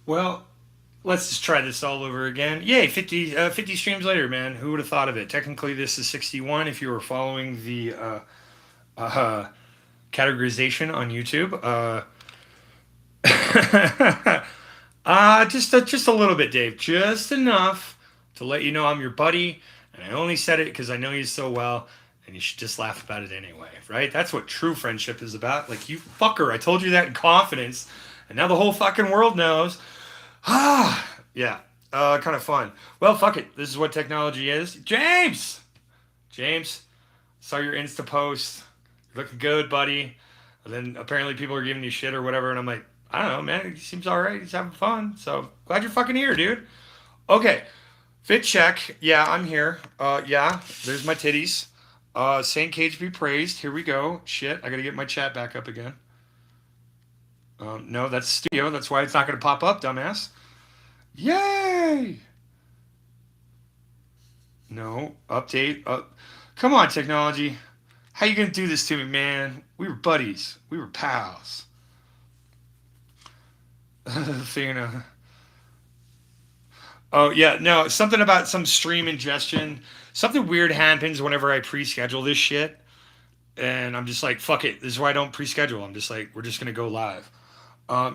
Well, let's just try this all over again. Yay, 50 streams later, man. Who would have thought of it? Technically, this is 61 if you were following the uh, categorization on YouTube. Just a little bit, Dave. Just enough to let you know I'm your buddy, and I only said it because I know you so well, and you should just laugh about it anyway, right? That's what true friendship is about. Like you fucker, I told you that in confidence, and now the whole fucking world knows. Ah, yeah, kind of fun. Well, fuck it. This is what technology is. James, saw your Insta post. You're looking good, buddy. And then apparently people are giving you shit or whatever, and I'm like, I don't know, man. He seems all right. He's having fun. So glad you're fucking here, dude. Okay, fit check. Yeah, I'm here. Yeah, there's my titties. Saint Cage be praised. Here we go. Shit, I gotta get my chat back up again. No, that's studio. That's why it's not gonna pop up, dumbass. Yay! No, update. Come on, technology. How you gonna do this to me, man? We were buddies. We were pals. Thing. Oh yeah, no, something about some stream ingestion. Something weird happens whenever I pre-schedule this shit, and I'm just like, fuck it. This is why I don't pre-schedule. I'm just like, we're just gonna go live.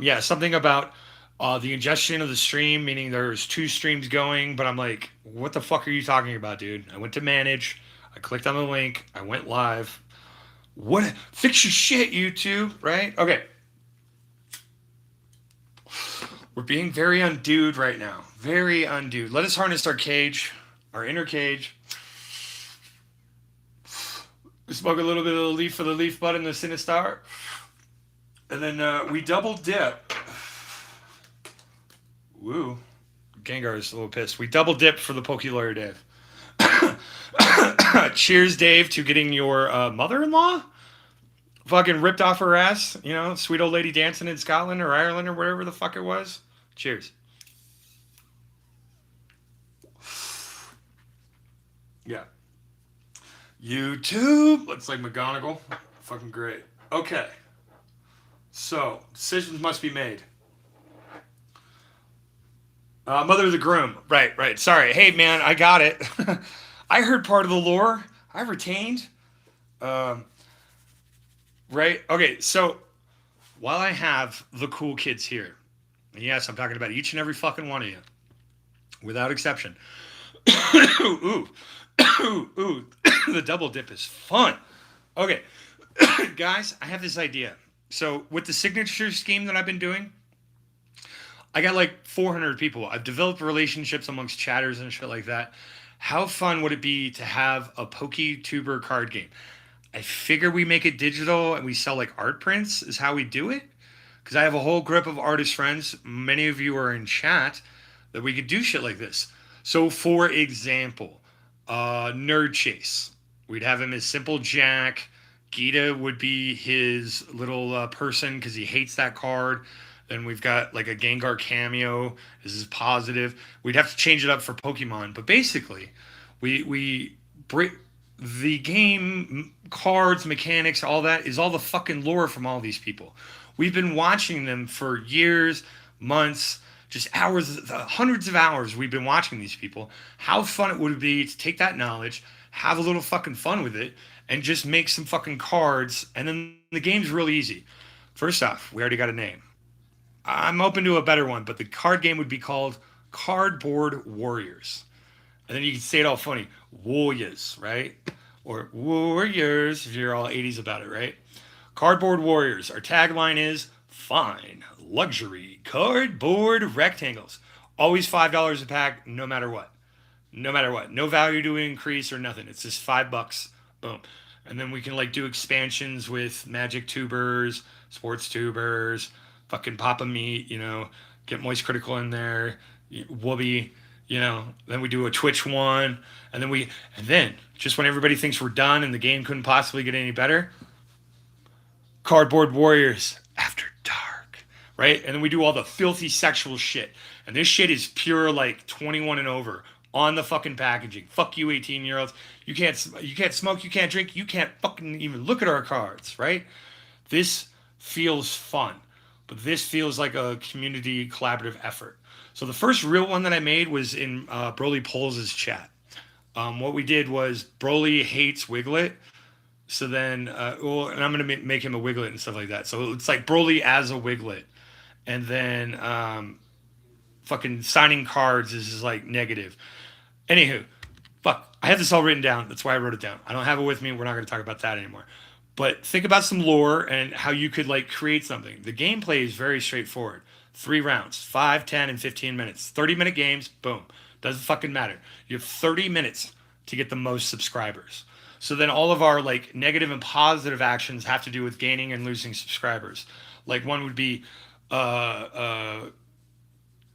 Yeah, something about the ingestion of the stream, meaning there's two streams going, but I'm like, what the fuck are you talking about, dude? I went to manage. I clicked on the link. I went live. What? Fix your shit, YouTube, right? Okay. We're being very undued right now. Very undued. Let us harness our cage, our inner cage. Smoke a little bit of the leaf for the leaf bud and the Sinistar. And then we double dip. Woo. Gengar is a little pissed. We double dip for the PokeLawyerDave. Cheers, Dave, to getting your mother-in-law fucking ripped off her ass. You know, sweet old lady dancing in Scotland or Ireland or wherever the fuck it was. Cheers. Yeah. YouTube. Looks like McGonagall. Fucking great. Okay. So, decisions must be made. Mother of the Groom. Right, right. Sorry. Hey, man, I got it. I heard part of the lore. I retained. Um, right? Okay, so while I have the cool kids here, and yes, I'm talking about each and every fucking one of you, without exception. Ooh, ooh, the double dip is fun. Okay, guys, I have this idea. So with the signature scheme that I've been doing, I got like 400 people. I've developed relationships amongst chatters and shit like that. How fun would it be to have a PokeTuber card game? I figure we make it digital and we sell like art prints is how we do it. Because I have a whole group of artist friends. Many of you are in chat that we could do shit like this. So for example, Nerd Chase. We'd have him as Simple Jack. Gita would be his little person because he hates that card. Then we've got like a Gengar cameo. This is positive. We'd have to change it up for Pokemon, but basically, we break the game cards, mechanics, all that is all the fucking lore from all these people. We've been watching them for years, months, just hours, hundreds of hours. We've been watching these people. How fun it would be to take that knowledge, have a little fucking fun with it, and just make some fucking cards. And then the game's really easy. First off, we already got a name. I'm open to a better one, but the card game would be called Cardboard Warriors. And then you can say it all funny, Warriors, right? Or Warriors, if you're all 80s about it, right? Cardboard Warriors. Our tagline is fine, luxury, cardboard rectangles. Always $5 a pack, no matter what. No matter what. No value to increase or nothing. It's just $5. Boom. And then we can like do expansions with magic tubers, sports tubers, fucking Papa Meat, you know, get Moist Critical in there, Whoopi, you know. Then we do a Twitch one, and then just when everybody thinks we're done and the game couldn't possibly get any better, Cardboard Warriors After Dark, right? And then we do all the filthy sexual shit, and this shit is pure like 21 and over on the fucking packaging. Fuck you, 18-year-olds. You can't smoke, you can't drink, you can't fucking even look at our cards, right? This feels fun. but this feels like a community collaborative effort. So the first real one that I made was in BrolyPullz' chat. What we did was Broly hates Wiglet. So then, and I'm gonna make him a Wiglet and stuff like that. So it's like Broly as a Wiglet, and then fucking signing cards is like negative. Anywho, fuck, I have this all written down. That's why I wrote it down. I don't have it with me. We're not gonna talk about that anymore. But think about some lore and how you could like create something. The gameplay is very straightforward. 3 rounds, 5, 10, and 15 minutes. 30-minute games, boom. Doesn't fucking matter. You have 30 minutes to get the most subscribers. So then all of our like negative and positive actions have to do with gaining and losing subscribers. Like one would be tuber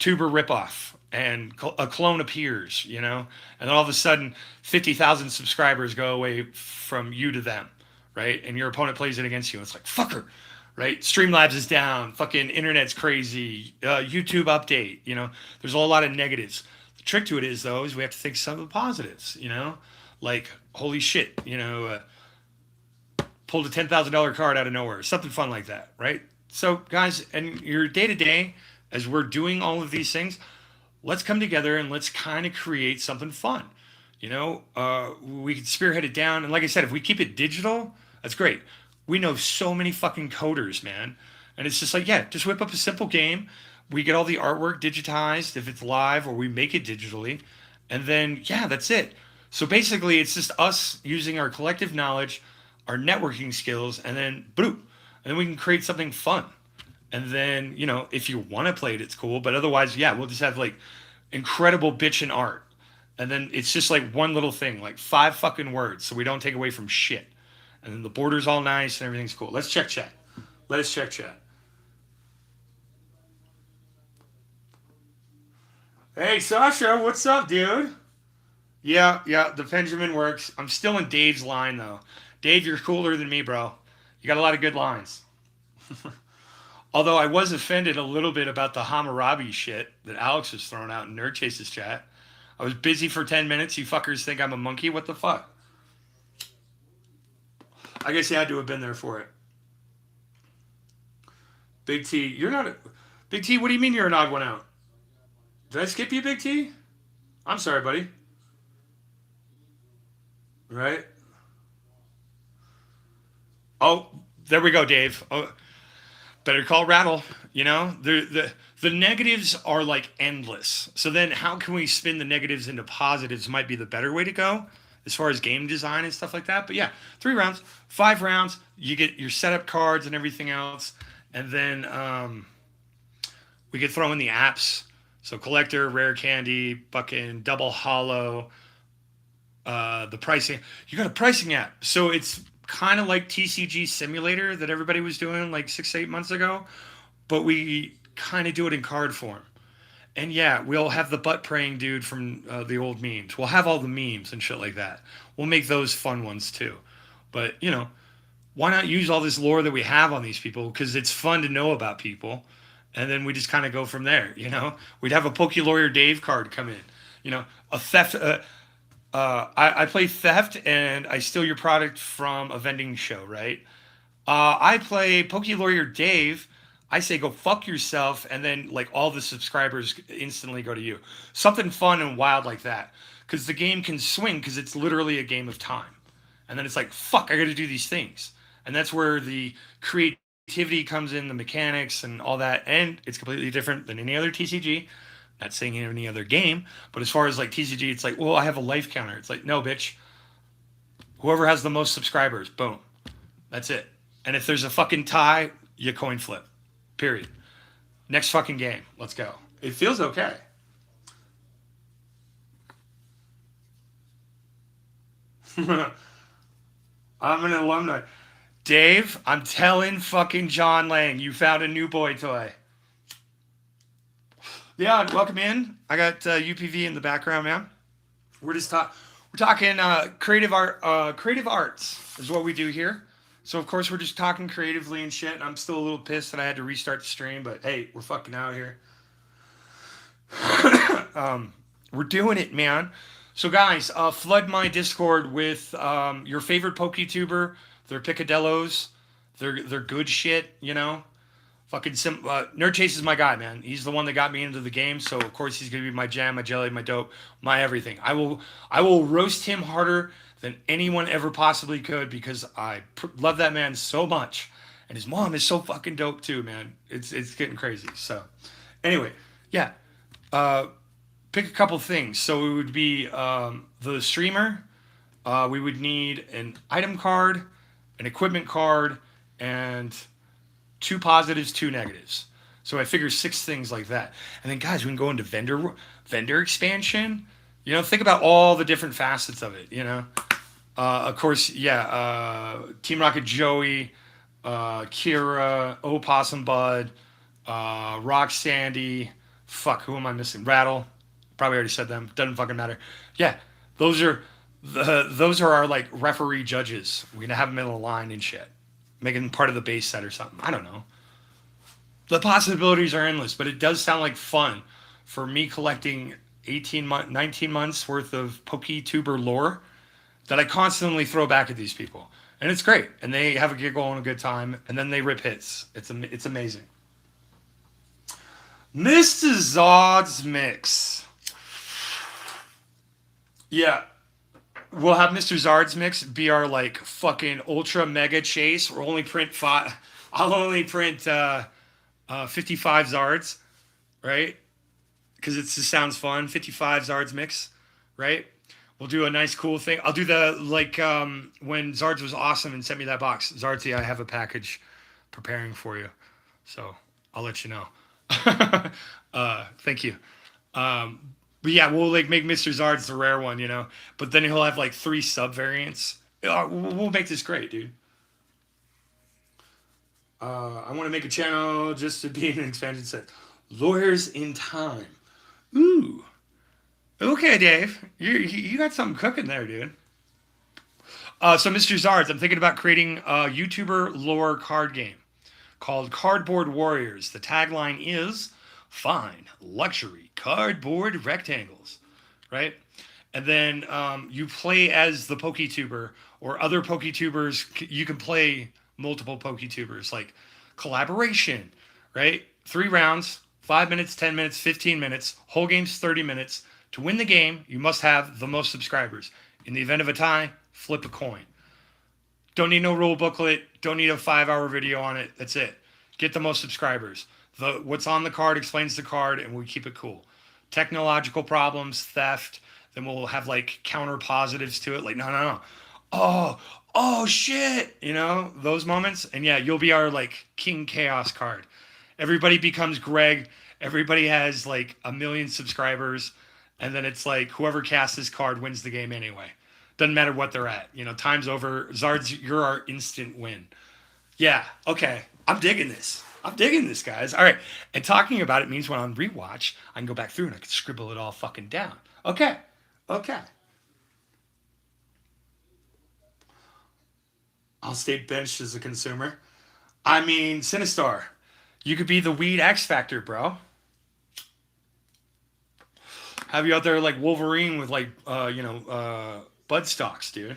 ripoff and a clone appears, you know, and then all of a sudden 50,000 subscribers go away from you to them, right? And your opponent plays it against you. It's like, fucker, right? Streamlabs is down. Fucking internet's crazy. YouTube update, you know, there's a lot of negatives. The trick to it is, though, is we have to think some of the positives, you know, like, holy shit, you know, pulled a $10,000 card out of nowhere, something fun like that, right? So, guys, and your day to day, as we're doing all of these things, let's come together and let's kind of create something fun. You know, we can spearhead it down. And like I said, if we keep it digital, that's great. We know so many fucking coders, man. And it's just like, yeah, just whip up a simple game. We get all the artwork digitized if it's live, or we make it digitally. And then, yeah, that's it. So basically, it's just us using our collective knowledge, our networking skills, and then boom. And then we can create something fun. And then, you know, if you want to play it, it's cool. But otherwise, yeah, we'll just have like incredible bitchin' art. And then it's just like one little thing, like 5 fucking words, so we don't take away from shit. And then the border's all nice and everything's cool. Let's check chat. Let us check chat. Hey, Sasha, what's up, dude? Yeah, the Benjamin works. I'm still in Dave's line, though. Dave, you're cooler than me, bro. You got a lot of good lines. Although I was offended a little bit about the Hammurabi shit that Alex was throwing out in Nerd Chase's chat. I was busy for 10 minutes. You fuckers think I'm a monkey? What the fuck? I guess you had to have been there for it. Big T, you're not a... Big T, what do you mean you're an odd one out? Did I skip you, Big T? I'm sorry, buddy. Right? Oh, there we go, Dave. Oh, better call Rattle. You know, the negatives are like endless. So then how can we spin the negatives into positives might be the better way to go as far as game design and stuff like that. But yeah, 3 rounds, 5 rounds, you get your setup cards and everything else. And then we could throw in the apps. So collector, rare candy, fucking double hollow, the pricing. You got a pricing app. So it's kind of like TCG Simulator that everybody was doing like 6-8 months ago, but we kind of do it in card form. And yeah, we'll have the butt praying dude from the old memes. We'll have all the memes and shit like that. We'll make those fun ones too. But, you know, why not use all this lore that we have on these people? Because it's fun to know about people. And then we just kind of go from there, you know? We'd have a PokeLawyerDave card come in. You know, a theft... I play theft and I steal your product from a vending show, right? I play PokeLawyerDave. I say go fuck yourself, and then like all the subscribers instantly go to you. Something fun and wild like that, because the game can swing because it's literally a game of time, and then it's like fuck, I got to do these things, and that's where the creativity comes in, the mechanics and all that, and it's completely different than any other TCG. Not saying any other game, but as far as like TCG, it's like, well, I have a life counter. It's like, no, bitch. Whoever has the most subscribers, boom. That's it. And if there's a fucking tie, you coin flip. Period. Next fucking game. Let's go. It feels okay. I'm an alumni. Dave, I'm telling fucking John Lang, you found a new boy toy. Yeah, welcome in. I got UPV in the background, man. We're talking creative art. Creative arts is what we do here. So of course we're just talking creatively and shit. And I'm still a little pissed that I had to restart the stream, but hey, we're fucking out here. We're doing it, man. So guys, flood my Discord with your favorite PokeTuber, their picadillos, their good shit, you know. Fucking Nerd Chase is my guy, man. He's the one that got me into the game, so of course he's gonna be my jam, my jelly, my dope, my everything. I will roast him harder than anyone ever possibly could because I love that man so much, and his mom is so fucking dope too, man. It's getting crazy. So, anyway, yeah. Pick a couple things. So it would be the streamer. We would need an item card, an equipment card, and 2 positives, 2 negatives. So I figure 6 things like that. And then guys, we can go into vendor expansion. You know, think about all the different facets of it, you know. Of course, yeah, Team Rocket Joey, Kira, Opossum Bud, Rock Sandy, fuck, who am I missing? Rattle. Probably already said them. Doesn't fucking matter. Yeah, those are our like referee judges. We're gonna have them in a line and shit, making part of the base set or something. I don't know. The possibilities are endless, but it does sound like fun for me collecting 19 months worth of PokeTuber lore that I constantly throw back at these people, and it's great. And they have a giggle and a good time, and then they rip hits. It's amazing. Mr. Zod's Mix. Yeah. We'll have Mr. Zard's Mix be our like fucking ultra mega chase. We'll only print 5. I'll only print 55 Zards, right? Because it just sounds fun. 55 Zards Mix, right? We'll do a nice cool thing. I'll do the like when Zards was awesome and sent me that box. Zardsy, I have a package preparing for you, so I'll let you know. Thank you. But yeah, we'll like make Mr. Zard's the rare one, you know. But then he'll have like 3 sub variants. We'll make this great, dude. I want to make a channel just to be an expansion set. Lawyers in Time. Ooh. Okay, Dave. You got something cooking there, dude. So Mr. Zards, I'm thinking about creating a YouTuber lore card game called Cardboard Warriors. The tagline is fine luxury cardboard rectangles, right? And then you play as the PokeTuber or other PokeTubers. You can play multiple PokeTubers, like collaboration, right? 3 rounds, 5 minutes, 10 minutes, 15 minutes. Whole game's 30 minutes. To win the game, you must have the most subscribers. In the event of a tie, flip a coin. Don't need no rule booklet. Don't need a 5-hour video on it. That's it. Get the most subscribers. What's on the card explains the card, and we keep it cool. Technological problems, theft, then we'll have like counter positives to it. Like, no. Oh shit. You know, those moments. And yeah, you'll be our like King Chaos card. Everybody becomes Greg. Everybody has like 1 million subscribers. And then it's like whoever casts this card wins the game anyway. Doesn't matter what they're at. You know, time's over. Zards, you're our instant win. Yeah, okay. I'm digging this, guys. All right. And talking about it means when on rewatch, I can go back through and I can scribble it all fucking down. Okay. I'll stay benched as a consumer. I mean, Sinistar, you could be the weed X Factor, bro. Have you out there like Wolverine with like, bud stalks, dude.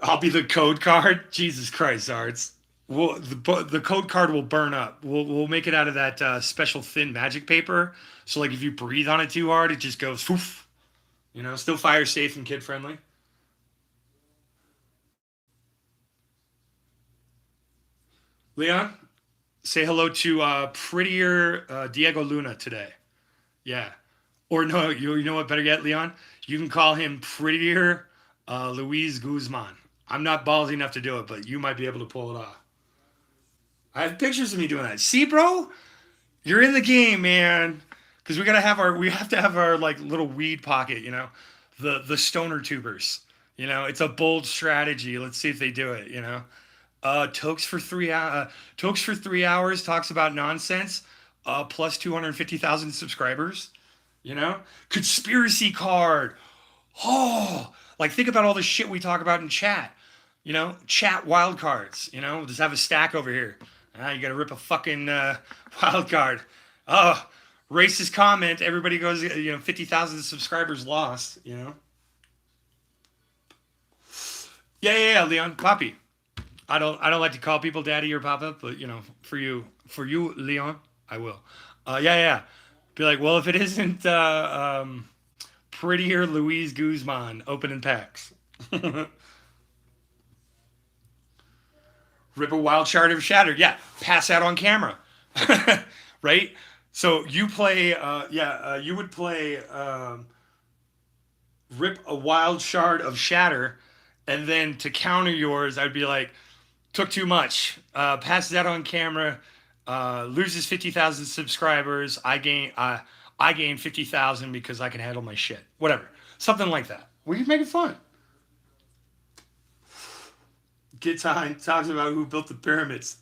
I'll be the code card. Jesus Christ, Zards. The code card will burn up. We'll make it out of that special thin magic paper. So like if you breathe on it too hard, it just goes poof. You know, still fire safe and kid friendly. Leon, say hello to prettier Diego Luna today. Yeah. Or no, you know what? Better yet, Leon, you can call him prettier Luis Guzman. I'm not ballsy enough to do it, but you might be able to pull it off. I have pictures of me doing that. See, bro, you're in the game, man. Because we have to have our like little weed pocket, you know, the stoner tubers. You know, it's a bold strategy. Let's see if they do it. You know, Tokes for 3 hours talks about nonsense. Plus 250,000 subscribers. You know, conspiracy card. Oh, like think about all the shit we talk about in chat. You know, chat wild cards. You know, we'll just have a stack over here. You got to rip a fucking wild card. Oh, racist comment. Everybody goes, 50,000 subscribers lost. You know. Yeah, Leon, Poppy. I don't like to call people daddy or papa, but you know, for you, Leon, I will. Yeah, yeah. Be like, well, if it isn't prettier Louise Guzman opening packs. Rip a wild shard of shattered. Yeah, pass out on camera. Right? So you play, you would play rip a wild shard of shatter, and then to counter yours, I'd be like, took too much. Passes out on camera, loses 50,000 subscribers. I gain 50,000 because I can handle my shit. Whatever, something like that. We can make it fun. Gets high, talks about who built the pyramids.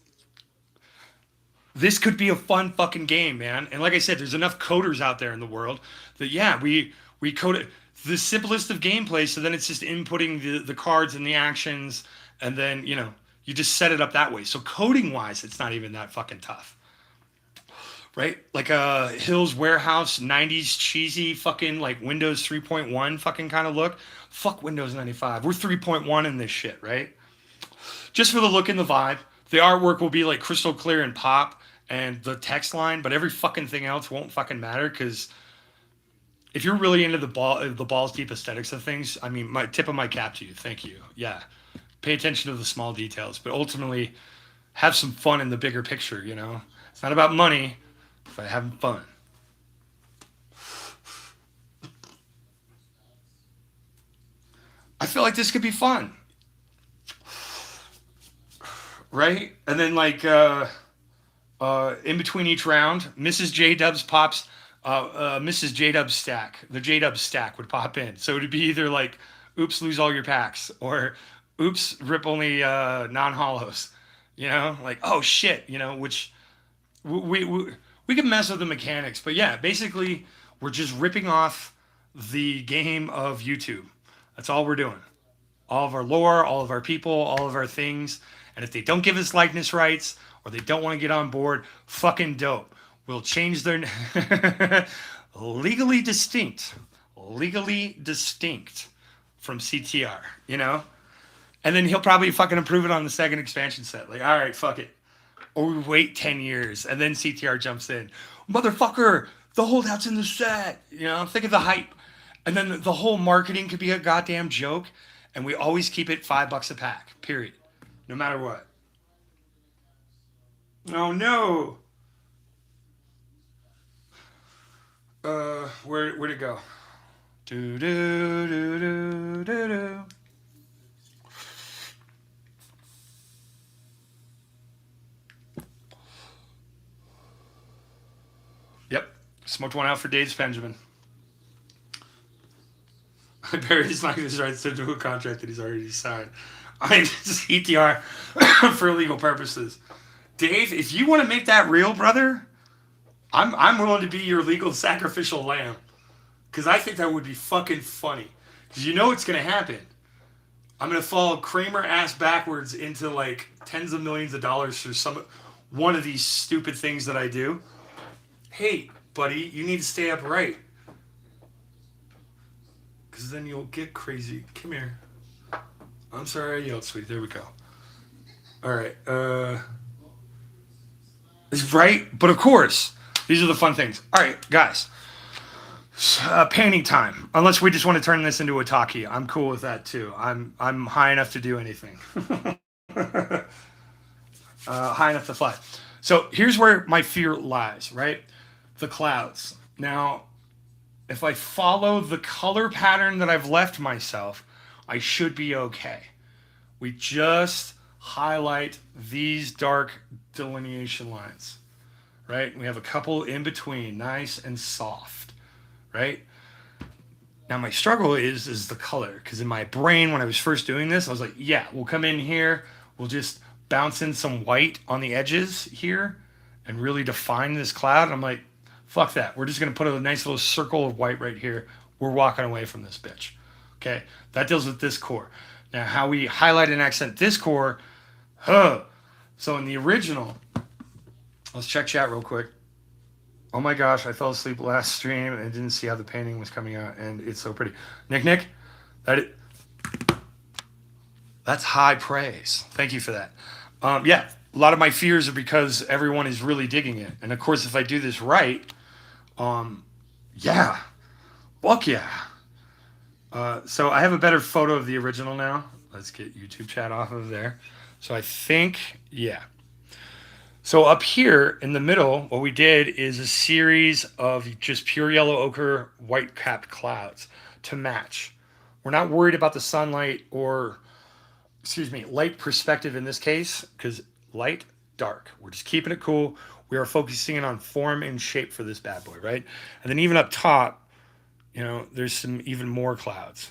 This could be a fun fucking game, man. And like I said, there's enough coders out there in the world that yeah, we code it the simplest of gameplay. So then it's just inputting the cards and the actions, and then you just set it up that way. So coding wise, it's not even that fucking tough, right? Like a Hills Warehouse '90s cheesy fucking like Windows 3.1 fucking kind of look. Fuck Windows 95. We're 3.1 in this shit, right? Just for the look and the vibe. The artwork will be like crystal clear and pop, and the text line, but every fucking thing else won't fucking matter because if you're really into the balls deep aesthetics of things, I mean, my tip of my cap to you. Thank you. Yeah, pay attention to the small details, but ultimately have some fun in the bigger picture. It's not about money, it's about having fun. I feel like this could be fun, right? And then like in between each round, Mrs. J Dubs pops. Mrs. J Dubs stack. The J Dubs stack would pop in. So it'd be either like, "Oops, lose all your packs," or "Oops, rip only non-hollows." Like, oh shit. Which we can mess with the mechanics, but yeah, basically we're just ripping off the game of YouTube. That's all we're doing. All of our lore, all of our people, all of our things. And if they don't give us likeness rights or they don't want to get on board, fucking dope. We'll change their legally distinct from CTR. And then he'll probably fucking approve it on the second expansion set. Like, all right, fuck it. Or we wait 10 years and then CTR jumps in. Motherfucker, the holdout's in the set. Think of the hype. And then the whole marketing could be a goddamn joke. And we always keep it $5 a pack, period. No matter what. Oh no. Where'd it go? Do do do do do do. Yep. Smoked one out for Dave's Benjamin. I buried his likeness rights into a contract that he's already signed. I just ETR for legal purposes. Dave, if you want to make that real, brother, I'm willing to be your legal sacrificial lamb. Because I think that would be fucking funny. Because you know what's going to happen. I'm going to fall Kramer ass backwards into like tens of millions of dollars for one of these stupid things that I do. Hey, buddy, you need to stay upright. Because then you'll get crazy. Come here. I'm sorry I yelled, sweetie. There we go. All right. Right? But of course, these are the fun things. All right, guys. Painting time. Unless we just want to turn this into a talkie. I'm cool with that too. I'm high enough to do anything. High enough to fly. So here's where my fear lies, right? The clouds. Now, if I follow the color pattern that I've left myself, I should be okay. We just highlight these dark delineation lines, right? We have a couple in between, nice and soft, right? Now my struggle is the color, because in my brain when I was first doing this, I was like, yeah, we'll come in here, we'll just bounce in some white on the edges here and really define this cloud. And I'm like, fuck that. We're just going to put a nice little circle of white right here. We're walking away from this bitch. Okay, that deals with this core. Now, how we highlight and accent this core, so in the original, let's check chat real quick. Oh my gosh, I fell asleep last stream and didn't see how the painting was coming out, and it's so pretty. Nick, That's high praise. Thank you for that. Yeah, a lot of my fears are because everyone is really digging it. And of course, if I do this right, yeah, fuck yeah. So I have a better photo of the original now. Let's get YouTube chat off of there. So I think, yeah. So up here in the middle, what we did is a series of just pure yellow ochre, white capped clouds to match. We're not worried about the sunlight or, excuse me, light perspective in this case, because light, dark. We're just keeping it cool. We are focusing in on form and shape for this bad boy, right? And then even up top, you know, there's some even more clouds.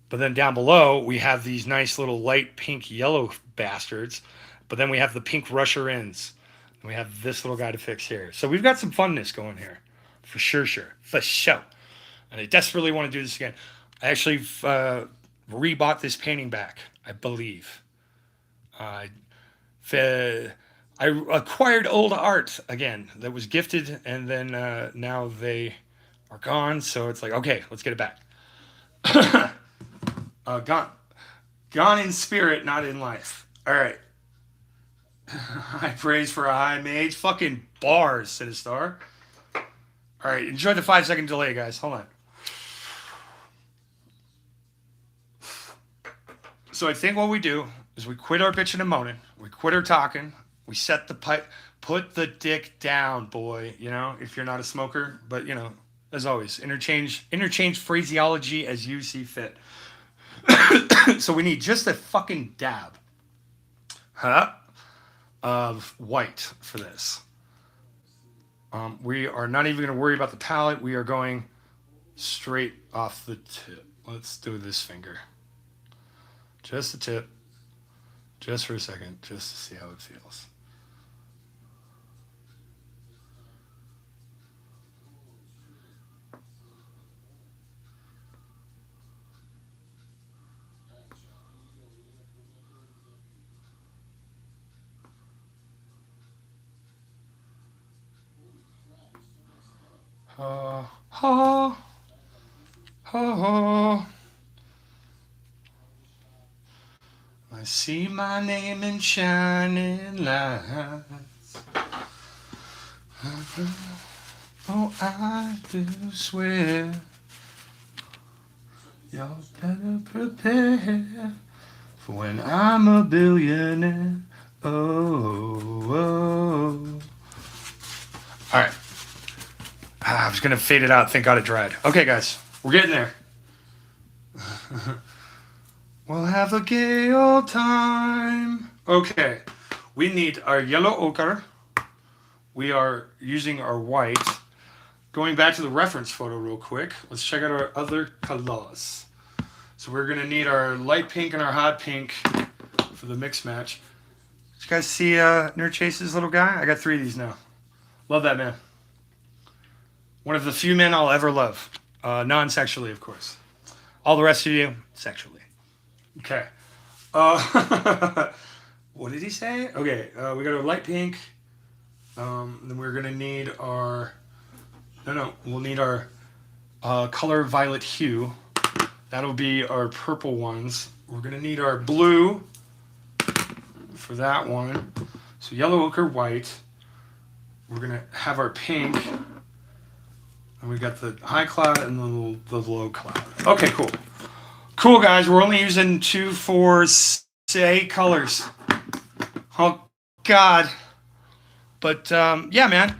But then down below, we have these nice little light pink yellow bastards. But then we have the pink rusher ends. And we have this little guy to fix here. So we've got some funness going here. For sure, sure. For sure. And I desperately want to do this again. I actually rebought this painting back, I believe. I acquired old art again that was gifted, and then now they are gone. So it's like, okay, let's get it back. Gone in spirit, not in life. All right. High praise for a high mage. Fucking bars, Sinistar. All right, enjoy the 5-second delay, guys. Hold on. So I think what we do is we quit our bitching and moaning. We quit our talking. We set the pipe. Put the dick down, boy. You know, if you're not a smoker. But, you know, as always, interchange phraseology as you see fit. So we need just a fucking dab of white for this. We are not even going to worry about the palette. We are going straight off the tip. Let's do this finger. Just the tip. Just for a second. Just to see how it feels. Ha ha ha. I see my name in shining lights. Oh, I do swear, y'all better prepare for when I'm a billionaire. Oh, oh. All right. I was gonna fade it out. Thank God it dried. Okay, guys, we're getting there. We'll have a gay old time. Okay, we need our yellow ochre. We are using our white. Going back to the reference photo real quick, let's check out our other colors. So we're gonna need our light pink and our hot pink for the mix match. Did you guys see Nerd Chase's little guy? I got 3 of these now. Love that man. One of the few men I'll ever love. Non-sexually, of course. All the rest of you, sexually. Okay. What did he say? Okay, we got our light pink. Then we're going to need our... we'll need our color violet hue. That'll be our purple ones. We're going to need our blue for that one. So yellow, ochre, white. We're going to have our pink. And we got the high cloud and the low cloud. Okay, cool. Cool, guys. We're only using 2, 4, 8 colors. Oh, God. But, yeah, man.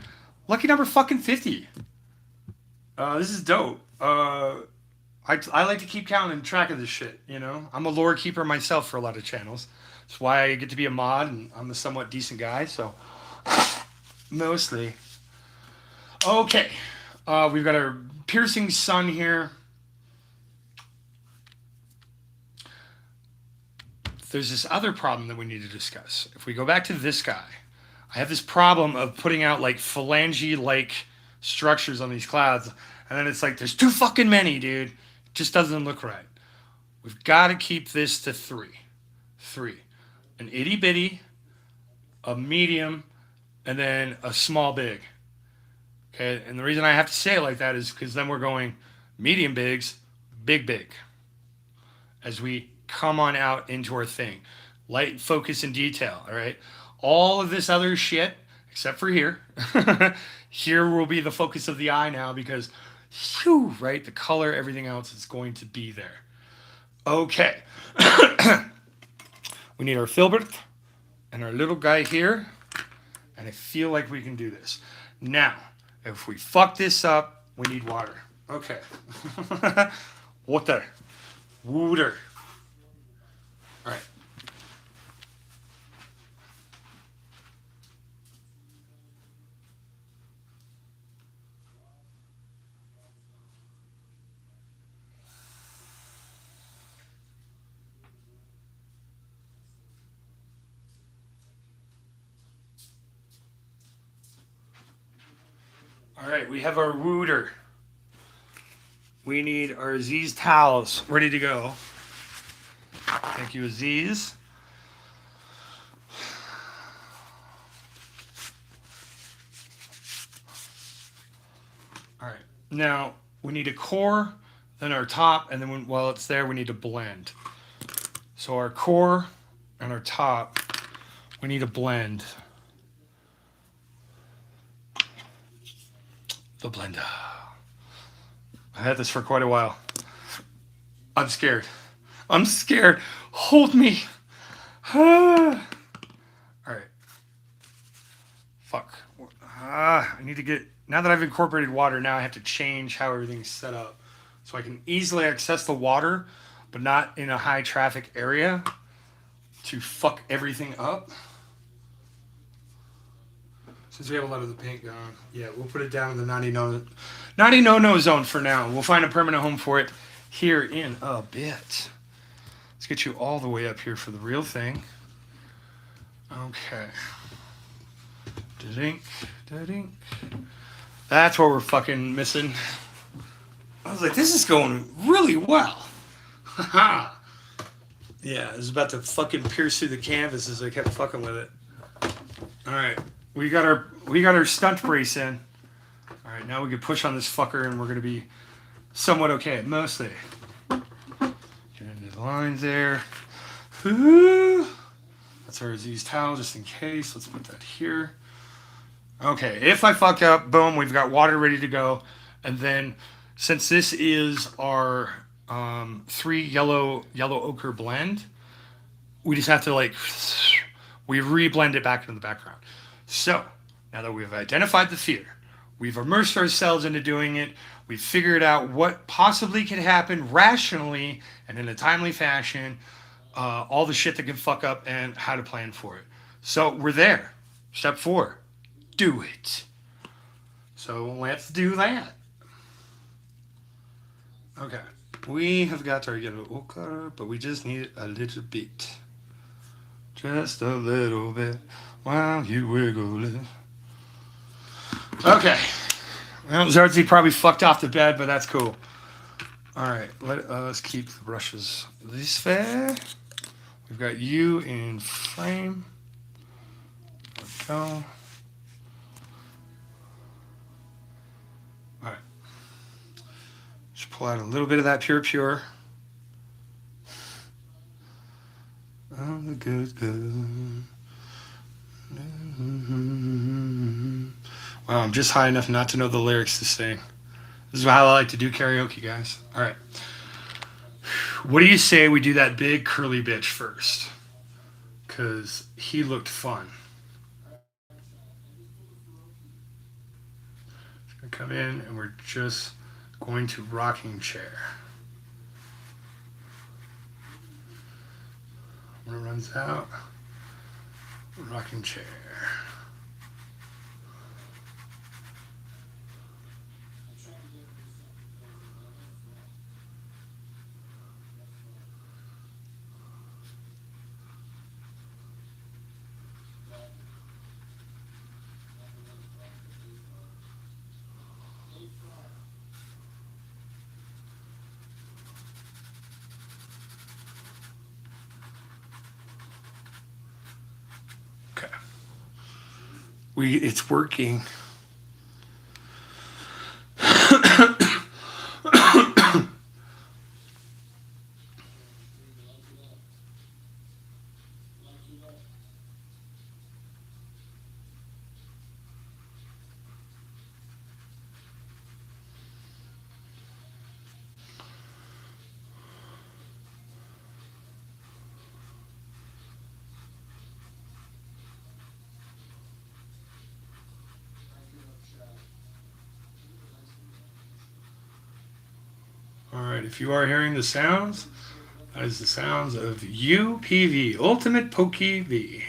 Lucky number fucking 50. This is dope. I like to keep counting track of this shit, you know? I'm a lore keeper myself for a lot of channels. That's why I get to be a mod, and I'm a somewhat decent guy, so... Mostly. Okay. We've got our piercing sun here. There's this other problem that we need to discuss. If we go back to this guy, I have this problem of putting out like phalange-like structures on these clouds, and then it's like, there's too fucking many, dude. It just doesn't look right. We've got to keep this to 3. 3. An itty-bitty, a medium, and then a small big. Okay, and the reason I have to say it like that is because then we're going medium bigs, big, as we come on out into our thing. Light, focus, and detail, all right? All of this other shit, except for here. Here will be the focus of the eye now because, whew, right, the color, everything else is going to be there. Okay. We need our filbert and our little guy here. And I feel like we can do this. Now, if we fuck this up, we need water. Okay. Water. Water. All right. All right, we have our wooter. We need our Aziz towels ready to go. Thank you, Aziz. All right, now we need a core, then our top, and then while it's there, we need to blend. So our core and our top, we need to blend. The blender. I had this for quite a while. I'm scared. I'm scared. Hold me. All right. Fuck. I need to get, now that I've incorporated water, now I have to change how everything's set up. So I can easily access the water, but not in a high traffic area to fuck everything up. Since we have a lot of the paint gone, yeah, we'll put it down in the naughty no-no zone for now. We'll find a permanent home for it here in a bit. Let's get you all the way up here for the real thing. Okay. Da-dink, da-dink. That's what we're fucking missing. I was like, this is going really well. Haha. Yeah, I was about to fucking pierce through the canvas as I kept fucking with it. All right. We got our stunt brace in. All right, now we can push on this fucker and we're gonna be somewhat okay, mostly. Get into the lines there. Ooh. That's our Aziz towel just in case. Let's put that here. Okay, if I fuck up, boom, we've got water ready to go. And then since this is our 3 yellow ochre blend, we just have to like, we re-blend it back into the background. So, now that we've identified the fear, we've immersed ourselves into doing it, we've figured out what possibly could happen rationally and in a timely fashion, all the shit that can fuck up and how to plan for it. So, we're there. Step 4, do it. So, let's do that. Okay, we have got our yellow ochre, but we just need a little bit. Just a little bit. While you wiggle it. Okay. Well, Zartzi probably fucked off the bed, but that's cool. Alright, let us keep the brushes this way. We've got you in frame. There we go. Alright. Just pull out a little bit of that pure. Oh, the good. Wow, I'm just high enough not to know the lyrics to sing. This is how I like to do karaoke, guys. All right. What do you say we do that big curly bitch first? Because he looked fun. He's going to come in and we're just going to rocking chair. When it runs out, rocking chair. It's working. All right, if you are hearing the sounds, that is the sounds of UPV, Ultimate PokeV.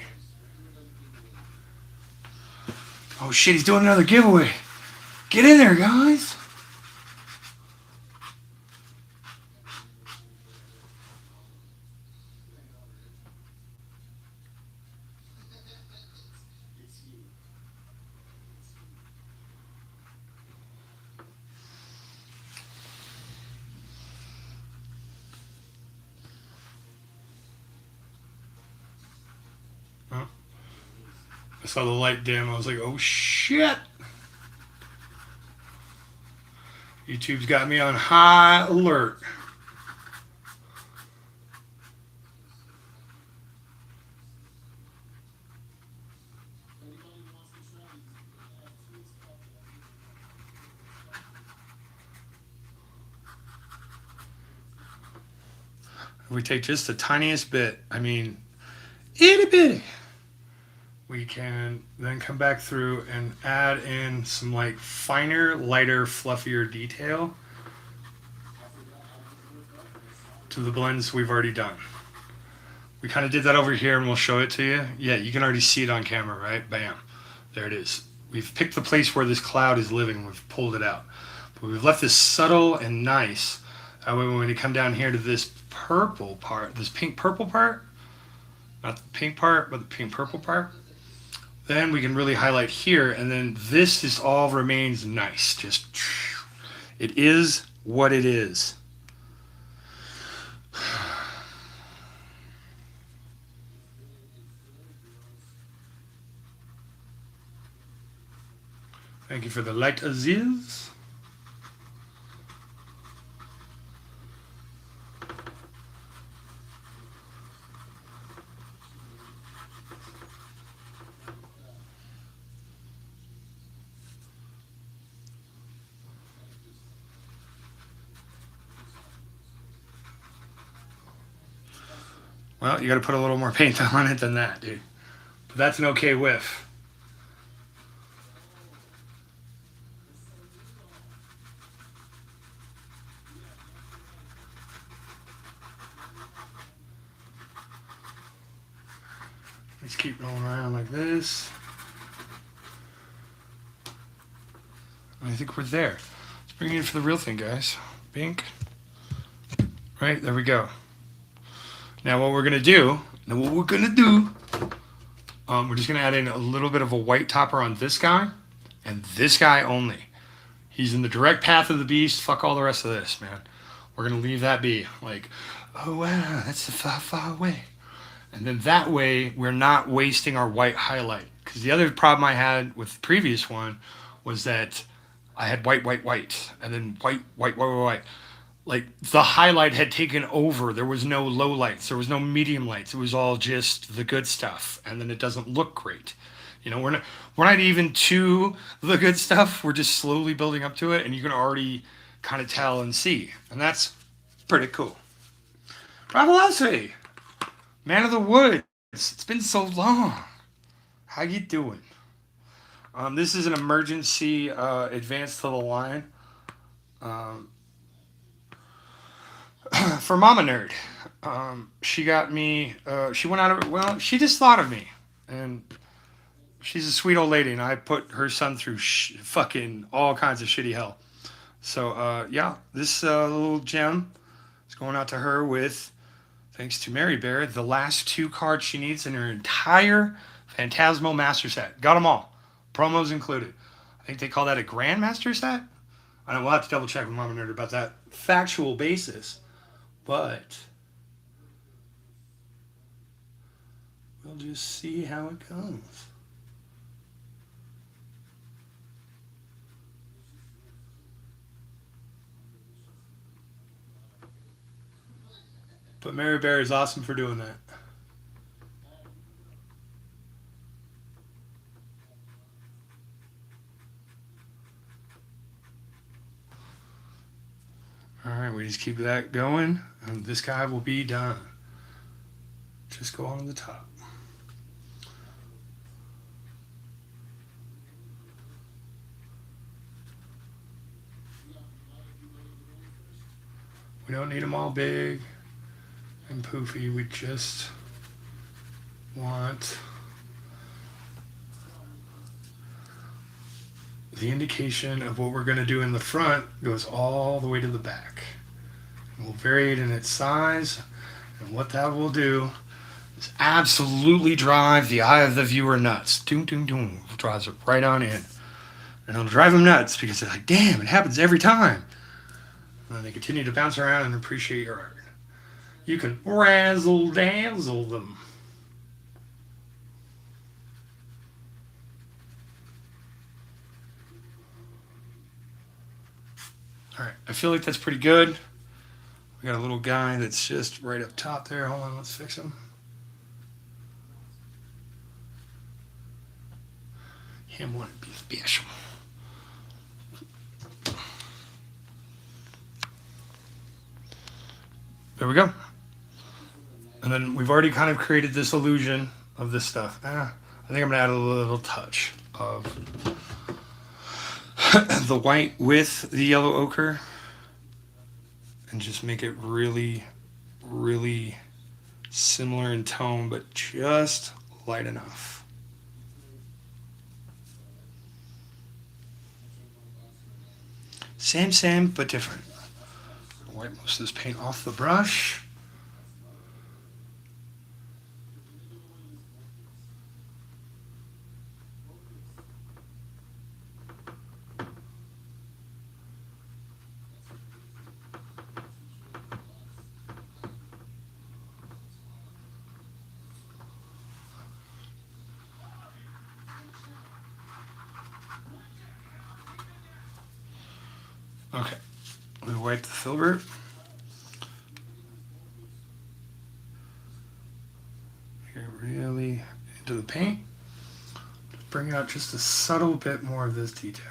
Oh shit, he's doing another giveaway. Get in there, guys. Oh, I saw the light dim. I was like, oh shit. YouTube's got me on high alert. If we take just the tiniest bit, I mean, itty bitty, we can then come back through and add in some like finer, lighter, fluffier detail to the blends we've already done. We kind of did that over here and we'll show it to you. Yeah, you can already see it on camera, right? Bam. There it is. We've picked the place where this cloud is living. We've pulled it out. But we've left this subtle and nice. That way when we come down here to this purple part, this pink purple part, not the pink part, but the pink purple part, then we can really highlight here, and then this is all remains nice. Just, it is what it is. Thank you for the light, Aziz. Well, you got to put a little more paint on it than that, dude. But that's an okay whiff. Let's keep rolling around like this. I think we're there. Let's bring it in for the real thing, guys. Pink. Right, there we go. Now what we're gonna do, we're just gonna add in a little bit of a white topper on this guy and this guy only. He's in the direct path of the beast. Fuck all the rest of this, man. We're gonna leave that be. Like, oh wow, that's far, far away. And then that way we're not wasting our white highlight. Because the other problem I had with the previous one was that I had white, and then white. Like the highlight had taken over. There was no low lights. There was no medium lights. It was all just the good stuff. And then it doesn't look great. You know, we're not even to the good stuff. We're just slowly building up to it. And you can already kind of tell and see. And that's pretty cool. Rafalosophy, man of the woods. It's been so long. How you doing? This is an emergency advance to the line. For Mama Nerd, she got me, she went out of, well, she just thought of me, and she's a sweet old lady, and I put her son through fucking all kinds of shitty hell. So, yeah, this little gem is going out to her with, thanks to Mary Bear, the last 2 cards she needs in her entire Phantasmal Master Set. Got them all. Promos included. I think they call that a Grandmaster Set? I don't know, we'll have to double check with Mama Nerd about that factual basis. But we'll just see how it goes. But Mary Bear is awesome for doing that. All right, we just keep that going, and this guy will be done. Just go on the top. We don't need them all big and poofy. We just want the indication of what we're going to do in the front goes all the way to the back. We'll vary it in its size, and what that will do is absolutely drive the eye of the viewer nuts. Doom, doom, doom. Drives it right on in. And it'll drive them nuts because they're like, damn, it happens every time. And then they continue to bounce around and appreciate your art. You can razzle dazzle them. All right, I feel like that's pretty good. We got a little guy that's just right up top there. Hold on, let's fix him. Him want to be special. There we go. And then we've already kind of created this illusion of this stuff. I think I'm going to add a little touch of the white with the yellow ochre and just make it really, really similar in tone, but just light enough. Same, but different. Wipe most of this paint off the brush. Okay, we wipe the filbert. Get really into the paint. Bring out just a subtle bit more of this detail.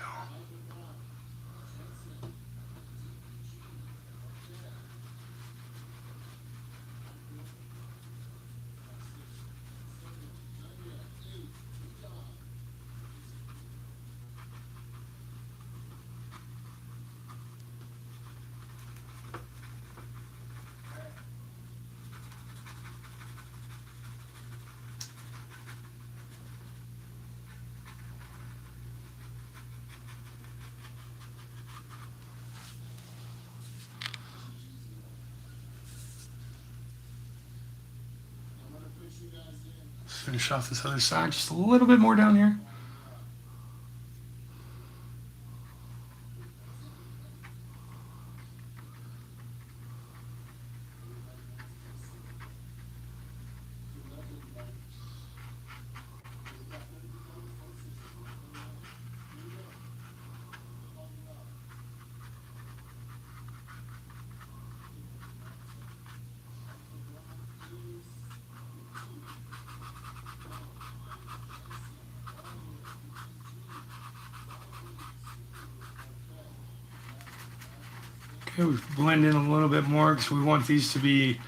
Finish off this other side just a little bit more down here. Okay, we blend in a little bit more because we want these to be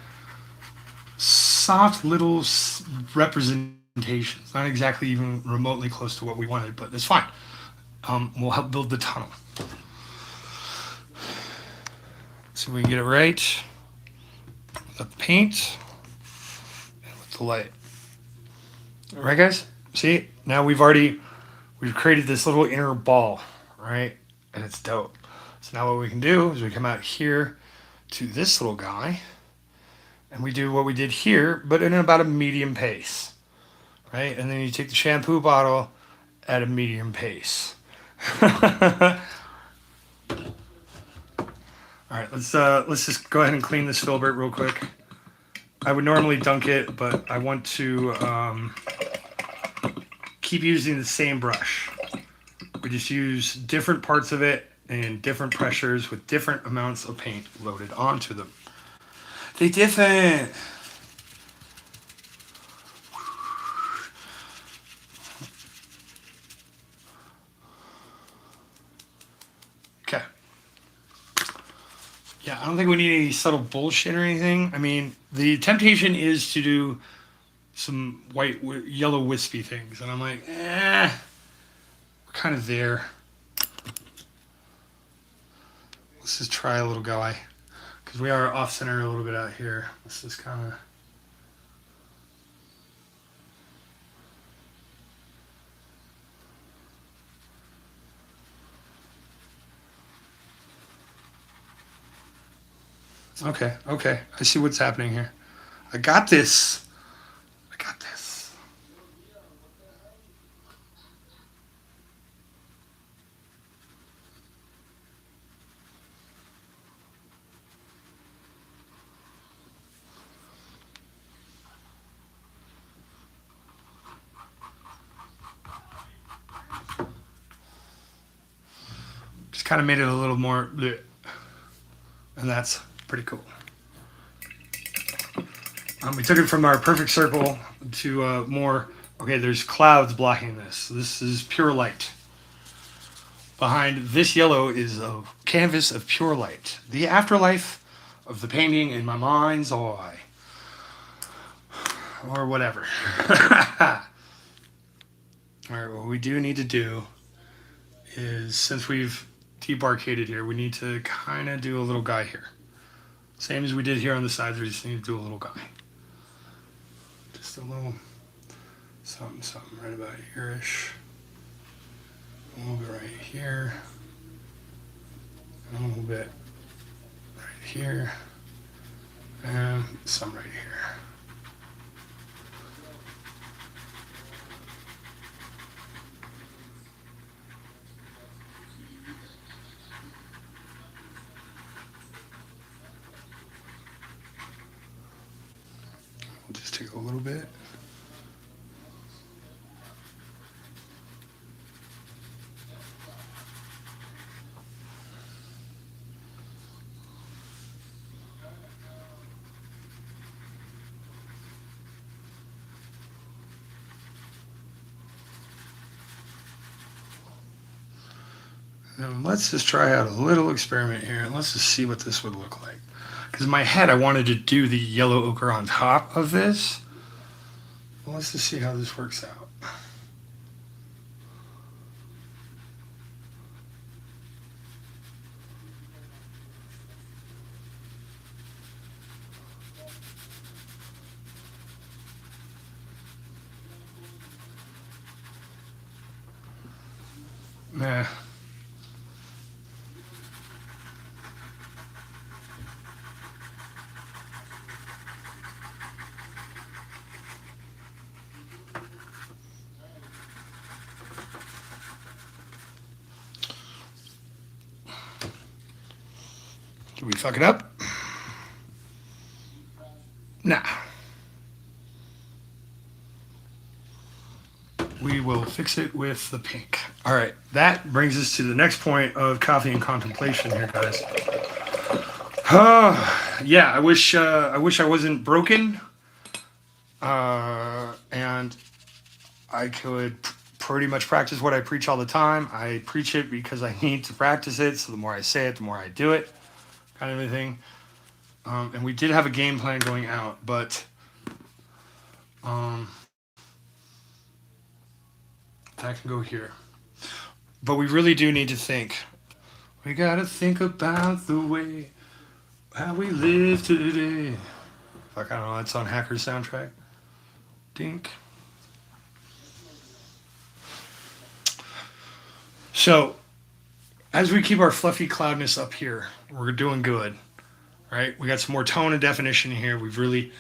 soft little representations. Not exactly even remotely close to what we wanted, but it's fine. We'll help build the tunnel. See if we can get it right. With the paint and with the light. All right, guys? See? Now we've created this little inner ball, right? And it's dope. So now what we can do is we come out here to this little guy and we do what we did here, but in about a medium pace, right? And then you take the shampoo bottle at a medium pace. All right, let's just go ahead and clean this filbert real quick. I would normally dunk it, but I want to keep using the same brush. We just use different parts of it and different pressures with different amounts of paint loaded onto them. They different. Okay. Yeah, I don't think we need any subtle bullshit or anything. I mean, the temptation is to do some white, yellow wispy things. And I'm like, we're kind of there. Let's just try a little guy. Because because we are off center a little bit out here. This is kind of. Okay, okay. I see what's happening here. I got this. I got this. Just kind of made it a little more bleh. And that's pretty cool. We took it from our perfect circle to more, okay, there's clouds blocking this. This is pure light. Behind this yellow is a canvas of pure light. The afterlife of the painting in my mind's eye. Or whatever. All right, what we do need to do is, since we've debarcaded here, we need to kind of do a little guy here. Same as we did here on the sides, we just need to do a little guy. Just a little something, something right about here-ish. A little bit right here. And a little bit right here. And some right here. We'll just take a little bit. And let's just try out a little experiment here, and let's just see what this would look like. Because in my head, I wanted to do the yellow ochre on top of this. Well, let's just see how this works out. Nah. Did we fuck it up? Nah. We will fix it with the pink. All right, that brings us to the next point of coffee and contemplation here, guys. Yeah, I wish I wasn't broken, and I could pretty much practice what I preach all the time. I preach it because I need to practice it. So the more I say it, the more I do it, kind of a thing. And we did have a game plan going out, but that can go here. But we really do need to think. We gotta think about the way how we live today. Fuck, I don't know. That's on Hacker's soundtrack. Dink. So, as we keep our fluffy cloudness up here, we're doing good, right? We got some more tone and definition here. We've really,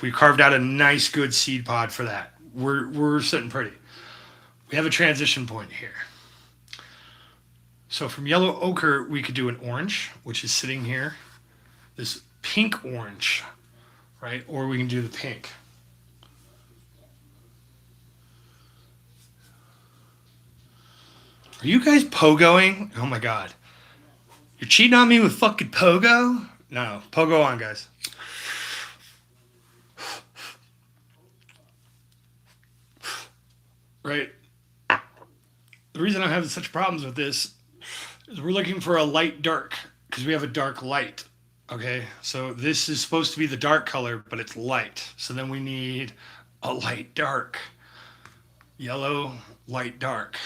we carved out a nice, good seed pod for that. We're sitting pretty. We have a transition point here. So from yellow ochre, we could do an orange, which is sitting here. This pink orange, right? Or we can do the pink. Are you guys pogoing? Oh my God. You're cheating on me with fucking pogo? No, pogo on, guys. Right? The reason I'm having such problems with this is we're looking for a light dark because we have a dark light. Okay, so this is supposed to be the dark color, but it's light. So then we need a light dark. Yellow, light dark.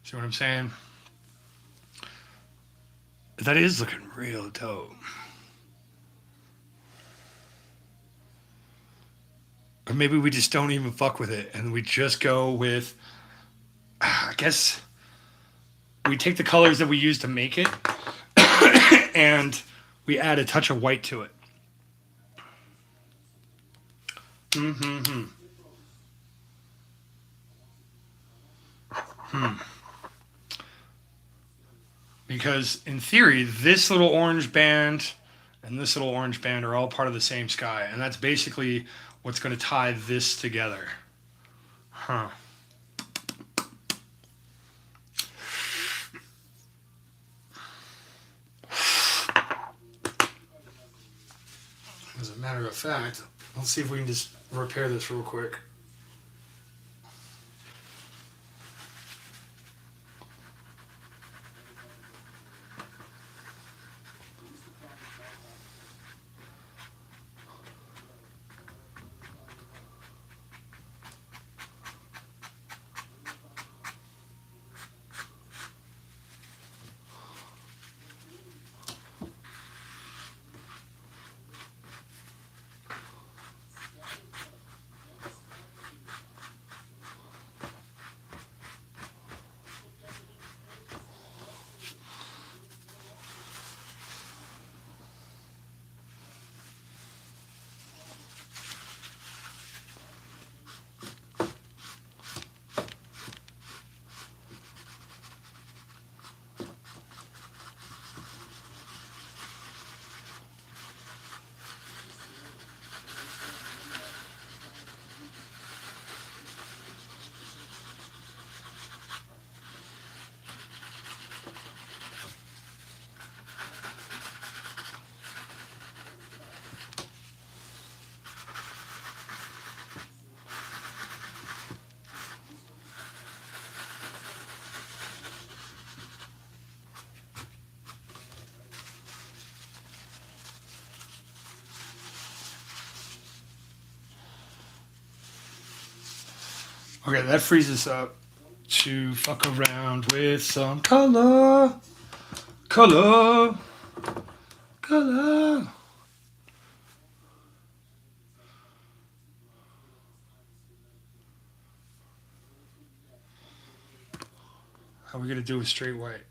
See what I'm saying? That is looking real dope. Or maybe we just don't even fuck with it and we just go with, I guess, we take the colors that we use to make it and we add a touch of white to it. Because in theory, this little orange band and this little orange band are all part of the same sky. And that's basically what's going to tie this together. Huh. As a matter of fact, let's see if we can just repair this real quick. Okay, that frees us up to fuck around with some color. Color. Color. How are we going to do with straight white?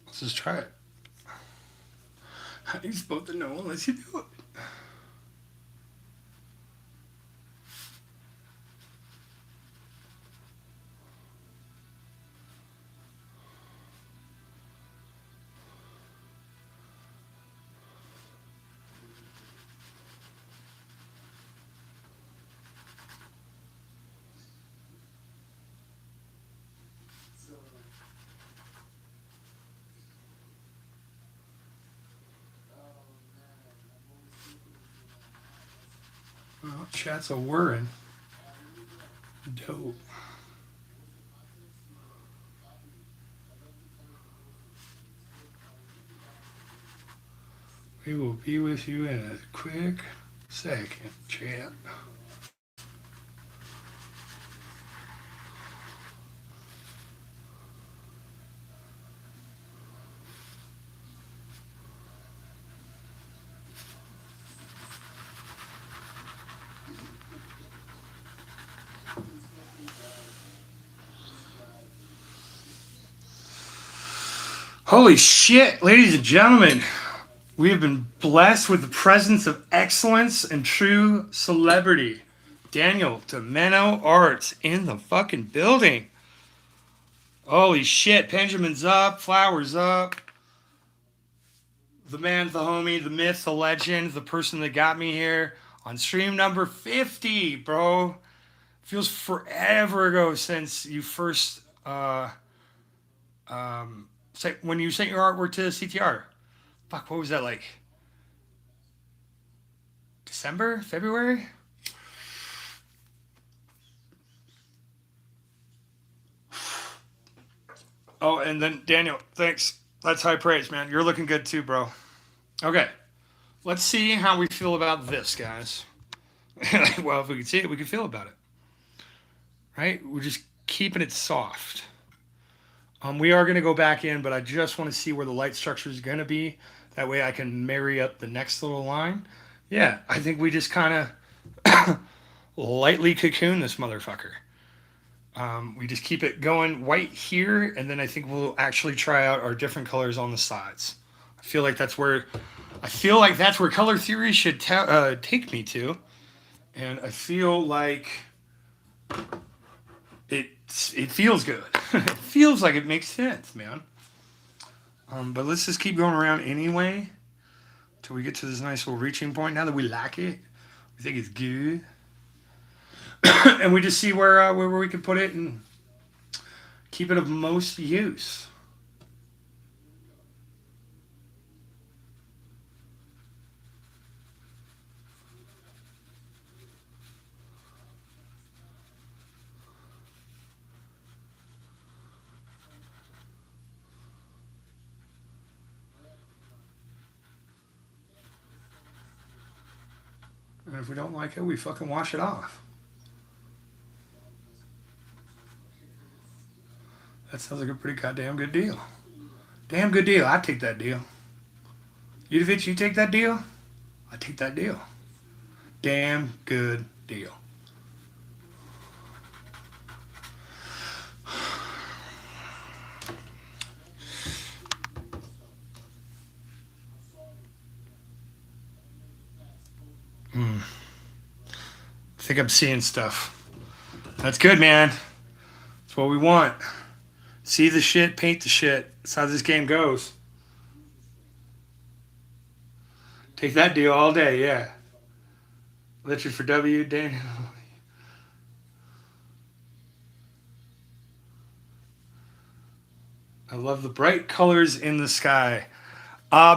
Let's just try it. How are you supposed to know unless you do it? Well, chat's a whirring. Dope. We will be with you in a quick second, chat. Holy shit, ladies and gentlemen. We have been blessed with the presence of excellence and true celebrity. Daniel Domeno Arts in the fucking building. Holy shit, Benjamin's up, Flowers up. The man, the homie, the myth, the legend, the person that got me here on stream number 50, bro. Feels forever ago since you first when you sent your artwork to CTR. Fuck, what was that like? December? February? Oh, and then Daniel, thanks. That's high praise, man. You're looking good too, bro. Okay. Let's see how we feel about this, guys. Well, if we can see it, we can feel about it. Right? We're just keeping it soft. We are going to go back in, but I just want to see where the light structure is going to be. That way I can marry up the next little line. Yeah, I think we just kind of lightly cocoon this motherfucker. We just keep it going white here, and then I think we'll actually try out our different colors on the sides. I feel like that's where color theory should take me to, and I feel like it feels good. It feels like it makes sense, man. But let's just keep going around anyway till we get to this nice little reaching point. Now that we like it, we think it's good, and we just see where we can put it and keep it of most use. And if we don't like it, we fucking wash it off. That sounds like a pretty goddamn good deal. Damn good deal. I take that deal. Udovich, you take that deal? I take that deal. Damn good deal. I think I'm seeing stuff. That's good, man. That's what we want. See the shit, paint the shit. That's how this game goes. Take that deal all day, yeah. Richard for W, Daniel. I love the bright colors in the sky.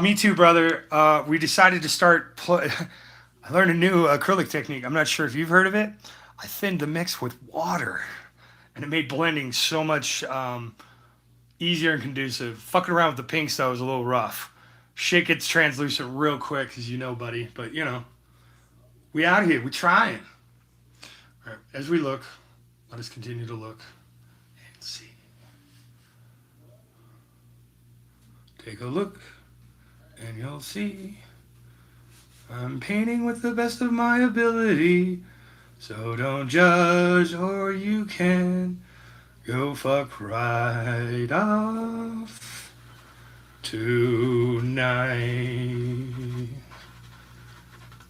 Me too, brother. We decided to start. I learned a new acrylic technique. I'm not sure if you've heard of it. I thinned the mix with water, and it made blending so much easier and conducive. Fucking around with the pinks though was a little rough. Shit gets translucent real quick, as you know, buddy. But you know, we out here. We trying. All right, as we look, let us continue to look and see. Take a look, and you'll see. I'm painting with the best of my ability, so don't judge or you can go fuck right off tonight.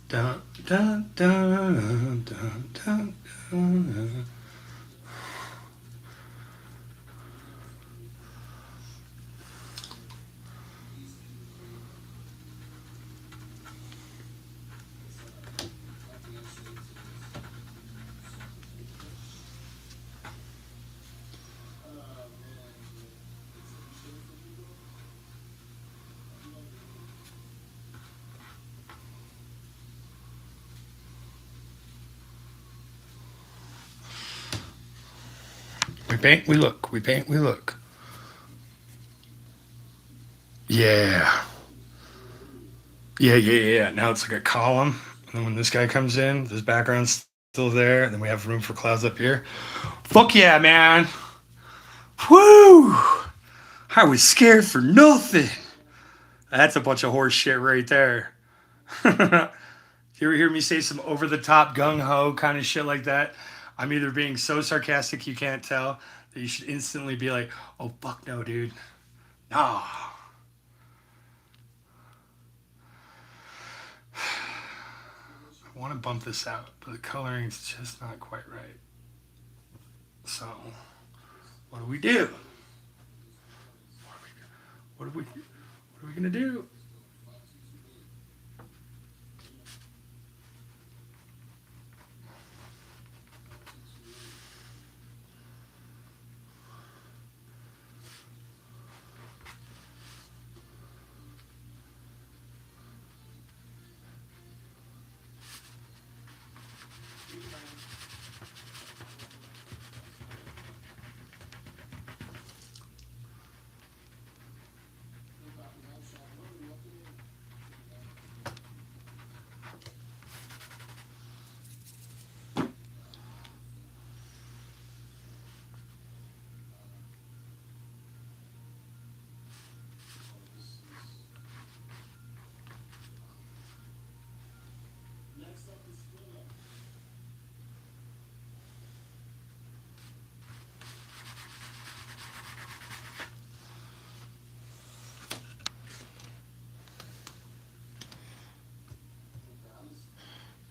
Dun, dun, dun, dun, dun, dun. We paint, we look. We paint, we look. Yeah. Yeah. Now it's like a column. And then when this guy comes in, this background's still there. And then we have room for clouds up here. Fuck yeah, man. Woo! I was scared for nothing. That's a bunch of horse shit right there. You ever hear me say some over the top gung ho kind of shit like that? I'm either being so sarcastic you can't tell that you should instantly be like, oh, fuck no, dude. Nah. I want to bump this out, but the coloring's just not quite right. So, what do we do? What are we going to do?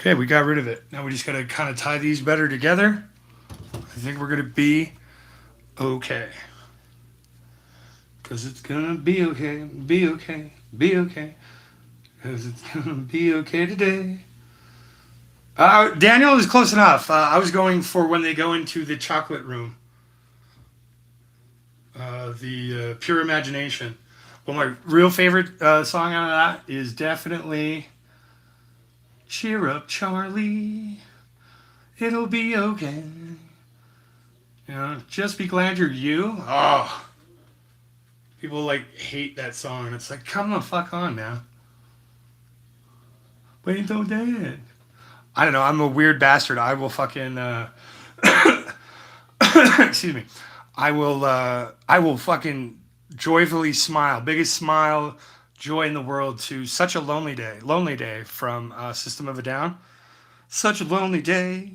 Okay, we got rid of it. Now we just got to kind of tie these better together. I think we're going to be okay. Because it's going to be okay, be okay, be okay. Because it's going to be okay today. Daniel is close enough. I was going for when they go into the chocolate room. The Pure Imagination. Well, my real favorite song out of that is definitely Cheer Up, Charlie. It'll be okay. You know, just be glad you're you. Oh. People like hate that song. It's like, come the fuck on, man. Wait till dead. I don't know. I'm a weird bastard. I will fucking excuse me. I will fucking joyfully smile. Biggest smile, joy in the world to Such a Lonely Day. Lonely Day from System of a Down. Such a lonely day,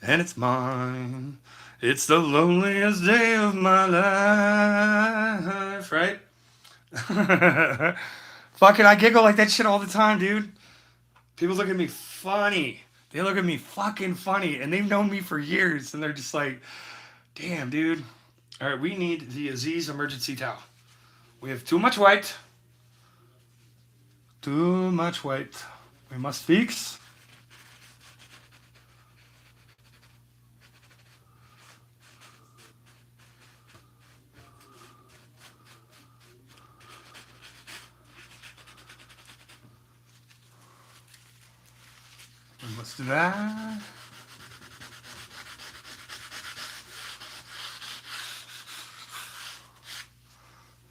and it's mine. It's the loneliest day of my life, right? Fucking, I giggle like that shit all the time, dude. People look at me funny. They look at me fucking funny, and they've known me for years, and they're just like, damn, dude. All right, we need the Aziz emergency towel. We have too much white. Too much white. We must fix. Let's do that.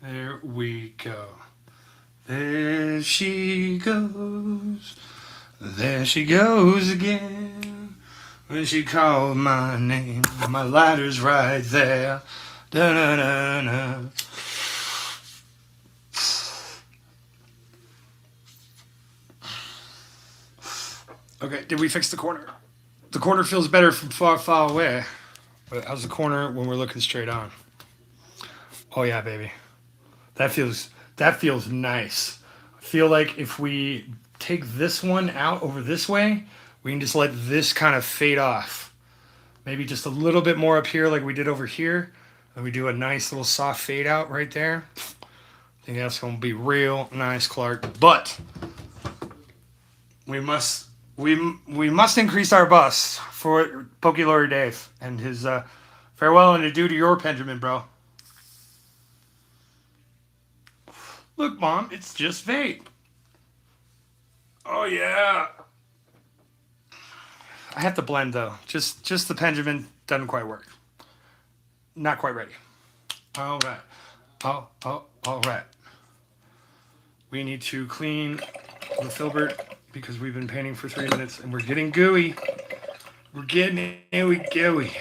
There we go. There she goes. There she goes again. When she called my name, my ladder's right there. Da-da-da-da. Okay, did we fix the corner? The corner feels better from far, far away. But how's the corner when we're looking straight on? Oh yeah, baby. That feels nice. I feel like if we take this one out over this way, we can just let this kind of fade off. Maybe just a little bit more up here like we did over here. And we do a nice little soft fade out right there. I think that's going to be real nice, Clark. But we must increase our bust for PokeLawyerDave and his farewell and adieu to your Benjamin, bro. Look, Mom, it's just vape. Oh, yeah. I have to blend, though. Just the Benjamin doesn't quite work. Not quite ready. All right. All right. We need to clean the filbert because we've been painting for 3 minutes and we're getting gooey. We're getting gooey.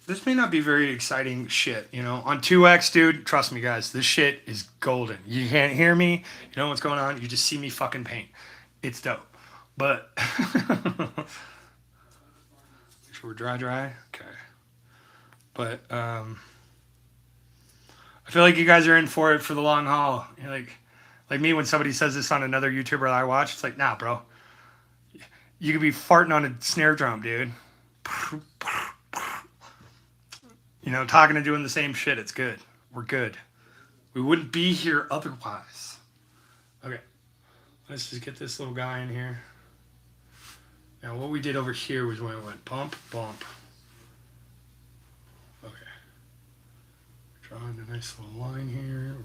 This may not be very exciting shit, you know. On 2X, dude, trust me, guys, this shit is golden. You can't hear me. You know what's going on. You just see me fucking paint. It's dope. But make sure we're dry. Okay. But I feel like you guys are in for it for the long haul. You're like me when somebody says this on another YouTuber that I watch. It's like, nah, bro. You could be farting on a snare drum, dude. You know, talking and doing the same shit. It's good. We're good. We wouldn't be here otherwise. Okay. Let's just get this little guy in here. Now, what we did over here was when we went bump, bump. Okay. Drawing a nice little line here.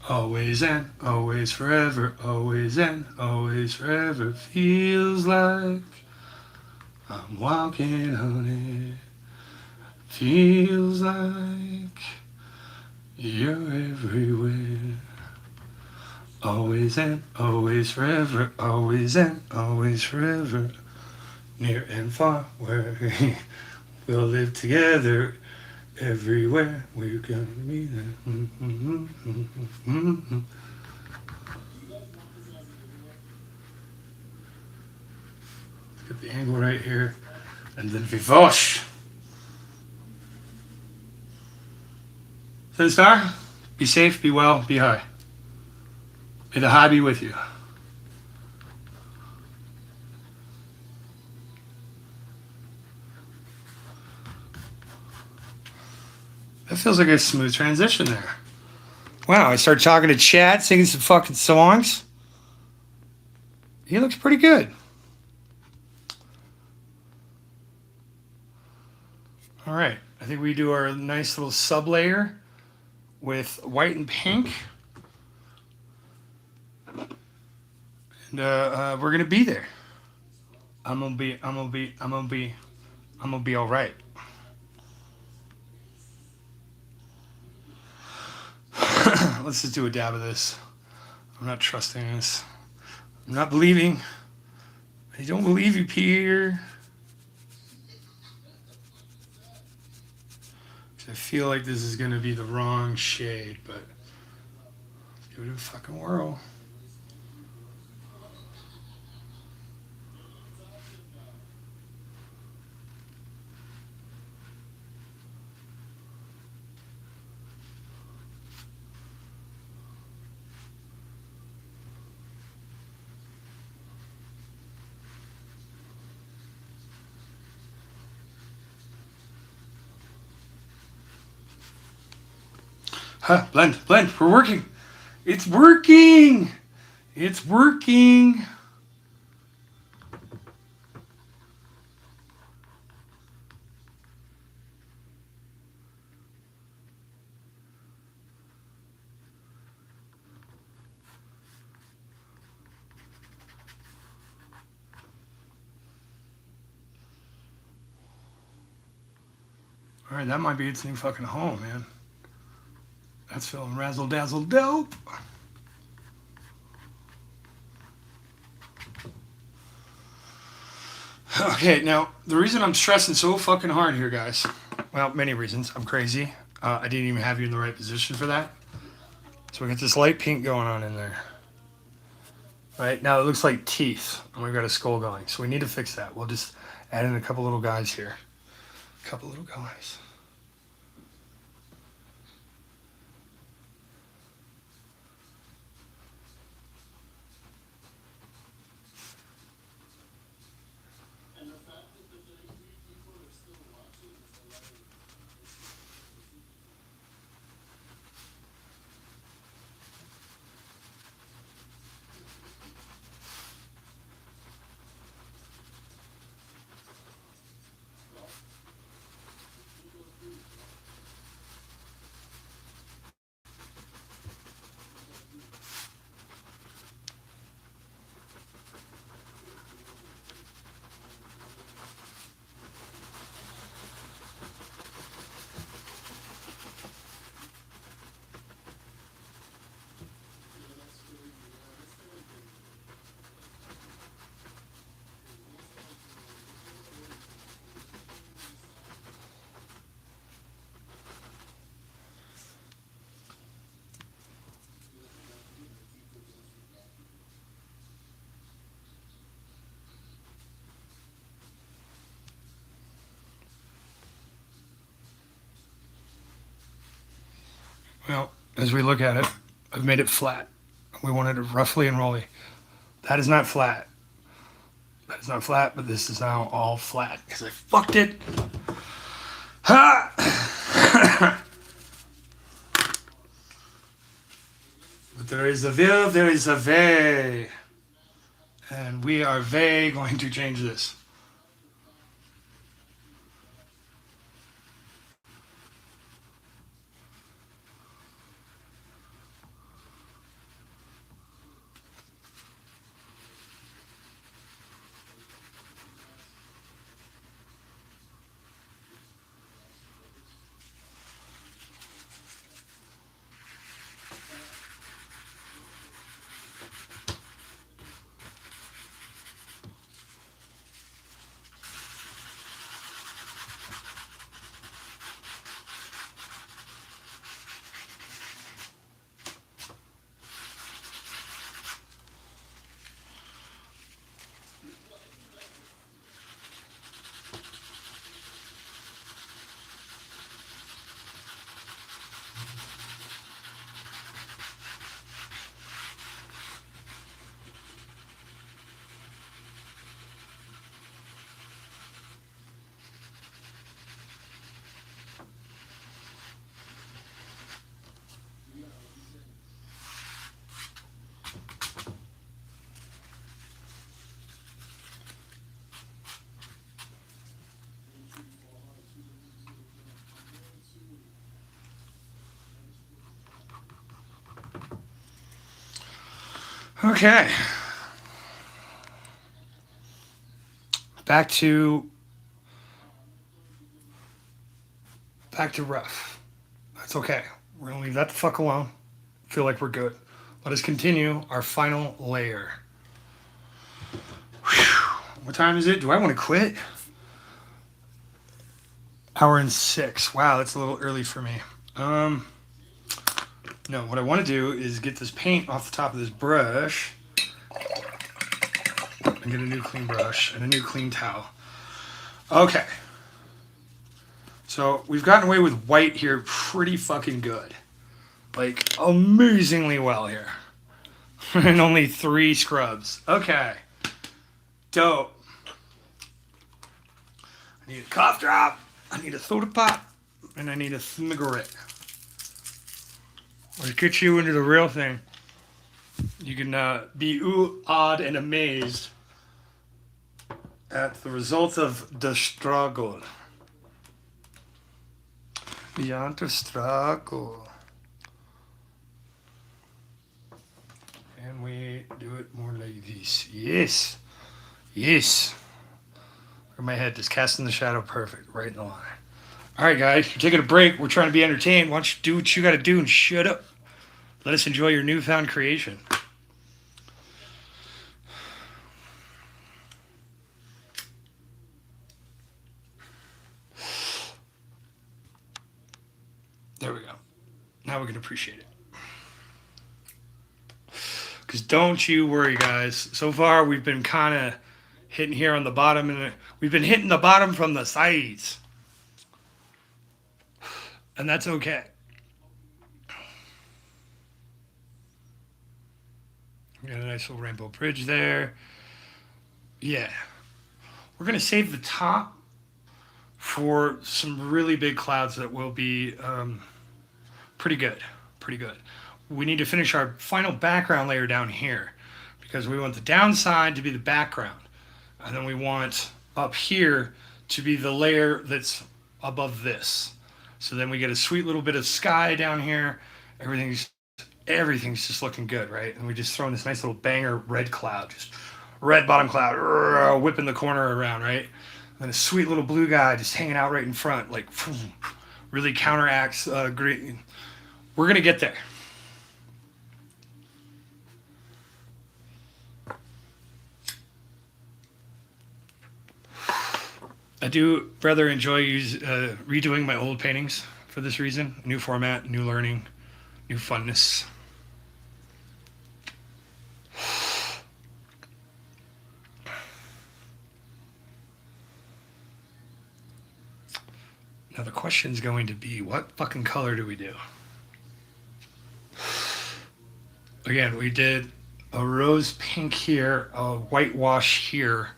Always and always forever, always and always forever feels like I'm walking on it. Feels like you're everywhere. Always and always forever, always and always forever, near and far, where we'll live together Everywhere we're gonna be there. Get the angle right here. And then Vivosh. Star, be safe, be well, be high. May the high be with you. That feels like a smooth transition there. Wow, I started talking to Chad, singing some fucking songs. He looks pretty good. All right, I think we do our nice little sub layer with white and pink. And we're gonna be there. I'm gonna be all right. Let's just do a dab of this. I'm not trusting this. I'm not believing. I don't believe you, Peter. I feel like this is gonna be the wrong shade, but let's give it a fucking whirl. Huh, blend. We're working. It's working. It's working. All right, that might be its new fucking home, man. That's feeling razzle dazzle dope. Okay, now the reason I'm stressing so fucking hard here, guys. Well, many reasons. I'm crazy. I didn't even have you in the right position for that. So we got this light pink going on in there. Right now it looks like teeth, and we've got a skull going. So we need to fix that. We'll just add in a couple little guys here. A couple little guys. Well, as we look at it, I've made it flat. We wanted it roughly and rolly. That is not flat. That is not flat, but this is now all flat because I fucked it. Ha! But there is a will, there is a way. And we are going to change this. Okay. Back to rough. That's okay. We're gonna leave that the fuck alone. Feel like we're good. Let us continue our final layer. Whew. What time is it? Do I want to quit? Hour and 6. Wow, that's a little early for me. No, what I want to do is get this paint off the top of this brush and get a new clean brush and a new clean towel. Okay. So we've gotten away with white here pretty fucking good. Like, amazingly well here. And only 3 scrubs. Okay. Dope. I need a cough drop. I need a soda pop. And I need a cigarette. Let's get you into the real thing. You can be awed and amazed at the results of the struggle. Beyond the struggle. And we do it more like this. Yes. Yes. Look at my head just casting the shadow perfect. Right in the line. All right, guys. You're taking a break. We're trying to be entertained. Why don't you do what you got to do and shut up. Let us enjoy your newfound creation. There we go. Now we can appreciate it. Because don't you worry, guys. So far, we've been kind of hitting here on the bottom, and we've been hitting the bottom from the sides. And that's okay. We got a nice little rainbow bridge there. Yeah. We're going to save the top for some really big clouds that will be pretty good. Pretty good. We need to finish our final background layer down here because we want the downside to be the background. And then we want up here to be the layer that's above this. So then we get a sweet little bit of sky down here. Everything's just looking good, right? And we just throw in this nice little banger red cloud, just red bottom cloud, whipping the corner around, right? And then a sweet little blue guy just hanging out right in front, like really counteracts green. We're gonna get there. I do rather enjoy redoing my old paintings for this reason. New format, new learning, new funness. Now the question's going to be, what fucking color do we do? Again, we did a rose pink here, a whitewash here,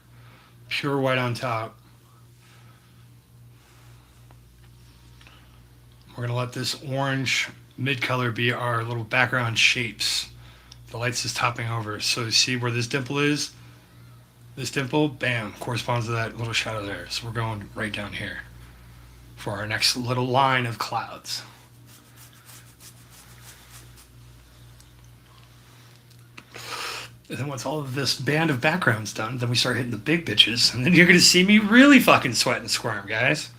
pure white on top. We're going to let this orange mid-color be our little background shapes. The light's just topping over. So you see where this dimple is? This dimple, bam, corresponds to that little shadow there. So we're going right down here for our next little line of clouds. And then once all of this band of background's done, then we start hitting the big bitches. And then you're going to see me really fucking sweat and squirm, guys.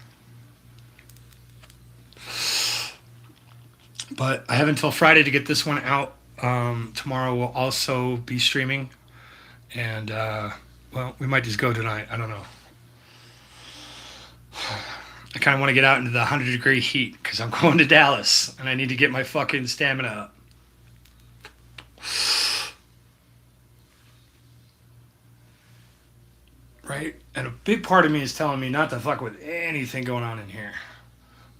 But I have until Friday to get this one out. Tomorrow we'll also be streaming. And, well, we might just go tonight. I don't know. I kind of want to get out into the 100-degree heat because I'm going to Dallas. And I need to get my fucking stamina up. Right? And a big part of me is telling me not to fuck with anything going on in here.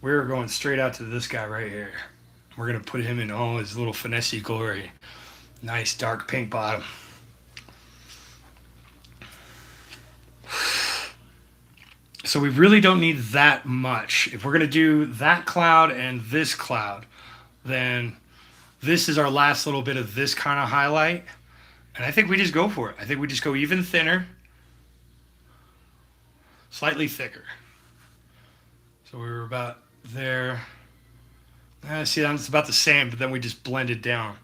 We're going straight out to this guy right here. We're going to put him in all his little finessey glory. Nice dark pink bottom. So we really don't need that much. If we're going to do that cloud and this cloud, then this is our last little bit of this kind of highlight. And I think we just go for it. I think we just go even thinner, slightly thicker. So we were about there. See, that's about the same, but then we just blend it down.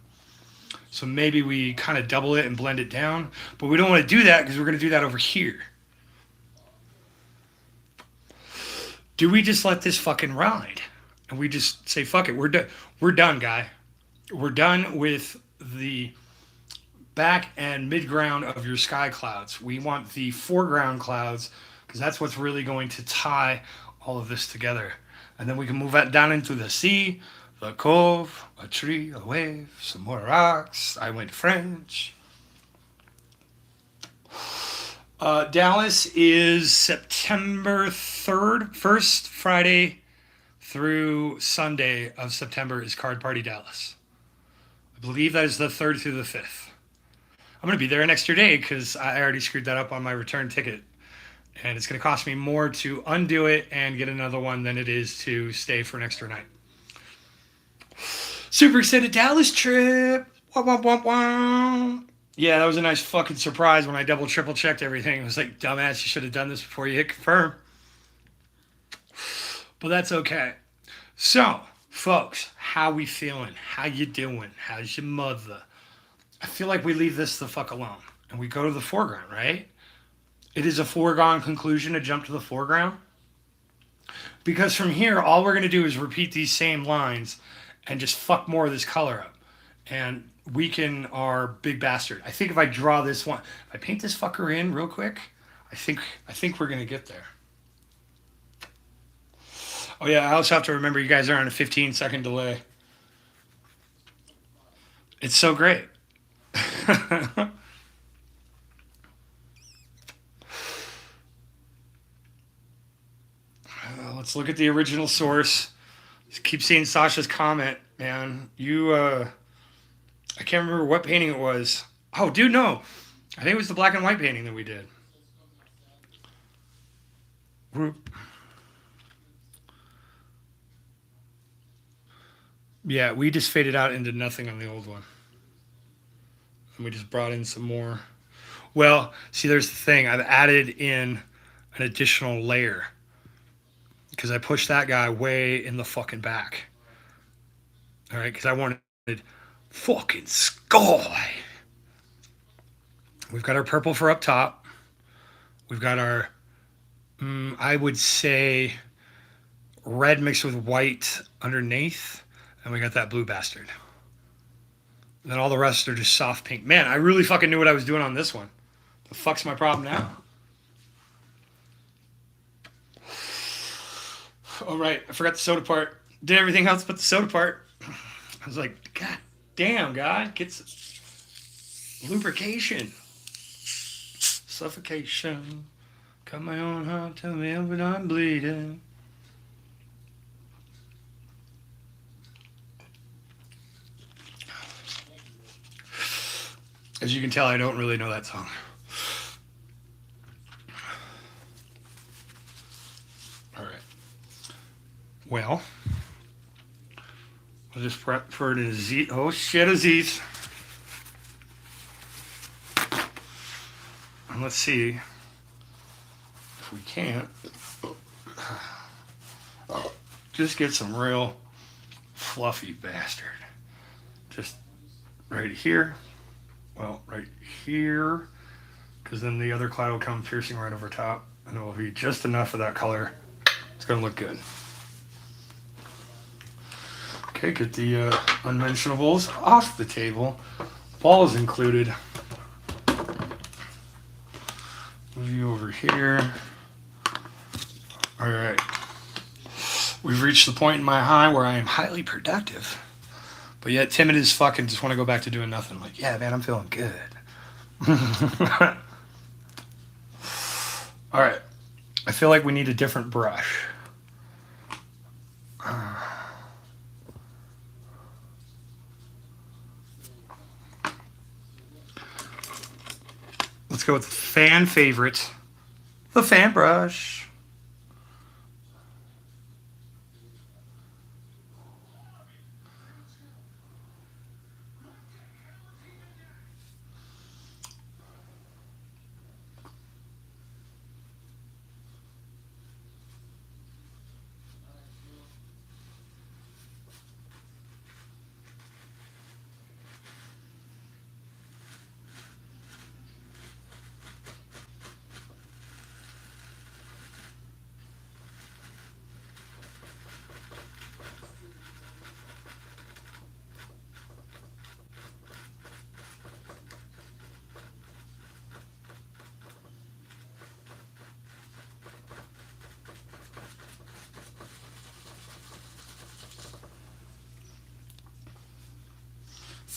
So maybe we kind of double it and blend it down. But we don't want to do that because we're going to do that over here. Do we just let this fucking ride? And we just say, fuck it, we're done. We're done, guy. We're done with the back and mid-ground of your sky clouds. We want the foreground clouds because that's what's really going to tie all of this together. And then we can move that down into the sea, the cove, a tree, a wave, some more rocks. I went French. Dallas is September 3rd. First Friday through Sunday of September is Card Party Dallas. I believe that is the 3rd through the 5th. I'm going to be there an extra day because I already screwed that up on my return ticket. And it's going to cost me more to undo it and get another one than it is to stay for an extra night. Super excited Dallas trip. Wah, wah, wah, wah. Yeah, that was a nice fucking surprise when I double, triple checked everything. It was like, dumbass, you should have done this before you hit confirm. But that's okay. So, folks, how we feeling? How you doing? How's your mother? I feel like we leave this the fuck alone. And we go to the foreground, right? It is a foregone conclusion to jump to the foreground. Because from here, all we're going to do is repeat these same lines and just fuck more of this color up. And weaken our big bastard. I think if I draw this one, if I paint this fucker in real quick, I think we're going to get there. Oh yeah, I also have to remember you guys are on a 15-second delay. It's so great. Let's look at the original source. Just keep seeing Sasha's comment, man. I can't remember what painting it was. Oh, dude, no. I think it was the black and white painting that we did. Yeah, we just faded out into nothing on the old one. And we just brought in some more. Well, see, there's the thing. I've added in an additional layer. Because I pushed that guy way in the fucking back. All right, because I wanted fucking sky. We've got our purple for up top. We've got our, I would say, red mixed with white underneath. And we got that blue bastard. And then all the rest are just soft pink. Man, I really fucking knew what I was doing on this one. The fuck's my problem now? Oh, right. I forgot the soda part. Did everything else but the soda part. I was like, God damn, guy. Get some lubrication. Suffocation. Cut my own heart, tell me when I'm bleeding. As you can tell, I don't really know that song. All right. Well, I'll just prep for an Aziz. Oh shit, Aziz. And let's see if we can't just get some real fluffy bastard. Just right here. Well, right here. Because then the other cloud will come piercing right over top. And it will be just enough of that color. It's going to look good. Okay, get the unmentionables off the table. Balls included. Move you over here. All right. We've reached the point in my high where I am highly productive. But yet timid as fuck and just want to go back to doing nothing. I'm like, yeah, man, I'm feeling good. All right. I feel like we need a different brush. Let's go with the fan favorite, the fan brush.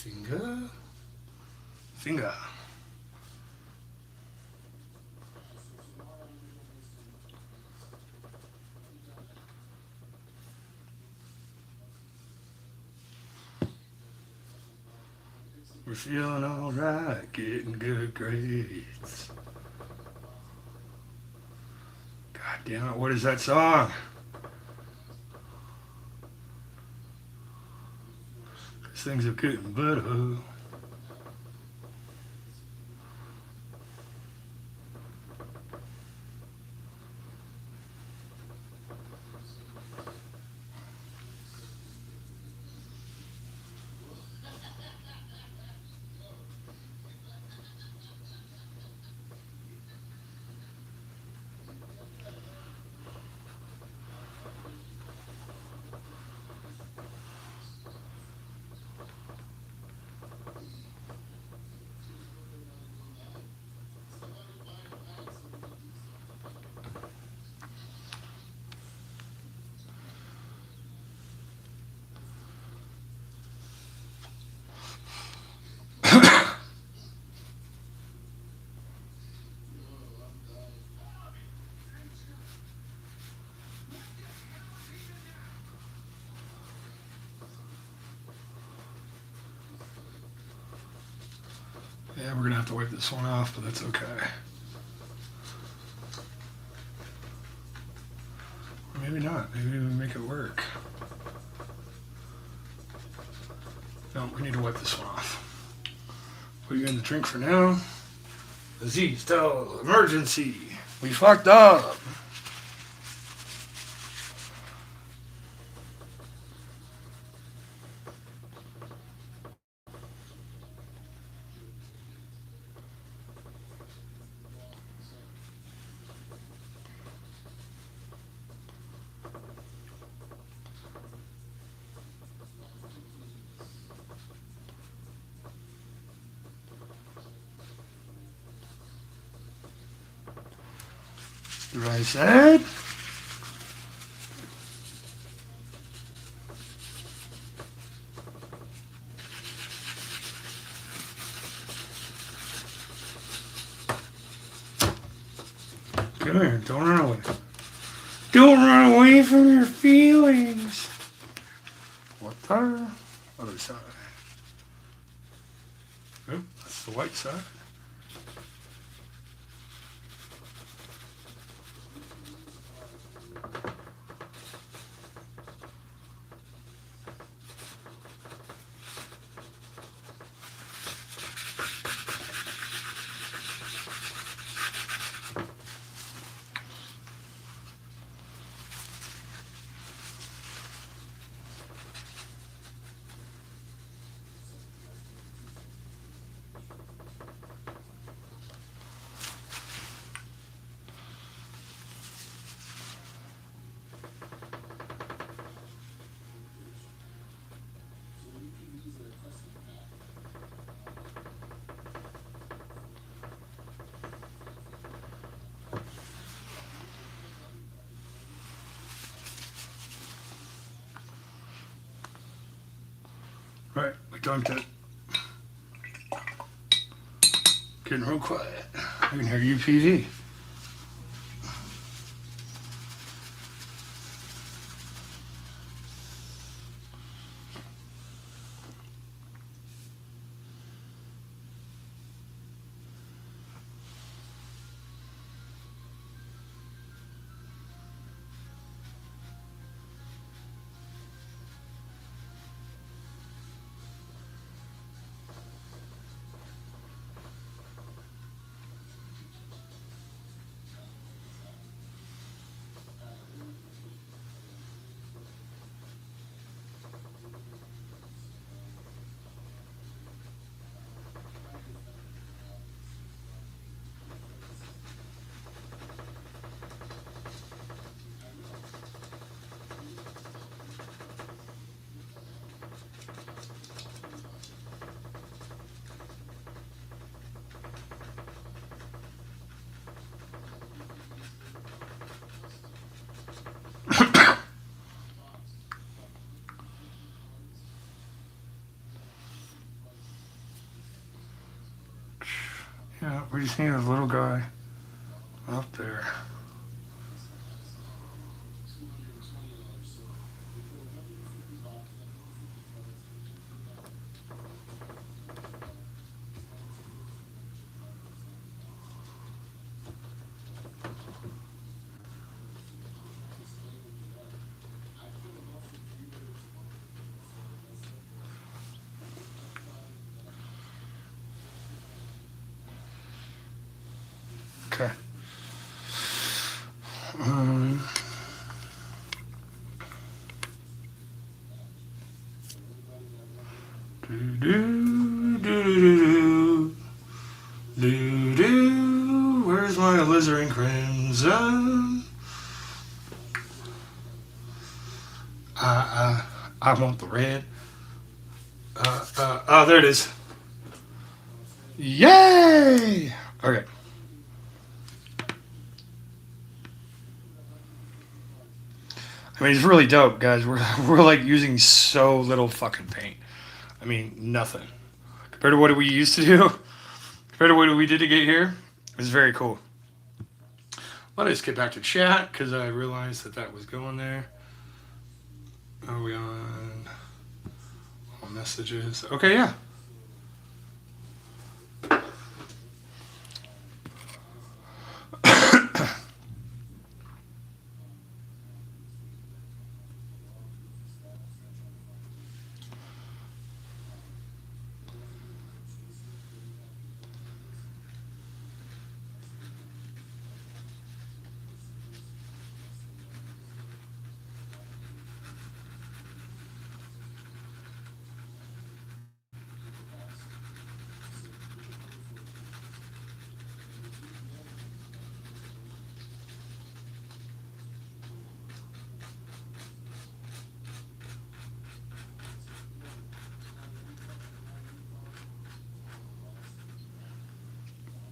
Finger. Finger. We're feeling alright, getting good grades. God damn it, what is that song? Cause things are getting better. Yeah, we're gonna have to wipe this one off, but that's okay. Or maybe not. Maybe we make it work. No, we need to wipe this one off. Put you in the drink for now. Disease, tell, emergency. We fucked up. The right side. Come here, don't run away. Don't run away from your feelings. What the other side? Oh, that's the white side. Right, we dunked it. Getting real quiet. I can hear UPV. We just need a little guy up there. Okay. Where's my alizarin crimson? I want the red. Oh, there it is. Yay! Okay. I mean, it's really dope, guys. We're like using so little fucking paint. I mean, nothing compared to what we used to do. Compared to what we did to get here, it's very cool. Let us get back to chat because I realized that was going there. Are we on all messages? Okay, yeah.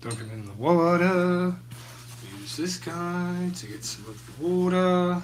Dunk him in the water. Use this guy to get some of the water.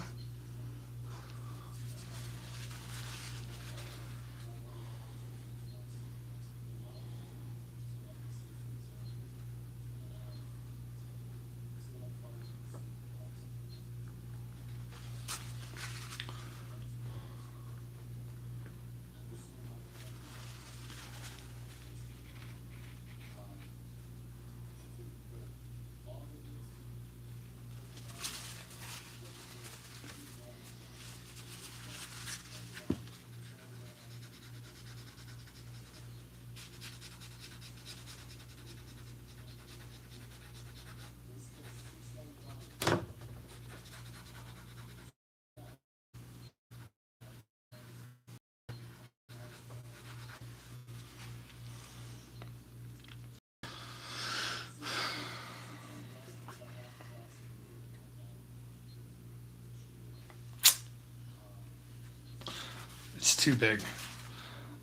It's too big.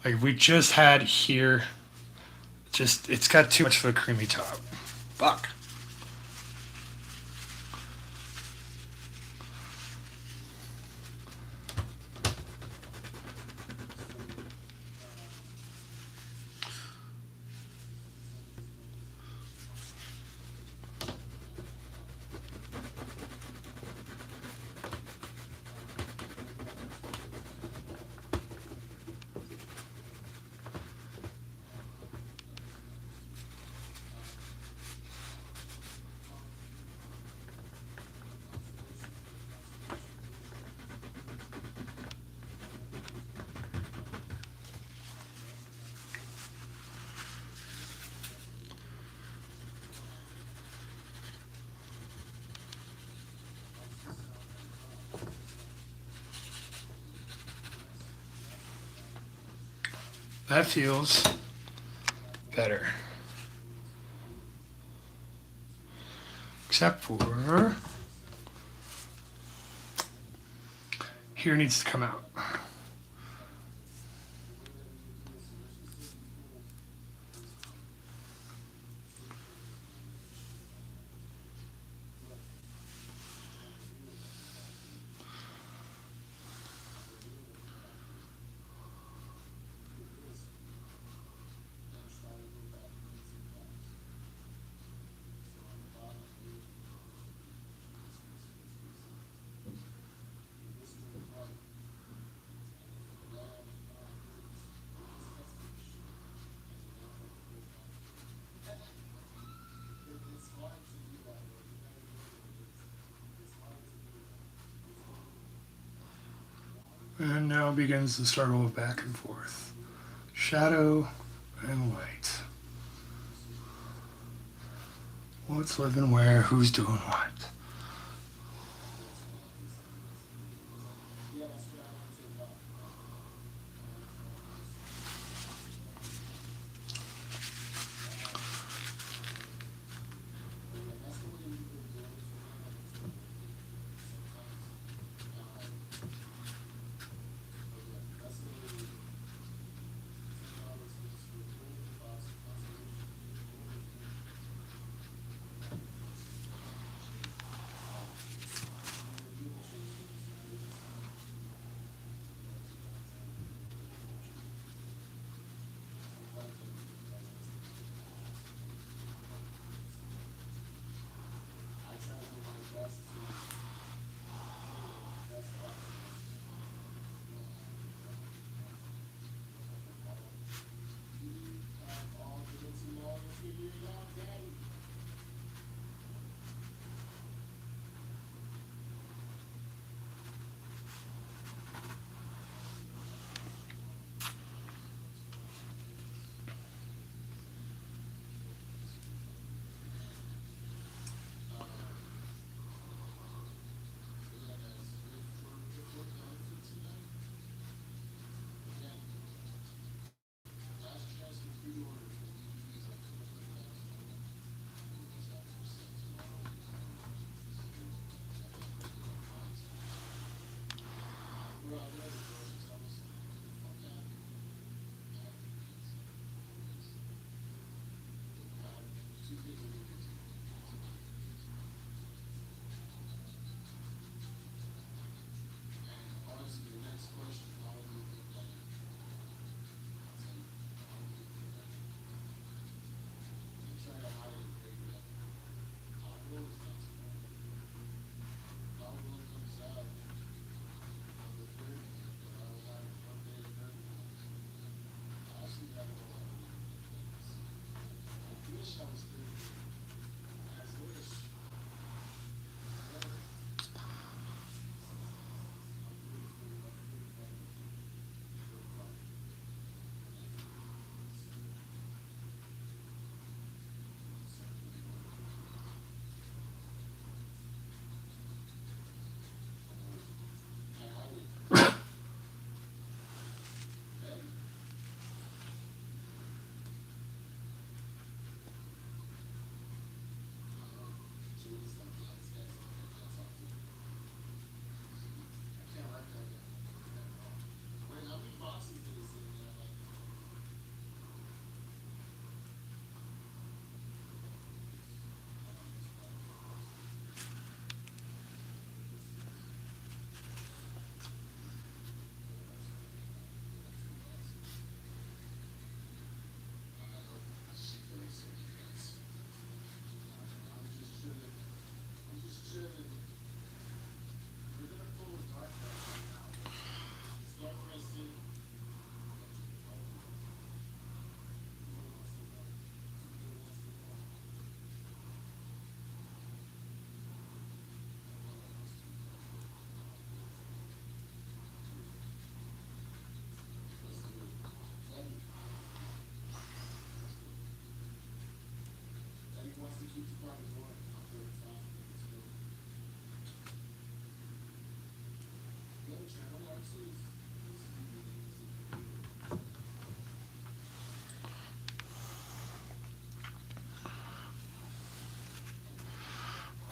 Like we just had here. It's got too much of a creamy top. Fuck. That feels better. Except for here needs to come out. And now begins the struggle of back and forth. Shadow and light. What's living where? Who's doing what?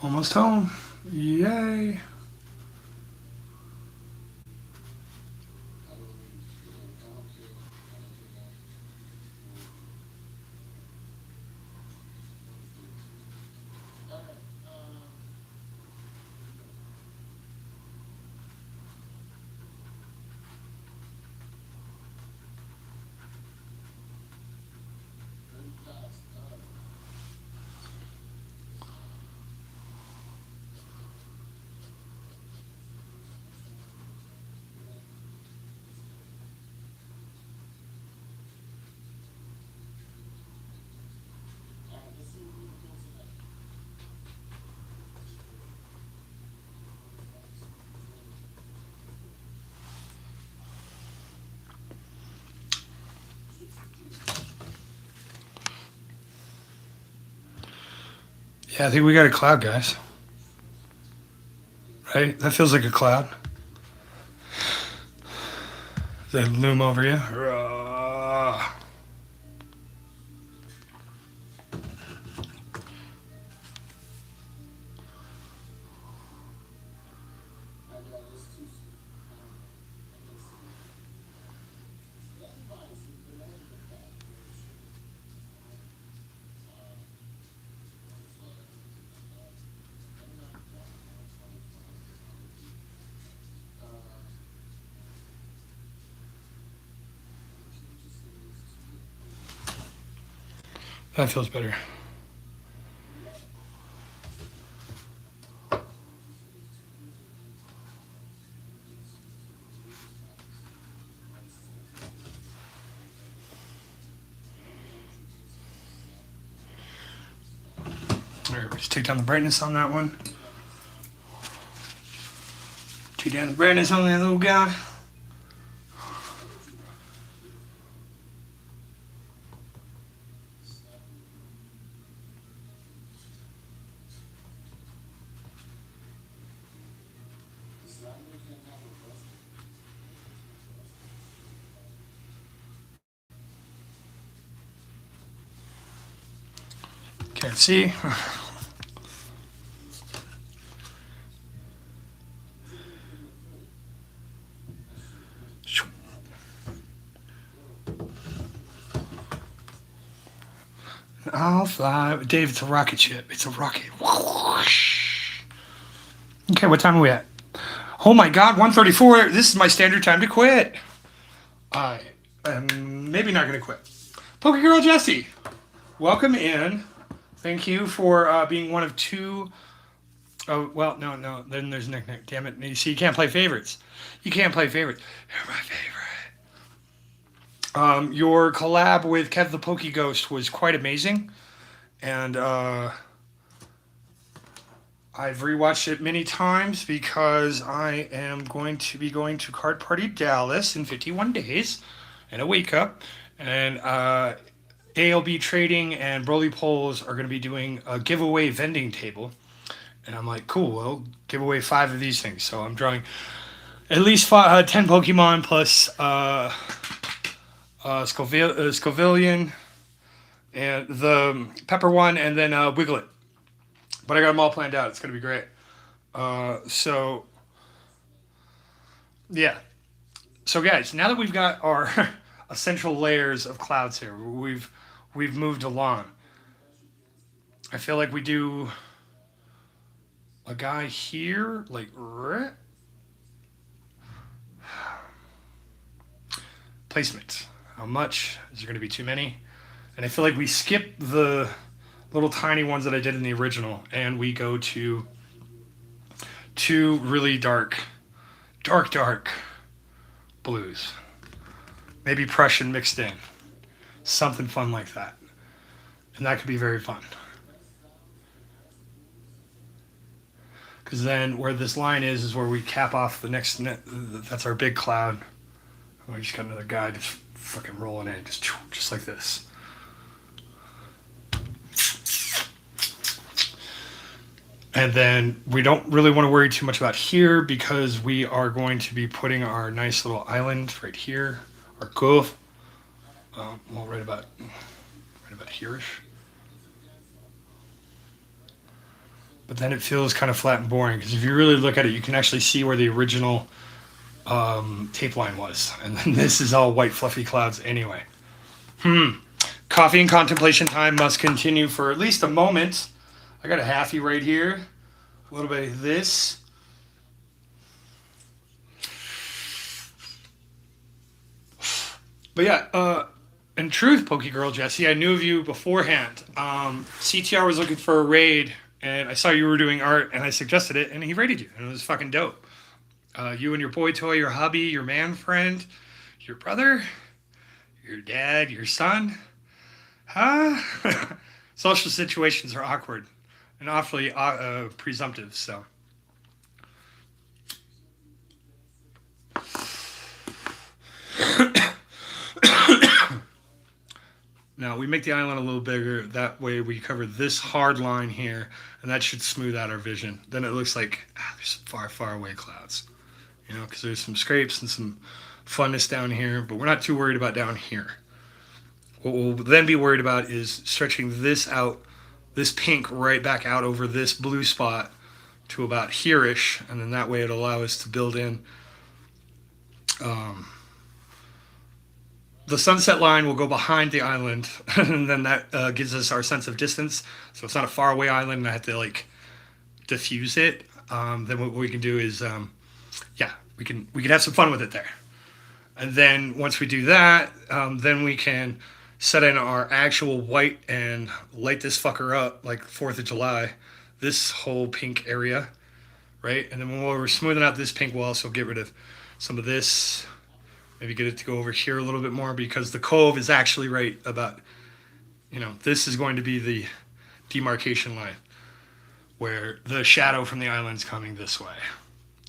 Almost home. Yay. Yeah, I think we got a cloud, guys. Right? That feels like a cloud. Does that loom over you? That feels better. All right, just take down the brightness on that one. Take down the brightness on that little guy. Can't see. I'll fly. Dave, it's a rocket ship. It's a rocket. Okay, what time are we at? Oh my god, 1:34. This is my standard time to quit. I am maybe not going to quit. Poke Girl Jessie, welcome in. Thank you for being one of two. Oh, well, no. Then there's Nick. Damn it. You see, you can't play favorites. You can't play favorites. You're my favorite. Your collab with Kev the Poke Ghost was quite amazing. And I've rewatched it many times because I am going to be going to Card Party Dallas in 51 days and a wake up. And ALB Trading and BrolyPullz are going to be doing a giveaway vending table. And I'm like, cool, well, give away 5 of these things. So I'm drawing at least 10 Pokemon plus Scovillian and the Pepper one, and then Wiglet. But I got them all planned out. It's going to be great. So, yeah. So, guys, now that we've got our essential layers of clouds here, we've moved along. I feel like we do a guy here, like placement. How much? Is there going to be too many? And I feel like we skip the little tiny ones that I did in the original, and we go to two really dark blues. Maybe Prussian mixed in. Something fun like that. And that could be very fun. Because then where this line is where we cap off the next, that's our big cloud. We just got another guy just fucking rolling in, just like this. And then we don't really want to worry too much about here because we are going to be putting our nice little island right here, our cove. Well, right about here-ish. But then it feels kind of flat and boring because if you really look at it, you can actually see where the original tape line was. And then this is all white fluffy clouds anyway. Coffee and contemplation time must continue for at least a moment. I got a halfie right here. A little bit of this. But yeah, in truth, Poke Girl Jessie, I knew of you beforehand. CTR was looking for a raid, and I saw you were doing art, and I suggested it, and he raided you, and it was fucking dope. You and your boy toy, your hubby, your man friend, your brother, your dad, your son. Social situations are awkward and awfully presumptive, so. Now we make the island a little bigger. That way we cover this hard line here, and that should smooth out our vision. Then it looks like there's some far, far away clouds, you know, because there's some scrapes and some funness down here, but we're not too worried about down here. What we'll then be worried about is stretching this out, this pink right back out over this blue spot to about here-ish, and then that way it'll allow us to build in. The sunset line will go behind the island, and then that gives us our sense of distance. So it's not a far away island, and I have to like diffuse it. Then what we can do is, yeah, we can have some fun with it there. And then once we do that, then we can set in our actual white and light this fucker up like 4th of July, this whole pink area, right? And then when we're smoothing out this pink, we'll also get rid of some of this. Maybe get it to go over here a little bit more, because the cove is actually right about, you know, this is going to be the demarcation line where the shadow from the island's coming this way.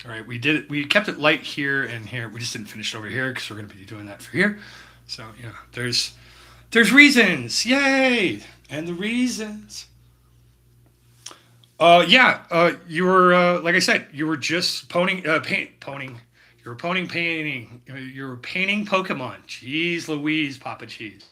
All right, we kept it light here and here. We just didn't finish it over here because we're going to be doing that for here. So, yeah, there's reasons. Yay! And the reasons. You were, like I said, you were just painting. You were painting Pokemon. Jeez Louise, Papa Cheese.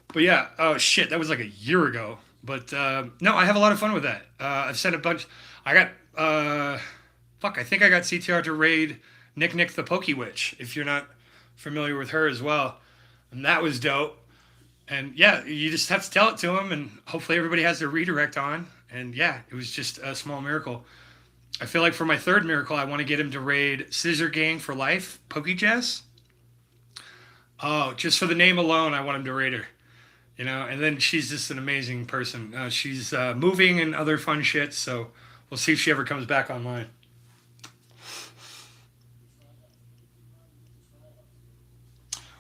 But yeah, oh shit, that was like a year ago. But no, I have a lot of fun with that. I've sent a bunch. I got, I think I got CTR to raid Nick the Pokewitch, if you're not familiar with her as well. And that was dope. And yeah, you just have to tell it to him, and hopefully everybody has their redirect on. And yeah, it was just a small miracle. I feel like for my third miracle, I want to get him to raid Scissor Gang for Life, PokeJac. Oh, just for the name alone, I want him to raid her. You know, and then she's just an amazing person. She's moving and other fun shit, so we'll see if she ever comes back online.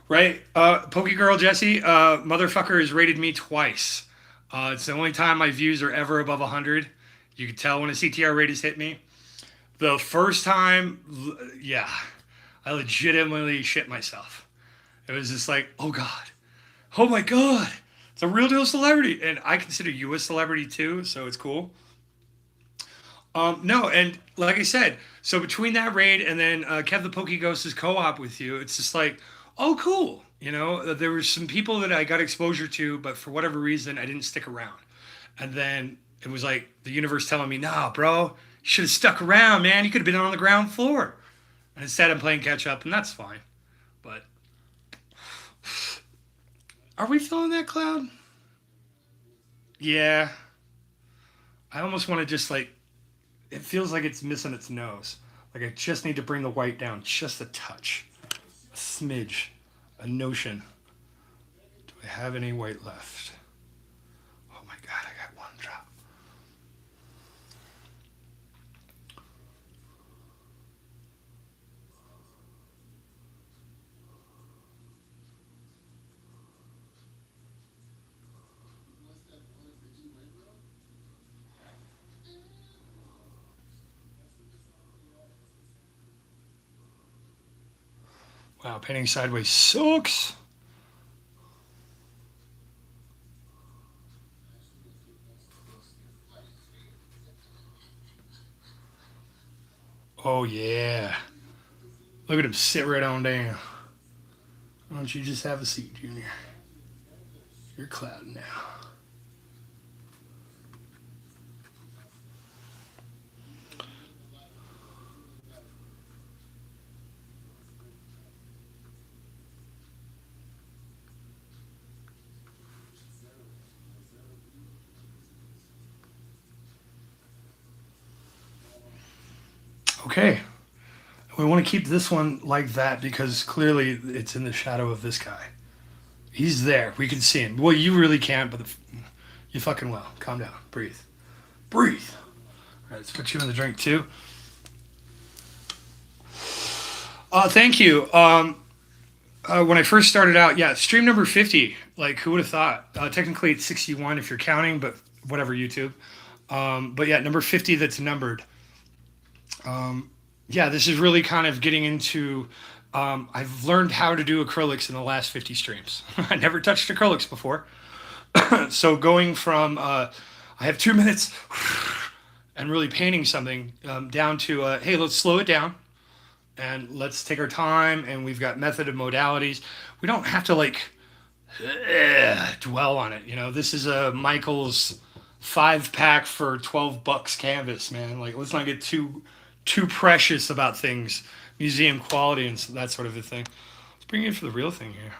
Right? Pokegirl Jessie, motherfucker has rated me twice. It's the only time my views are ever above 100. You can tell when a CTR rate has hit me. The first time, yeah, I legitimately shit myself. It was just like, oh God. Oh my God. It's a real deal celebrity. And I consider you a celebrity too, so it's cool. No, and like I said, so between that raid and then Kev the Poke Ghost's co-op with you, it's just like, oh, cool. You know, there were some people that I got exposure to, but for whatever reason, I didn't stick around. And then it was like the universe telling me, nah, bro, you should have stuck around, man. You could have been on the ground floor. And instead, I'm playing catch up, and that's fine. But are we feeling that cloud? Yeah. I almost want to just like, it feels like it's missing its nose. Like I just need to bring the white down just a touch. A smidge. A notion. Do I have any white left? Oh my God, I got one drop. Wow, painting sideways sucks. Oh yeah. Look at him sit right on down. Why don't you just have a seat, Junior? You're clouding now. Okay. We want to keep this one like that because clearly it's in the shadow of this guy. He's there. We can see him. Well, you really can't, but you fucking will. Calm down. Breathe. Breathe. All right, let's put you in the drink too. Thank you. When I first started out, yeah, stream number 50. Like, who would have thought? Technically, it's 61 if you're counting, but whatever, YouTube. But yeah, number 50 that's numbered. Yeah, this is really kind of getting into I've learned how to do acrylics in the last 50 streams. I never touched acrylics before. So going from I have 2 minutes and really painting something down to hey, let's slow it down and let's take our time, and we've got method and modalities. We don't have to like dwell on it. You know, this is a Michael's 5-pack for $12 canvas, man. Like, let's not get too precious about things, museum quality and that sort of a thing. Let's bring it in for the real thing here.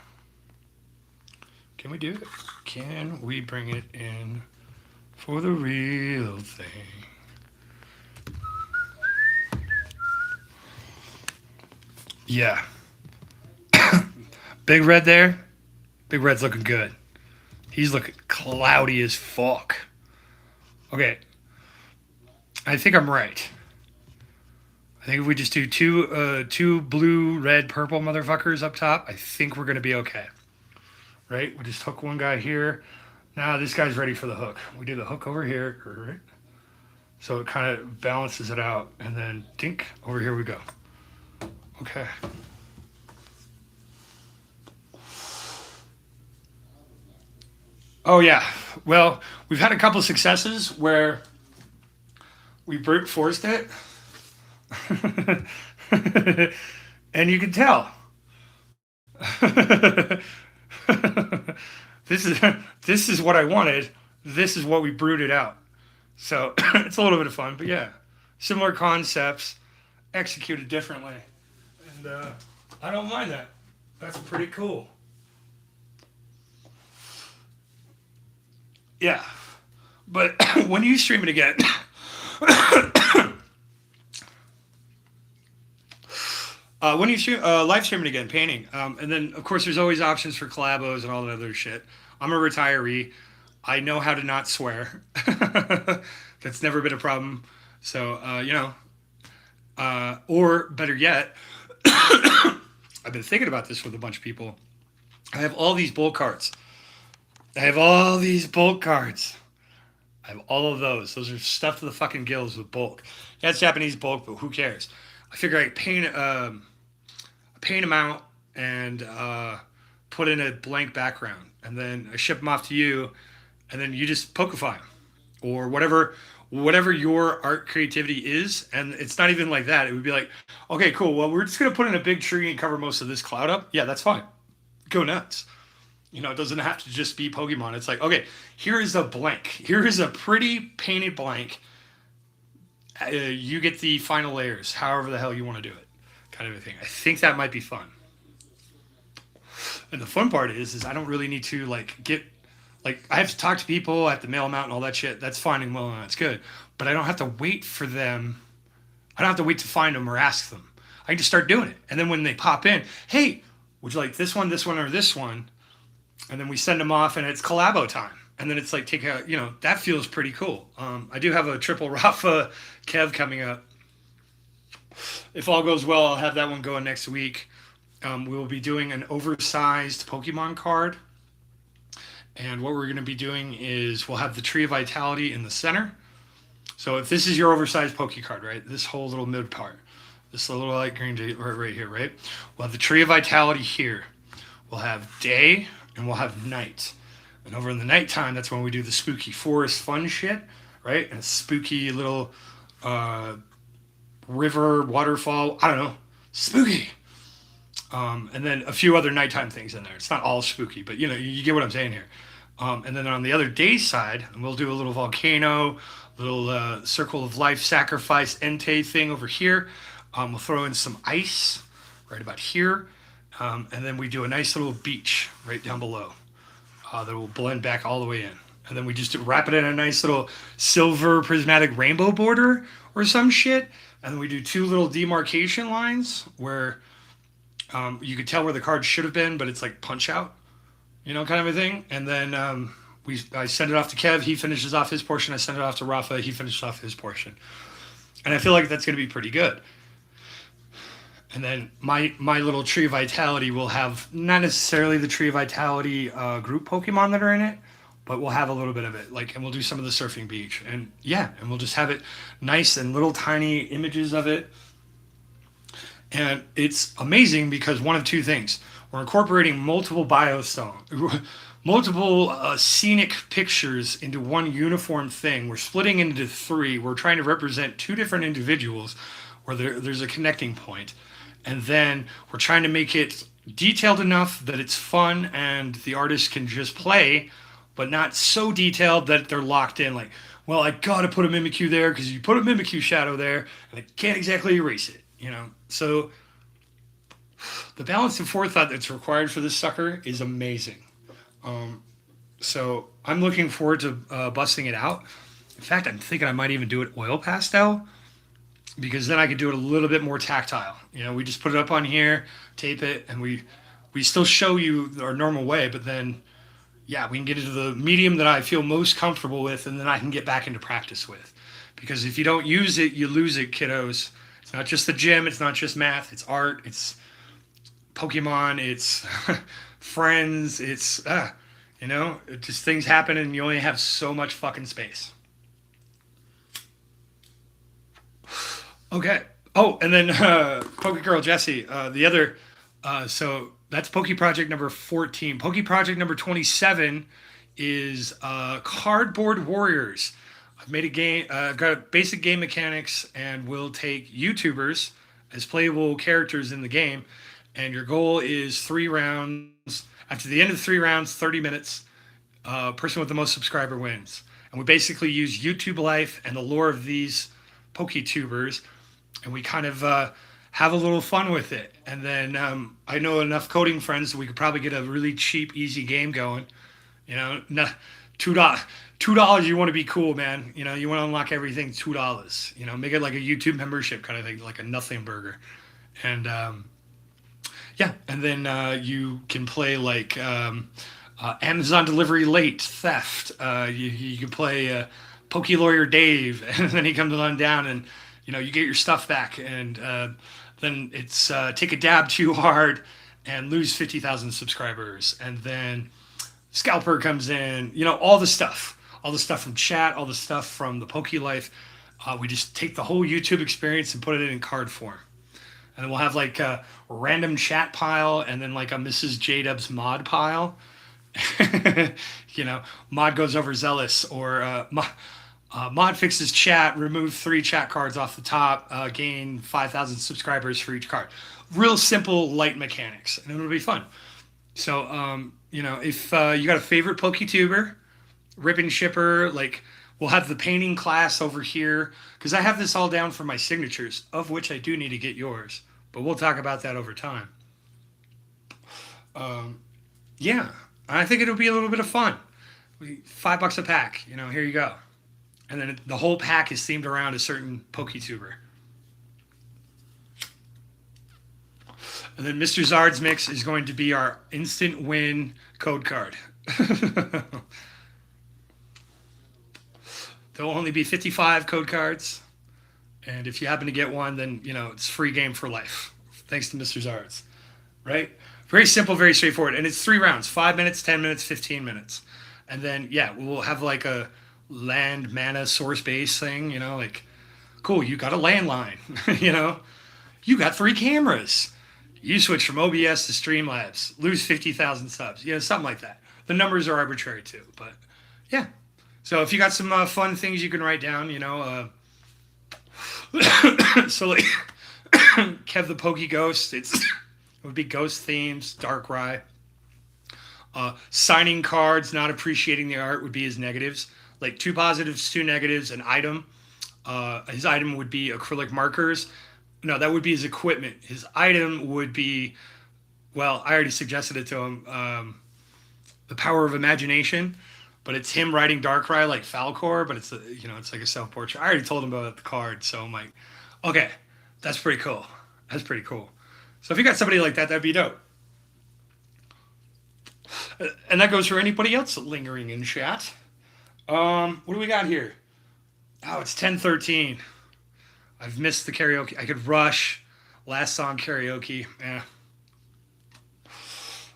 Can we do it? Can we bring it in for the real thing? Yeah. Big Red there. Big Red's looking good. He's looking cloudy as fuck. Okay. I think I'm right. I think if we just do two blue, red, purple motherfuckers up top, I think we're going to be okay. Right? We just hook one guy here. Now this guy's ready for the hook. We do the hook over here. Right? So it kind of balances it out. And then dink, over here we go. Okay. Oh, yeah. Well, we've had a couple of successes where we brute forced it. And you can tell. This is what I wanted. This is what we brooded out. So it's a little bit of fun, but yeah, similar concepts executed differently, and I don't mind that. That's pretty cool. Yeah, but when you stream it again, when you stream, live stream it again, painting, and then of course there's always options for collabos and all that other shit. I'm a retiree. I know how to not swear. That's never been a problem. So you know, or better yet, I've been thinking about this with a bunch of people. I have all these bulk cards. I have all of those. Those are stuffed to the fucking gills with bulk. Yeah, it's Japanese bulk, but who cares? I figure I paint them out and put in a blank background, and then I ship them off to you, and then you just Pokify them or whatever your art creativity is. And it's not even like that. It would be like, okay, cool. Well, we're just gonna put in a big tree and cover most of this cloud up. Yeah, that's fine. Go nuts. You know, it doesn't have to just be Pokemon. It's like, okay, here is a blank. Here is a pretty painted blank. You get the final layers, however the hell you want to do it, kind of a thing. I think that might be fun. And the fun part is I don't really need to I have to talk to people, I have to mail them out and all that shit. That's fine and well, and that's good. But I don't have to wait for them. I don't have to wait to find them or ask them. I can just start doing it. And then when they pop in, hey, would you like this one, or this one? And then we send them off, and it's collabo time. And then it's like, that feels pretty cool. I do have a triple Rafa Kev coming up. If all goes well, I'll have that one going next week. We will be doing an oversized Pokemon card. And what we're going to be doing is we'll have the Tree of Vitality in the center. So if this is your oversized Poke card, right? This whole little mid part. This little light green right here, right? We'll have the Tree of Vitality here. We'll have day and we'll have night. And over in the nighttime, that's when we do the spooky forest fun shit, right? And a spooky little river, waterfall, I don't know, spooky. And then a few other nighttime things in there. It's not all spooky, but you get what I'm saying here. And then on the other day side, we'll do a little volcano, little circle of life sacrifice Entei thing over here. We'll throw in some ice right about here. And then we do a nice little beach right down below that will blend back all the way in. And then we just wrap it in a nice little silver prismatic rainbow border or some shit. And then we do two little demarcation lines where you could tell where the card should have been, but it's like punch out, kind of a thing. And then I send it off to Kev. He finishes off his portion. I send it off to Rafa. He finishes off his portion. And I feel like that's going to be pretty good. And then my little Tree of Vitality will have not necessarily the Tree of Vitality group Pokemon that are in it, but we'll have a little bit of it. And we'll do some of the surfing beach. And yeah, and we'll just have it nice and little tiny images of it. And it's amazing because one of two things. We're incorporating multiple biostone, multiple scenic pictures into one uniform thing. We're splitting into three. We're trying to represent two different individuals where there's a connecting point. And then we're trying to make it detailed enough that it's fun and the artist can just play, but not so detailed that they're locked in. Like, well, I gotta put a Mimikyu there because you put a Mimikyu shadow there, and I can't exactly erase it. So the balance and forethought that's required for this sucker is amazing. So I'm looking forward to busting it out. In fact, I'm thinking I might even do it oil pastel because then I could do it a little bit more tactile. We just put it up on here, tape it, and we still show you our normal way, but then yeah, we can get into the medium that I feel most comfortable with, and then I can get back into practice with. Because if you don't use it, you lose it, kiddos. It's not just the gym, it's not just math, it's art, it's Pokemon, it's friends, it's just things happen and you only have so much fucking space. Okay. Oh, and then Poke Girl Jessie, the other, so that's Poke Project number 14. Poke Project number 27 is Cardboard Warriors. I've made a game, I've got basic game mechanics, and we'll take YouTubers as playable characters in the game. And your goal is 3 rounds. After the end of the 3 rounds, 30 minutes, person with the most subscriber wins. And we basically use YouTube life and the lore of these PokeTubers, and we kind of have a little fun with it. And then I know enough coding friends that we could probably get a really cheap, easy game going. $2. You want to be cool, man. You want to unlock everything $2. Make it like a YouTube membership kind of thing, like a nothing burger. And yeah, and then you can play like Amazon delivery late, theft. You can play PokeLawyerDave, and then he comes on down, and you get your stuff back, and then it's take a dab too hard and lose 50,000 subscribers, and then Scalper comes in. All the stuff from chat, all the stuff from the Poke Life. We just take the whole YouTube experience and put it in card form. And then we'll have like a random chat pile and then like a Mrs. J-Dub's mod pile. Mod goes overzealous, or mod fixes chat, remove 3 chat cards off the top, gain 5,000 subscribers for each card. Real simple, light mechanics, and it'll be fun. So, if you got a favorite PokeTuber, rip and shipper, like we'll have the painting class over here, because I have this all down for my signatures, of which I do need to get yours, but we'll talk about that over time. Yeah, I think it'll be a little bit of fun. $5 a pack, here you go. And then the whole pack is themed around a certain PokeTuber. And then Mr. Zard's Mix is going to be our instant win code card. There will only be 55 code cards. And if you happen to get one, then, it's free game for life. Thanks to Mr. Zard's. Right? Very simple, very straightforward. And it's 3 rounds. 5 minutes, 10 minutes, 15 minutes. And then, yeah, we'll have like a land mana source base thing, like, cool, you got a landline, you got 3 cameras. You switch from OBS to Streamlabs, lose 50,000 subs, something like that. The numbers are arbitrary too, but yeah. So if you got some fun things you can write down, so like Kev the Poke Ghost, it would be ghost themes, Darkrai. Signing cards, not appreciating the art would be his negatives. Like 2 positives, 2 negatives, an item. His item would be acrylic markers. No, that would be his equipment. His item would be, well, I already suggested it to him, the power of imagination. But it's him writing Darkrai like Falcor, but it's it's like a self-portrait. I already told him about the card, so I'm like, okay, that's pretty cool. That's pretty cool. So if you got somebody like that, that'd be dope. And that goes for anybody else lingering in chat. What do we got here? Oh, it's 10:13. I've missed the karaoke. I could rush last song karaoke.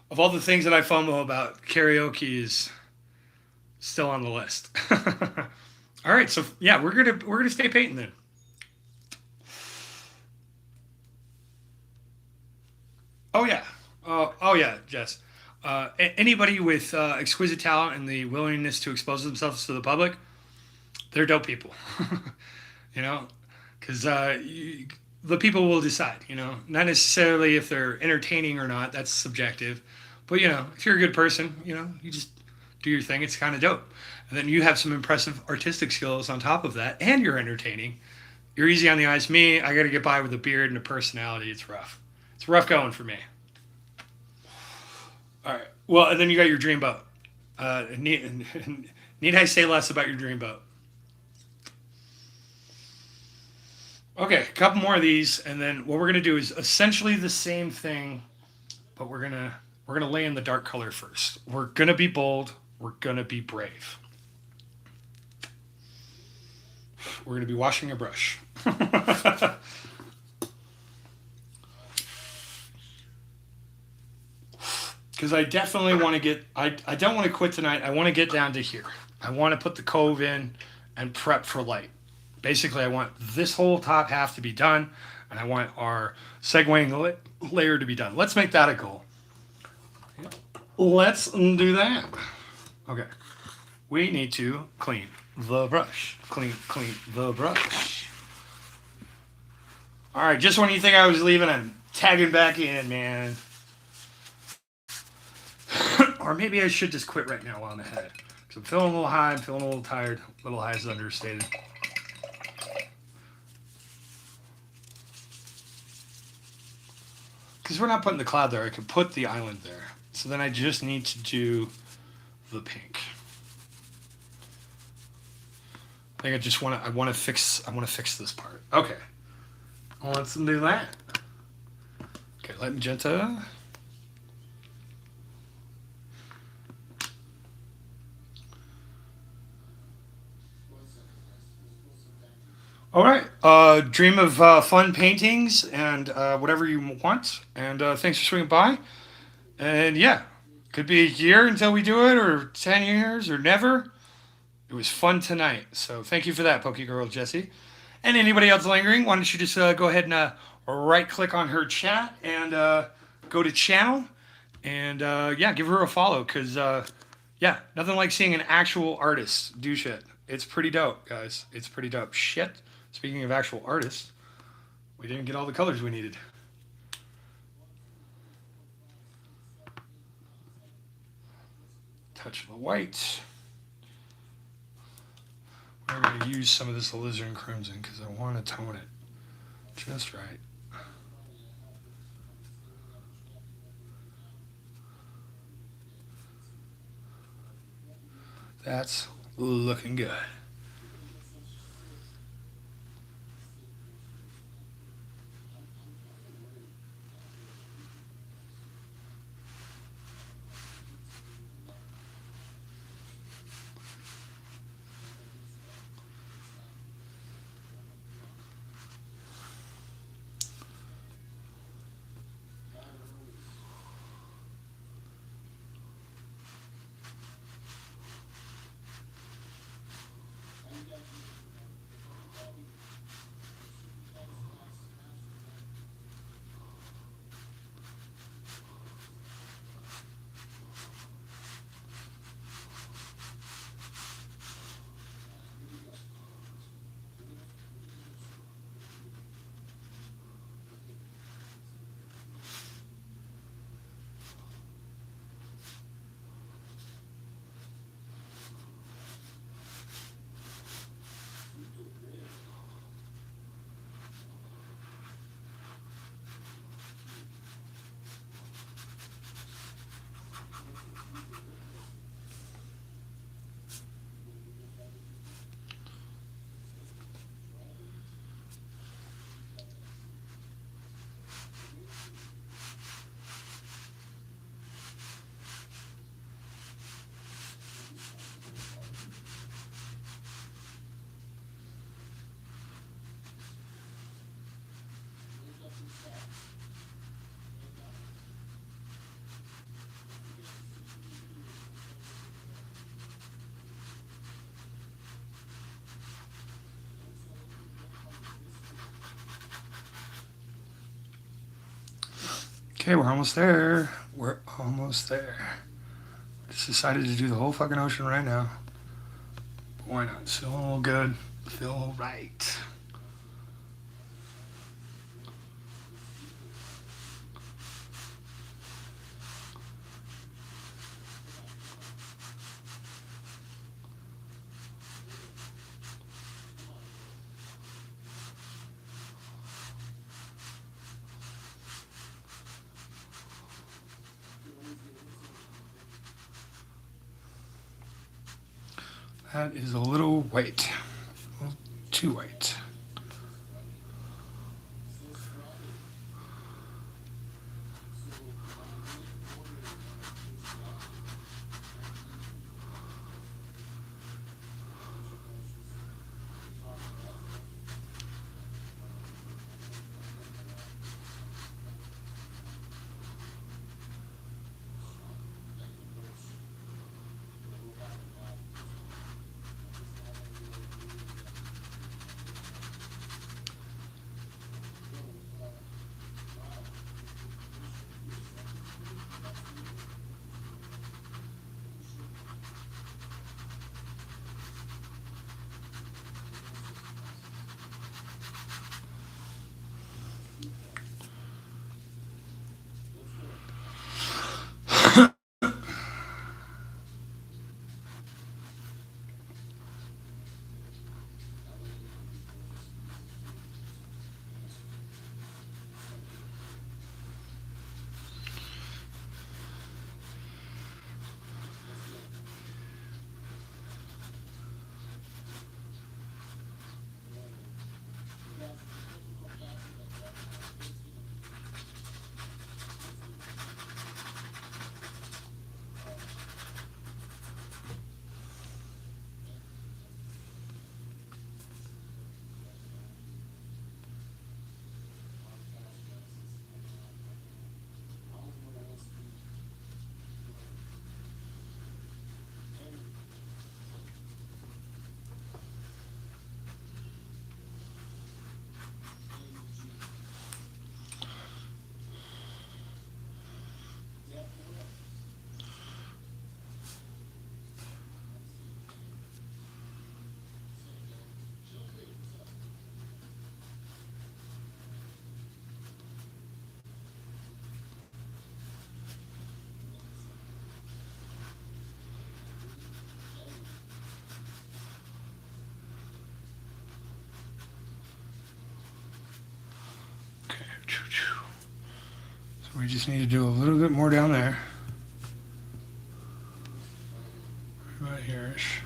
Of all the things that I FOMO about, karaoke is still on the list. All right, so yeah, we're gonna stay painting then. yeah, Jess. Anybody with exquisite talent and the willingness to expose themselves to the public, they're dope people. you know, because the people will decide. Not necessarily if they're entertaining or not. That's subjective. But if you're a good person, you just do your thing. It's kind of dope. And then you have some impressive artistic skills on top of that, and you're entertaining. You're easy on the eyes. Me, I got to get by with a beard and a personality. It's rough. It's rough going for me. All right. Well, and then you got your dream boat. Need I say less about your dream boat? Okay, a couple more of these, and then what we're gonna do is essentially the same thing, but we're gonna lay in the dark color first. We're gonna be bold. We're gonna be brave. We're gonna be washing a brush. Because I definitely want to get, I don't want to quit tonight. I want to get down to here. I want to put the cove in and prep for light. Basically, I want this whole top half to be done, and I want our segueing layer to be done. Let's make that a goal. Let's do that. Okay. We need to clean the brush. Clean the brush. All right, just when you think I was leaving, I'm tagging back in, man. Or maybe I should just quit right now while I'm ahead. Because I'm feeling a little high, I'm feeling a little tired. A little high is understated. Because we're not putting the cloud there, I could put the island there. So then I just need to do the pink. I think I want to fix this part. Okay. Let's do that. Okay, light magenta. All right. Dream of fun paintings and whatever you want. And thanks for swinging by. And yeah, could be a year until we do it, or 10 years, or never. It was fun tonight. So thank you for that, Pokegirl Jessie. And anybody else lingering, why don't you just go ahead and right-click on her chat and go to channel. And yeah, give her a follow. Because yeah, nothing like seeing an actual artist do shit. It's pretty dope, guys. It's pretty dope. Shit. Speaking of actual artists, we didn't get all the colors we needed. Touch of the white. I'm going to use some of this alizarin crimson because I want to tone it just right. That's looking good. Okay, we're almost there. We're almost there. Just decided to do the whole fucking ocean right now. But why not? It's feeling a little good. Feel right. That is a little white. A little too white. So we just need to do a little bit more down there. Right here-ish.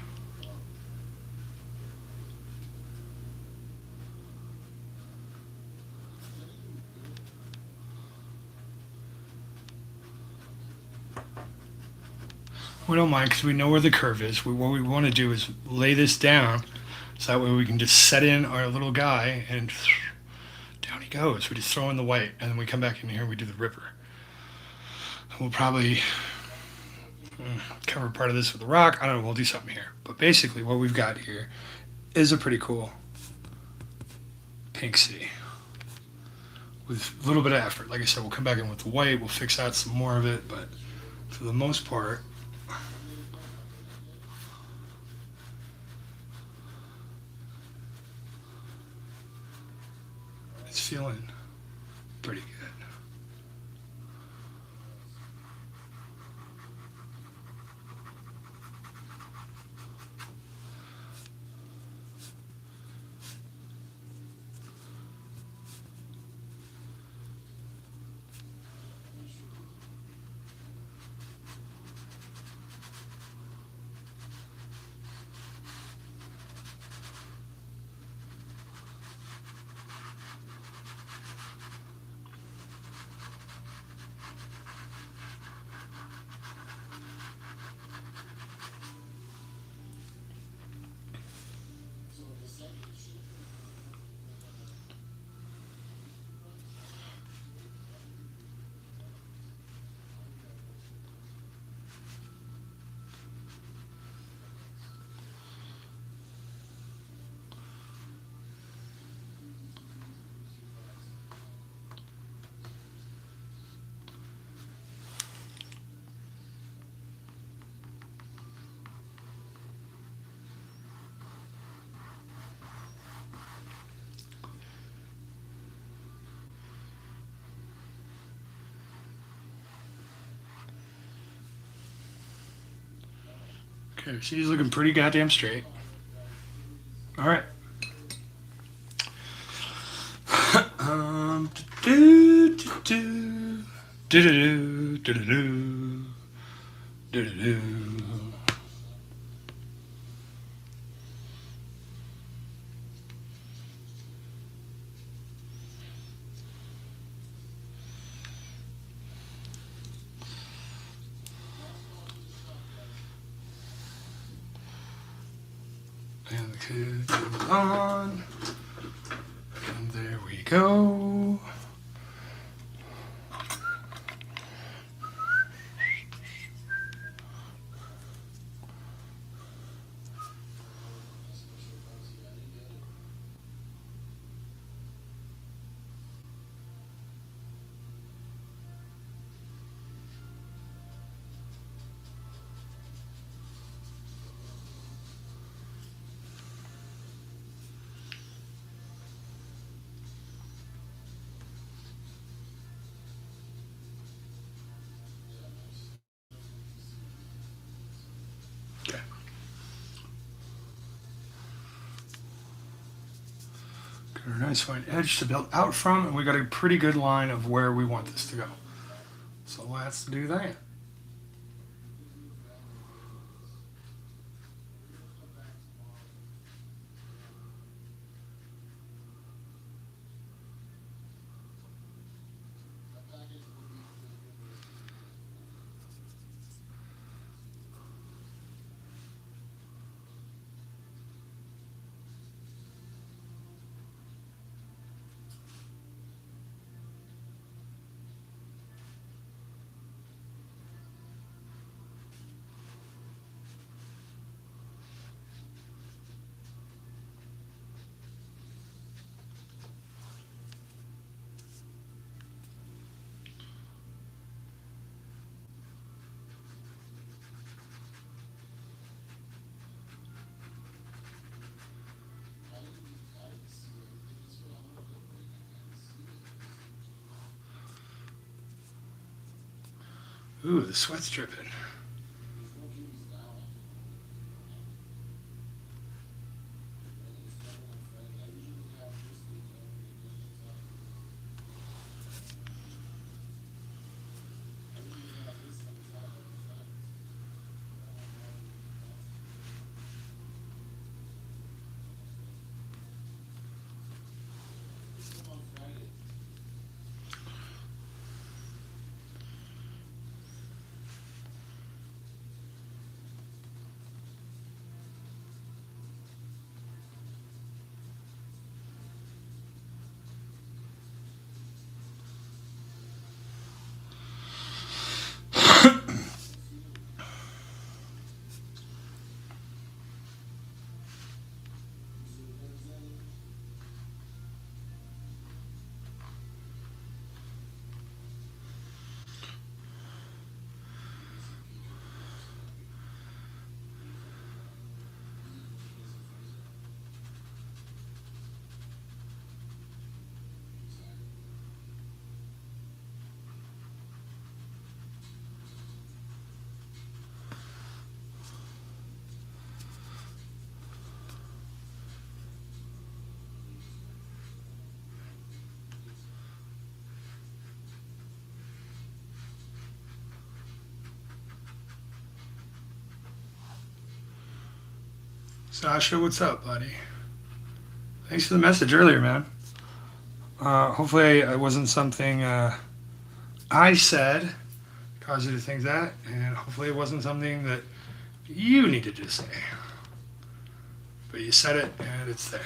We don't mind because we know where the curve is. What we want to do is lay this down so that way we can just set in our little guy and down he goes. We just throw in the white and then we come back in here and we do the ripper. We'll probably cover part of this with a rock. I don't know, we'll do something here. But basically what we've got here is a pretty cool pink sea with a little bit of effort. Like I said, we'll come back in with the white. We'll fix out some more of it. But for the most part, it's feeling pretty good. Okay, she's looking pretty goddamn straight. All right. Do do do do do do do do do. And the kid goes on. And there we go. Got a nice fine edge to build out from, and we got a pretty good line of where we want this to go. So let's do that. Ooh, the sweat's dripping. Sasha, what's up, buddy? Thanks for the message earlier, man. Hopefully it wasn't something I said caused you to think that, and hopefully it wasn't something that you needed to say. But you said it, and it's there.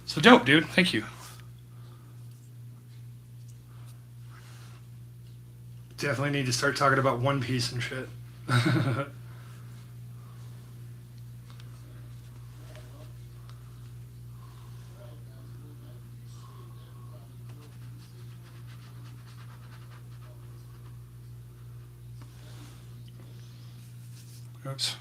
So dope, dude. Thank you. Definitely need to start talking about One Piece and shit. Oops.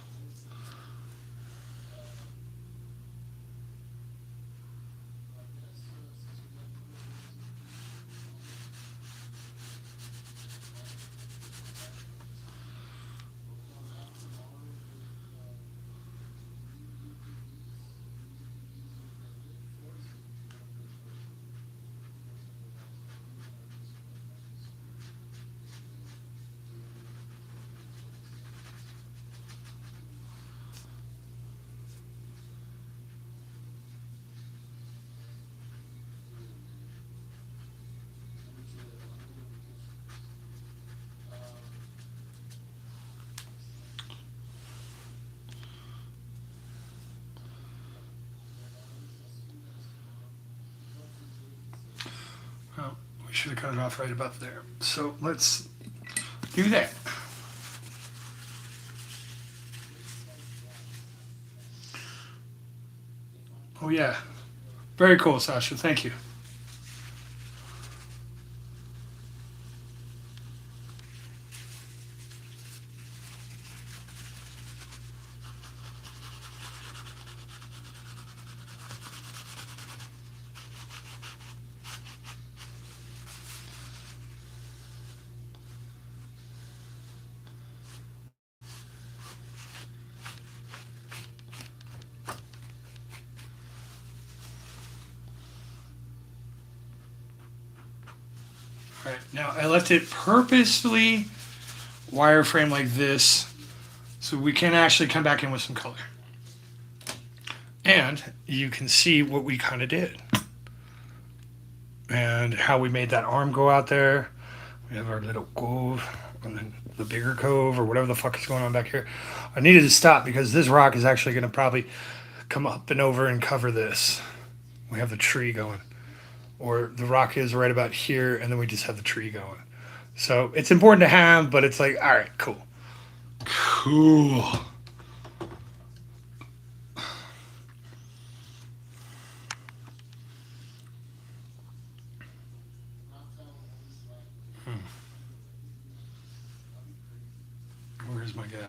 should have cut it off right about there. So let's do that. Oh yeah, very cool, Sasha. Thank you. All right, now I left it purposefully wireframe like this so we can actually come back in with some color. And you can see what we kind of did. And how we made that arm go out there. We have our little cove and then the bigger cove or whatever the fuck is going on back here. I needed to stop because this rock is actually going to probably come up and over and cover this. We have the tree going. Or the rock is right about here and then we just have the tree going. So it's important to have, but it's like, all right, cool. Cool. Where's my guy?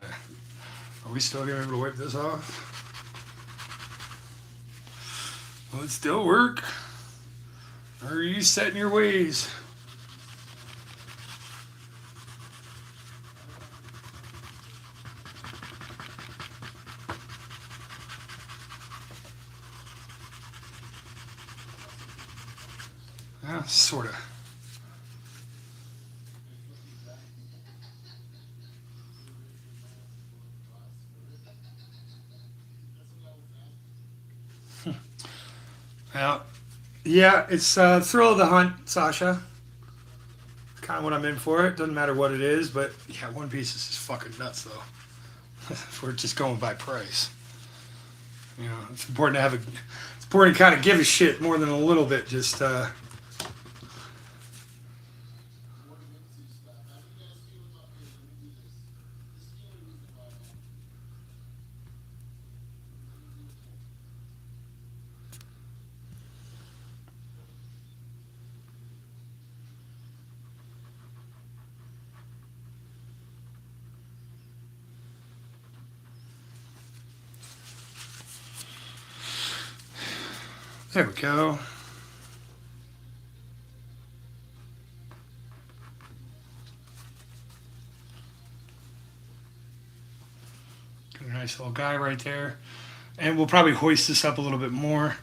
Are we still gonna be able to wipe this off? Will it still work? Or are you set in your ways? Yeah, sort of. Yeah, it's thrill of the hunt, Sasha. Kind of what I'm in for. It doesn't matter what it is, but yeah, One Piece is just fucking nuts, though. If we're just going by price, you know, it's important to have a. It's important to kind of give a shit more than a little bit. Just there we go. Got a nice little guy right there. And we'll probably hoist this up a little bit more.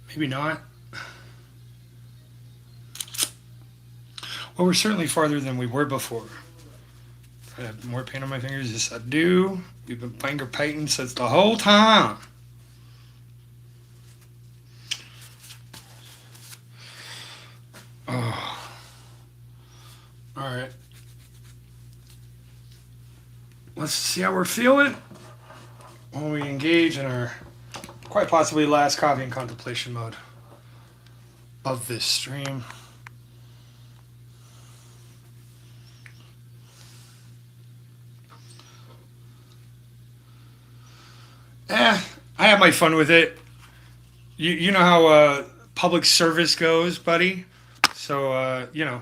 Maybe not. Well, we're certainly farther than we were before. I have more paint on my fingers. Yes, I do. We've been finger painting since the whole time. Oh. All right. Let's see how we're feeling when we engage in our quite possibly last copy in contemplation mode of this stream. I have my fun with it. You know how public service goes, buddy. So you know,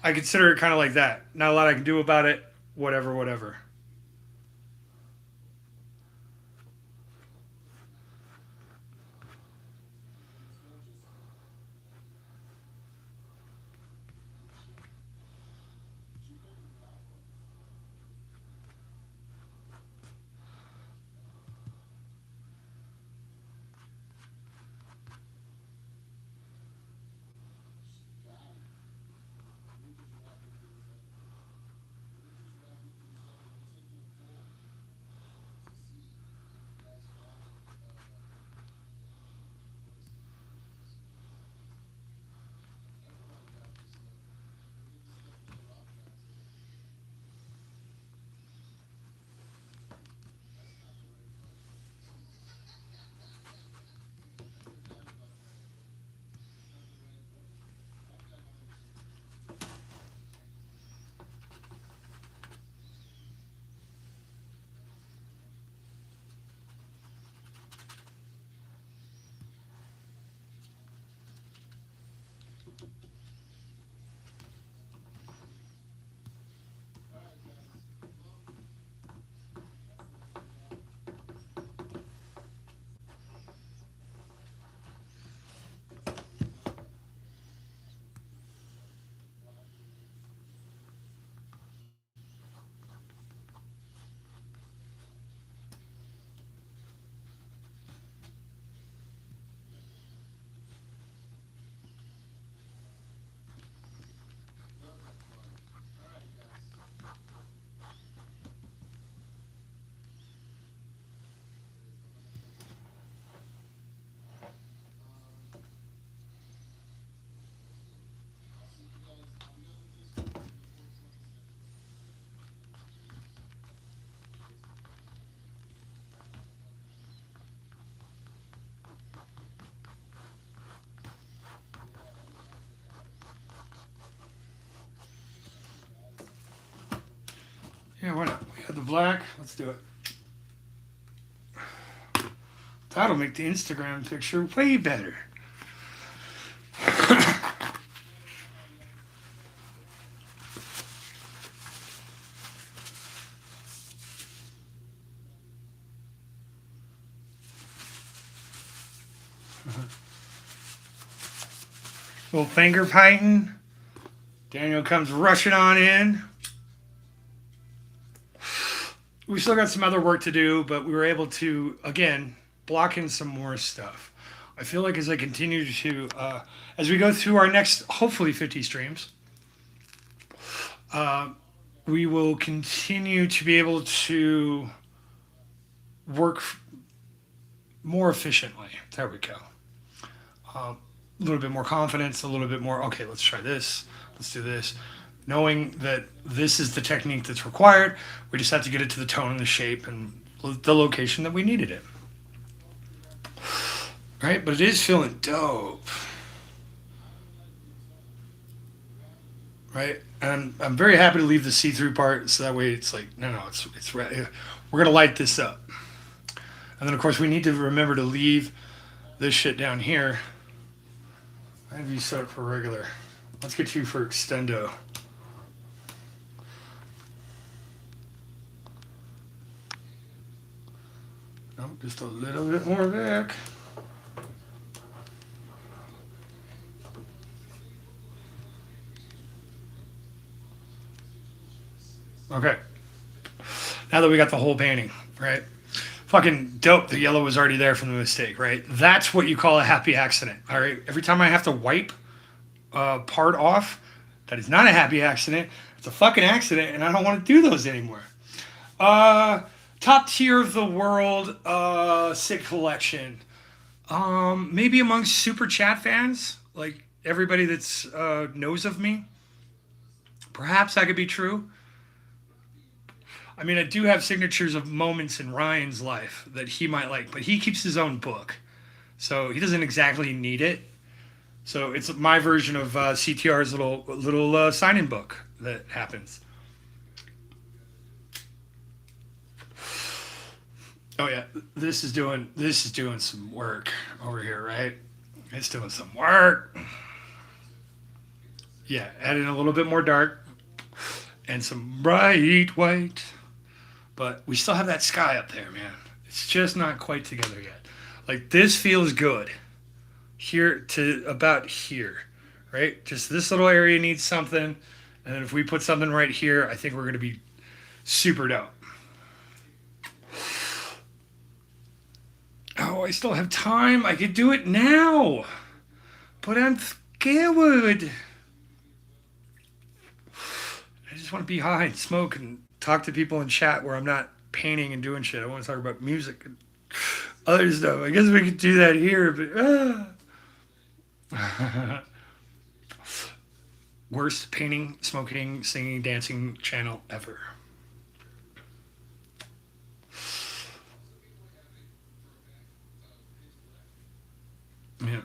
I consider it kind of like that. Not a lot I can do about it. Whatever, whatever. Yeah, why not? We have the black. Let's do it. That'll make the Instagram picture way better. Little finger fighting. Daniel comes rushing on in. We still got some other work to do, but we were able to, again, block in some more stuff. I feel like as I continue to, as we go through our next, hopefully 50 streams, we will continue to be able to work more efficiently. There we go. A little bit more confidence, a little bit more, okay, let's try this. Let's do this. Knowing that this is the technique that's required, we just have to get it to the tone and the shape and the location that we needed it. Right? But it is feeling dope. Right? And I'm very happy to leave the see-through part so that way it's like, no, it's we're going to light this up. And then, of course, we need to remember to leave this shit down here. I have you set up for regular. Let's get you for extendo. Nope, just a little bit more back. Okay. Now that we got the whole painting, right? Fucking dope. The yellow was already there from the mistake, right? That's what you call a happy accident, all right? Every time I have to wipe part off, that is not a happy accident. It's a fucking accident, and I don't want to do those anymore. Top tier of the world, sick collection. Maybe amongst super chat fans, like everybody that's knows of me. Perhaps that could be true. I mean, I do have signatures of moments in Ryan's life that he might like, but he keeps his own book, so he doesn't exactly need it. So it's my version of CTR's little sign-in book that happens. Oh yeah, this is doing some work over here, right? It's doing some work. Yeah, add in a little bit more dark and some bright white. But we still have that sky up there, man. It's just not quite together yet. Like, this feels good. Here to about here, right? Just this little area needs something. And then if we put something right here, I think we're going to be super dope. Oh, I still have time. I could do it now. But I'm scared. I just want to be high and smoke and talk to people in chat where I'm not painting and doing shit. I want to talk about music and other stuff. I guess we could do that here, but worst painting, smoking, singing, dancing channel ever. Yeah.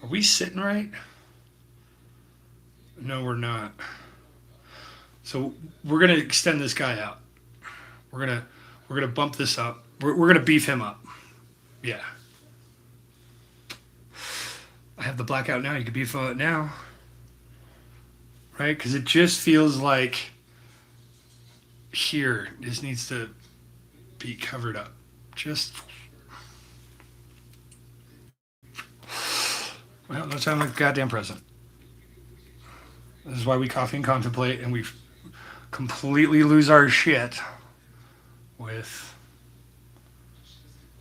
Are we sitting right? No, we're not. So we're going to extend this guy out. We're gonna bump this up. We're gonna beef him up. Yeah. I have the blackout now. You can beef it now, right? Because it just feels like here this needs to be covered up. Just well, no time like a goddamn present. This is why we coffee and contemplate, and we completely lose our shit with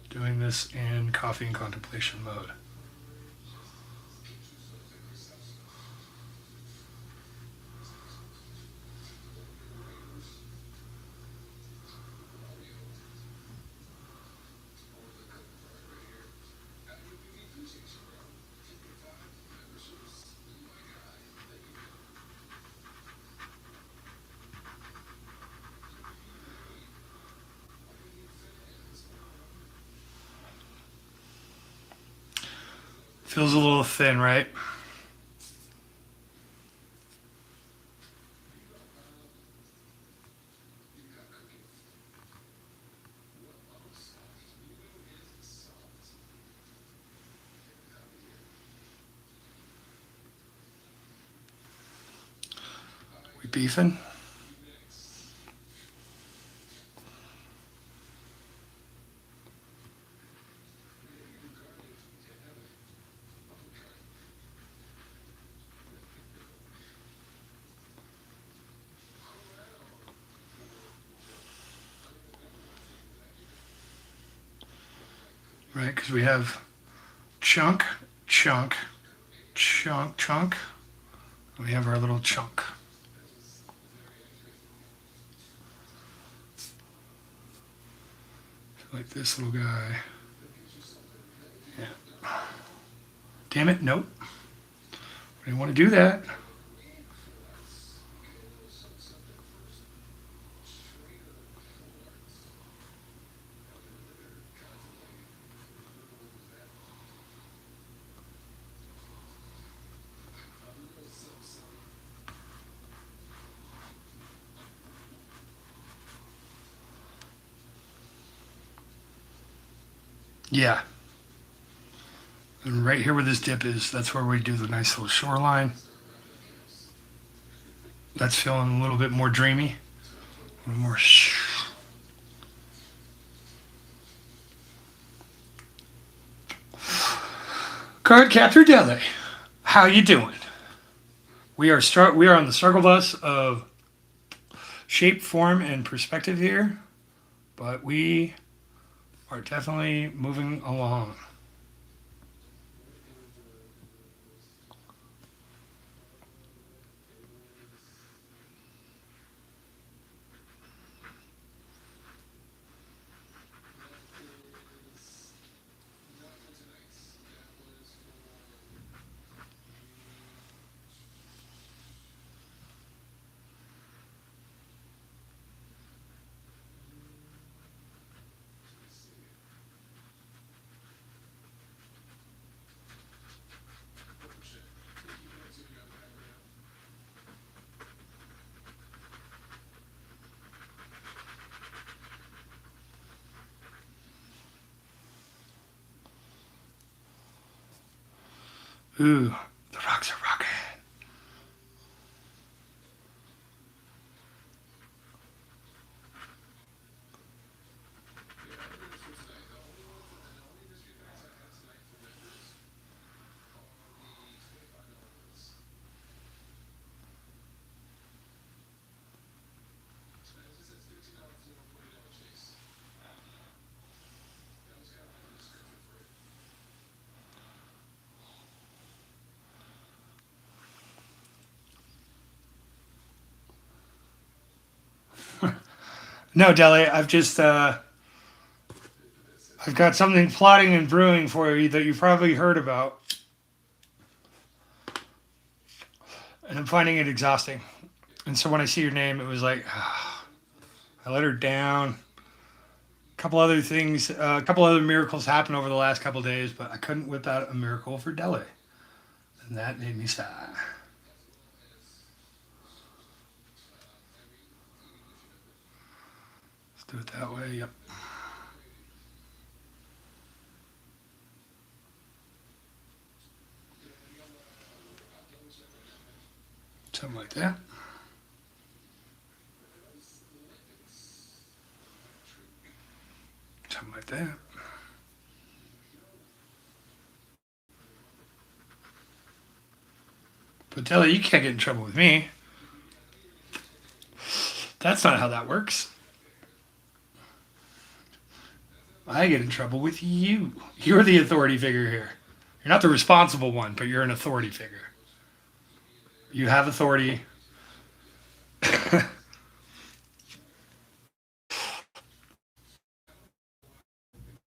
doing this in coffee and contemplation mode. Feels a little thin, right? We beefing? Right, because we have chunk, chunk, chunk, chunk. We have our little chunk. Like this little guy. Yeah. Damn it, nope. I didn't want to do that. Yeah. And right here where this dip is, that's where we do the nice little shoreline. That's feeling a little bit more dreamy. A little more Card Captor Dele, how you doing? We are on the struggle bus of shape, form, and perspective here, but we are definitely moving along. Ooh, the rocks are rocking. No, Dele, I've got something plotting and brewing for you that you probably heard about. And I'm finding it exhausting. And so when I see your name, it was like, I let her down. A couple other things, a couple other miracles happened over the last couple days, but I couldn't whip out a miracle for Dele. And that made me sad. Do it that way, yep. Something like that. Something like that. But Deli, you can't get in trouble with me. That's not how that works. I get in trouble with you. You're the authority figure here. You're not the responsible one, but you're an authority figure. You have authority.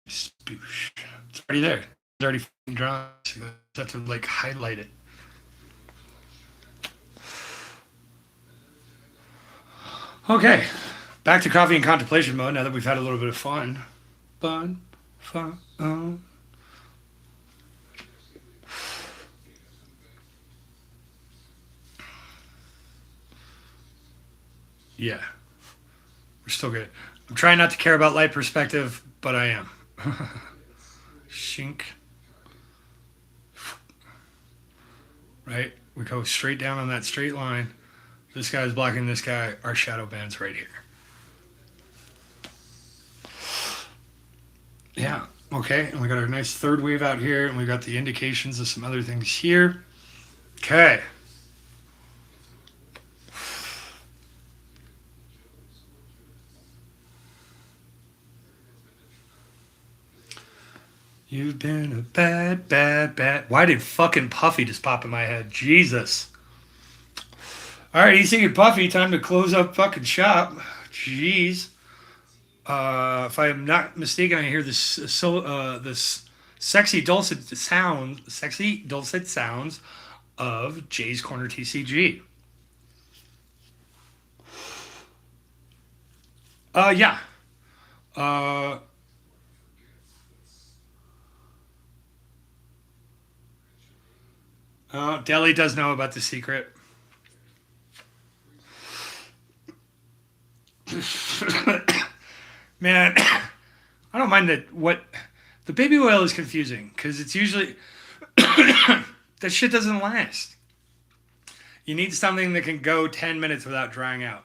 Spoosh. It's already there. It's already drawn. So you have to like highlight it. Okay, back to coffee and contemplation mode now that we've had a little bit of fun. Fun. Yeah, we're still good. I'm trying not to care about light perspective, but I am. Shink. Right? We go straight down on that straight line. This guy's blocking this guy. Our shadow band's right here. Yeah, okay. And we got our nice third wave out here, and we got the indications of some other things here. Okay. You've been a bad. Why did fucking Puffy just pop in my head? Jesus. All right, he's thinking Puffy. Time to close up fucking shop. Jeez. If I am not mistaken, I hear this sexy dulcet sounds of Jay's Corner TCG. Yeah. Deli does know about the secret. Man, I don't mind that. What the baby oil is confusing because it's usually that shit doesn't last. You need something that can go 10 minutes without drying out.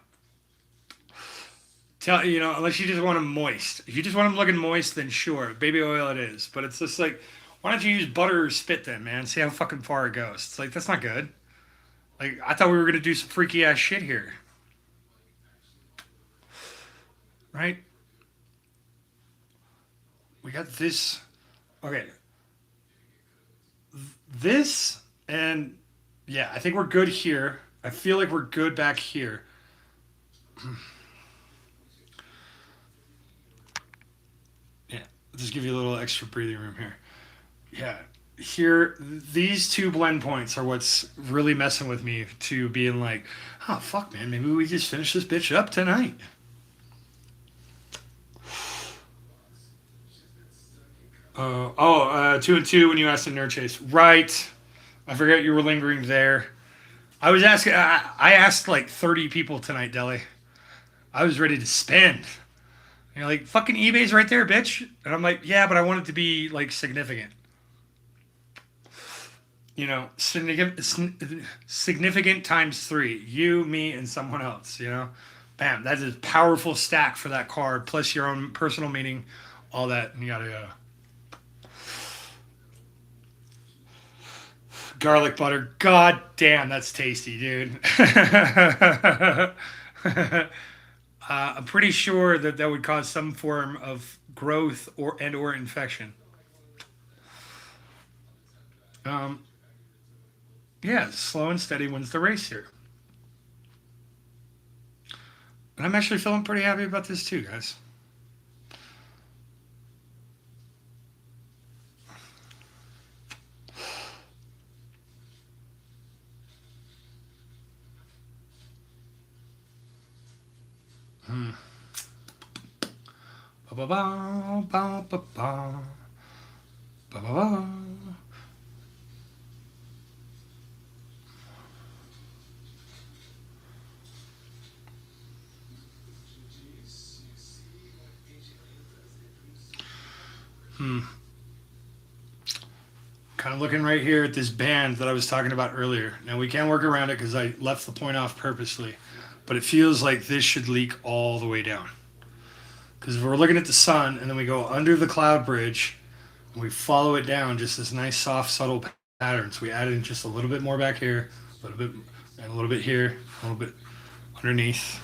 Unless you just want them moist. If you just want them looking moist, then sure, baby oil it is. But it's just like, why don't you use butter or spit then, man? See how fucking far it goes. It's like that's not good. Like I thought we were gonna do some freaky ass shit here, right? We got this. Okay. This and yeah, I think we're good here. I feel like we're good back here. Yeah, just give you a little extra breathing room here. Yeah, here, these two blend points are what's really messing with me to being like, oh, fuck, man, maybe we just finish this bitch up tonight. 2 and 2 when you asked the nerd chase. Right. I forgot you were lingering there. I was asking, I asked like 30 people tonight, Deli. I was ready to spend. And you're like, fucking eBay's right there, bitch. And I'm like, yeah, but I want it to be like significant. Significant times 3. You, me, and someone else, Bam. That's a powerful stack for that card, plus your own personal meaning, all that, and yada yada. Garlic butter. God damn, that's tasty, dude. I'm pretty sure that would cause some form of growth or infection. Yeah, slow and steady wins the race here. And I'm actually feeling pretty happy about this too, guys. Ba ba ba ba ba ba ba ba. Kind of looking right here at this band that I was talking about earlier. Now we can't work around it because I left the point off purposely, but it feels like this should leak all the way down. Because if we're looking at the sun and then we go under the cloud bridge and we follow it down, just this nice soft subtle pattern. So we add in just a little bit more back here, a little bit, and a little bit here, a little bit underneath.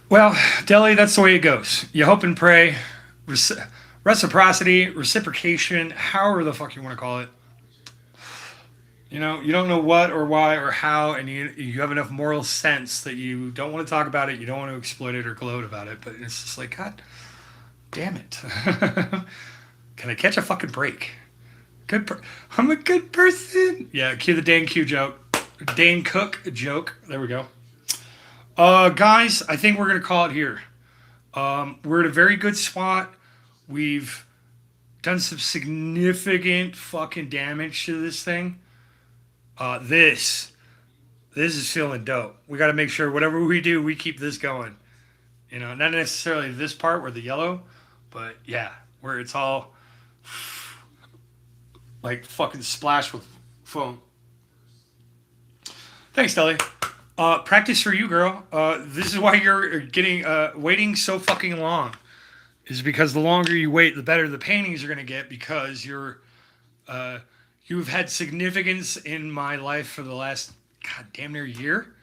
Well, Deli, that's the way it goes. You hope and pray. Reciprocity, reciprocation, however the fuck you want to call it. You know, you don't know what or why or how, and you have enough moral sense that you don't want to talk about it, you don't want to exploit it or gloat about it, but it's just like, God damn it. Can I catch a fucking break? I'm a good person. Yeah, cue the Dane Q joke. Dane Cook joke. There we go. Guys, I think we're going to call it here. We're at a very good spot. We've done some significant fucking damage to this thing. This is feeling dope. We got to make sure whatever we do, we keep this going. You know, not necessarily this part where the yellow, but yeah, where it's all like fucking splashed with foam. Thanks, Deli. Practice for you, girl. This is why you're getting waiting so fucking long. Is because the longer you wait, the better the paintings are going to get, because you've had significance in my life for the last damn near year,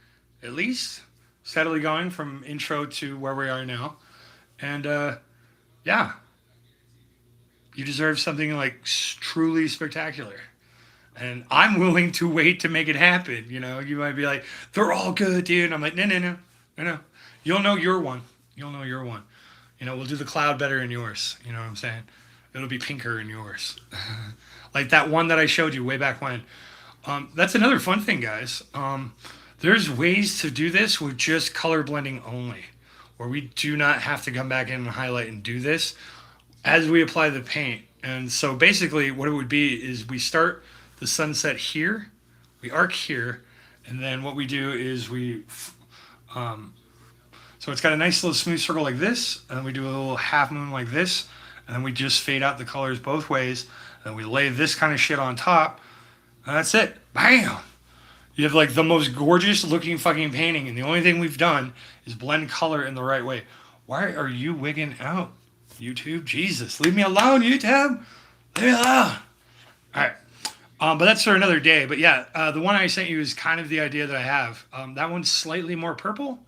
at least, steadily going from intro to where we are now, and yeah, you deserve something like truly spectacular. And I'm willing to wait to make it happen. You know, you might be like, they're all good, dude. And I'm like, no. You'll know your one. You'll know your one. You know, we'll do the cloud better in yours. You know what I'm saying? It'll be pinker in yours. Like that one that I showed you way back when. That's another fun thing, guys. There's ways to do this with just color blending only, where we do not have to come back in and highlight and do this as we apply the paint. And so basically what it would be is we start the sunset here, we arc here, and then what we do is so it's got a nice little smooth circle like this, and then we do a little half moon like this, and then we just fade out the colors both ways, and we lay this kind of shit on top, and that's it. Bam! You have like the most gorgeous looking fucking painting, and the only thing we've done is blend color in the right way. Why are you wigging out, YouTube? Jesus, leave me alone, YouTube! Leave me alone! Alright. But that's for another day. But yeah, the one I sent you is kind of the idea that I have. That one's slightly more purple.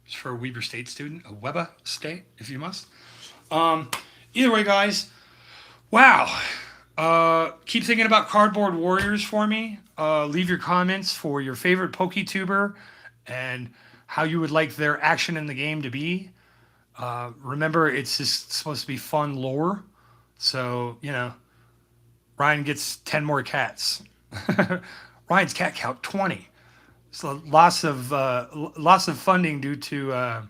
It's for a Weber State student, a Weber State, if you must. Either way, guys, wow. Keep thinking about Cardboard Warriors for me. Leave your comments for your favorite PokeTuber and how you would like their action in the game to be. Remember, it's just supposed to be fun lore. So, you know, Ryan gets 10 more cats. Ryan's cat count 20. So loss of funding due to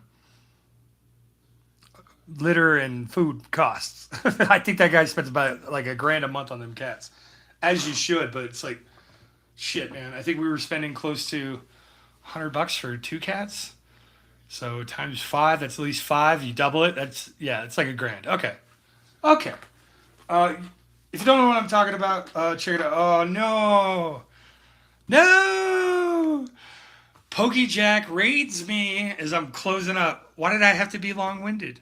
litter and food costs. I think that guy spends about like $1,000 a month on them cats, as you should. But it's like, shit, man. I think we were spending close to $100 for 2 cats. So times 5, that's at least 5. You double it, it's like $1,000. Okay. If you don't know what I'm talking about, check it out. Oh, no! PokeJac raids me as I'm closing up. Why did I have to be long-winded?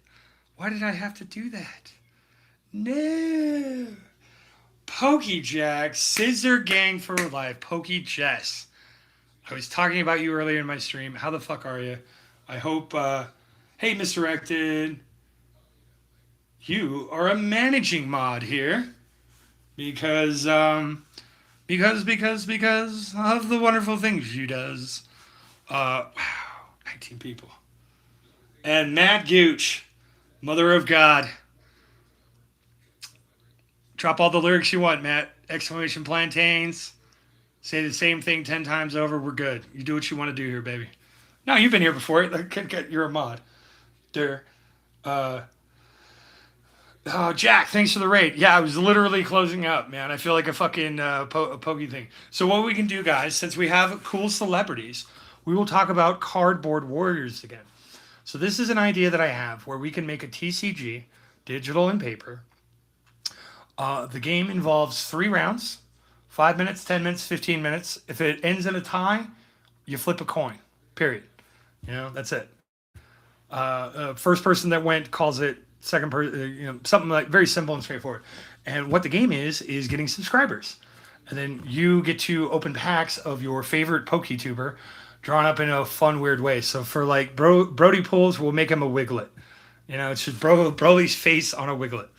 Why did I have to do that? No! PokeJac, Scissor Gang for life, PokeJess. I was talking about you earlier in my stream. How the fuck are you? I hope, hey, Misdirected. You are a managing mod here. Because of the wonderful things you does. Wow, 19 people. And Matt Gooch, Mother of God. Drop all the lyrics you want, Matt. Exclamation plantains. Say the same thing 10 times over. We're good. You do what you want to do here, baby. No, you've been here before. You're a mod. Oh, Jack, thanks for the raid. Yeah, I was literally closing up, man. I feel like a fucking a pokey thing. So what we can do, guys, since we have cool celebrities, we will talk about cardboard warriors again. So this is an idea that I have where we can make a TCG, digital and paper. The game involves 3 rounds, 5 minutes, 10 minutes, 15 minutes. If it ends in a tie, you flip a coin. Period. That's it. First person that went calls it. Second person, something like very simple and straightforward. And what the game is getting subscribers, and then you get to open packs of your favorite PokeTuber, drawn up in a fun, weird way. So for like BrolyPullz, we'll make him a Wiglet. It's just Broly's face on a Wiglet.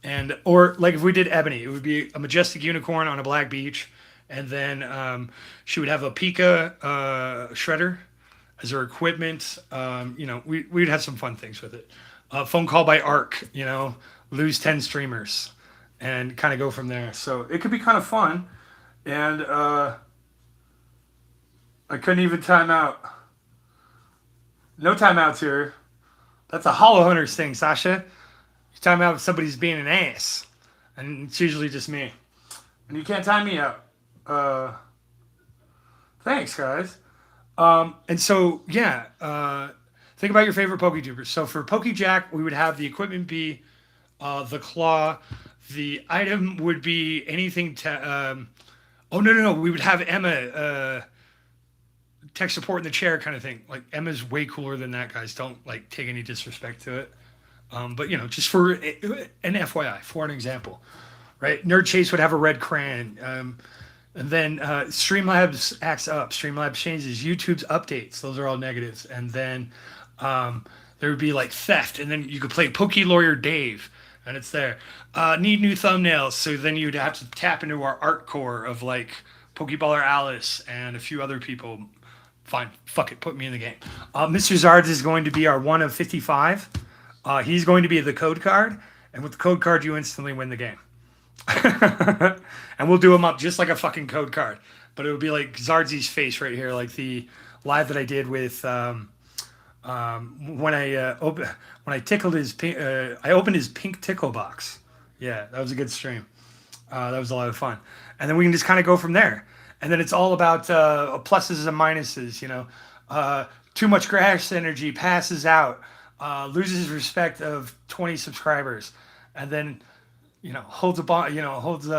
And or like if we did Ebony, it would be a majestic unicorn on a black beach, and then she would have a Pika shredder as her equipment. We'd have some fun things with it. Phone call by Arc, lose 10 streamers and kind of go from there. So it could be kind of fun. And I couldn't even time out. No timeouts here. That's a Hollow Hunters thing, Sasha. You time out if somebody's being an ass. And it's usually just me. And you can't time me out. Thanks, guys. And so, yeah, think about your favorite PokeTubers. So for PokeJac, we would have the equipment be the claw. The item would be anything no. We would have Emma tech support in the chair kind of thing. Like, Emma's way cooler than that, guys. Don't, take any disrespect to it. But, just for an FYI, for an example, right? Nerd Chase would have a red crayon. And then Streamlabs acts up. Streamlabs changes. YouTube's updates. Those are all negatives. And then there would be theft. And then you could play PokeLawyerDave. And it's there. Need new thumbnails. So then you'd have to tap into our art core of Pokeballer Alice and a few other people. Fine. Fuck it. Put me in the game. Mr. Zards is going to be our 1 of 55. He's going to be the code card. And with the code card, you instantly win the game. And we'll do them up just like a fucking code card, but it would be like Zardzy's face right here, like the live that I did with when I tickled his pink, I opened his pink tickle box. Yeah, that was a good stream. That was a lot of fun, and then we can just kind of go from there. And then it's all about pluses and minuses. Too much grass energy passes out, loses respect of 20 subscribers, and then. Holds a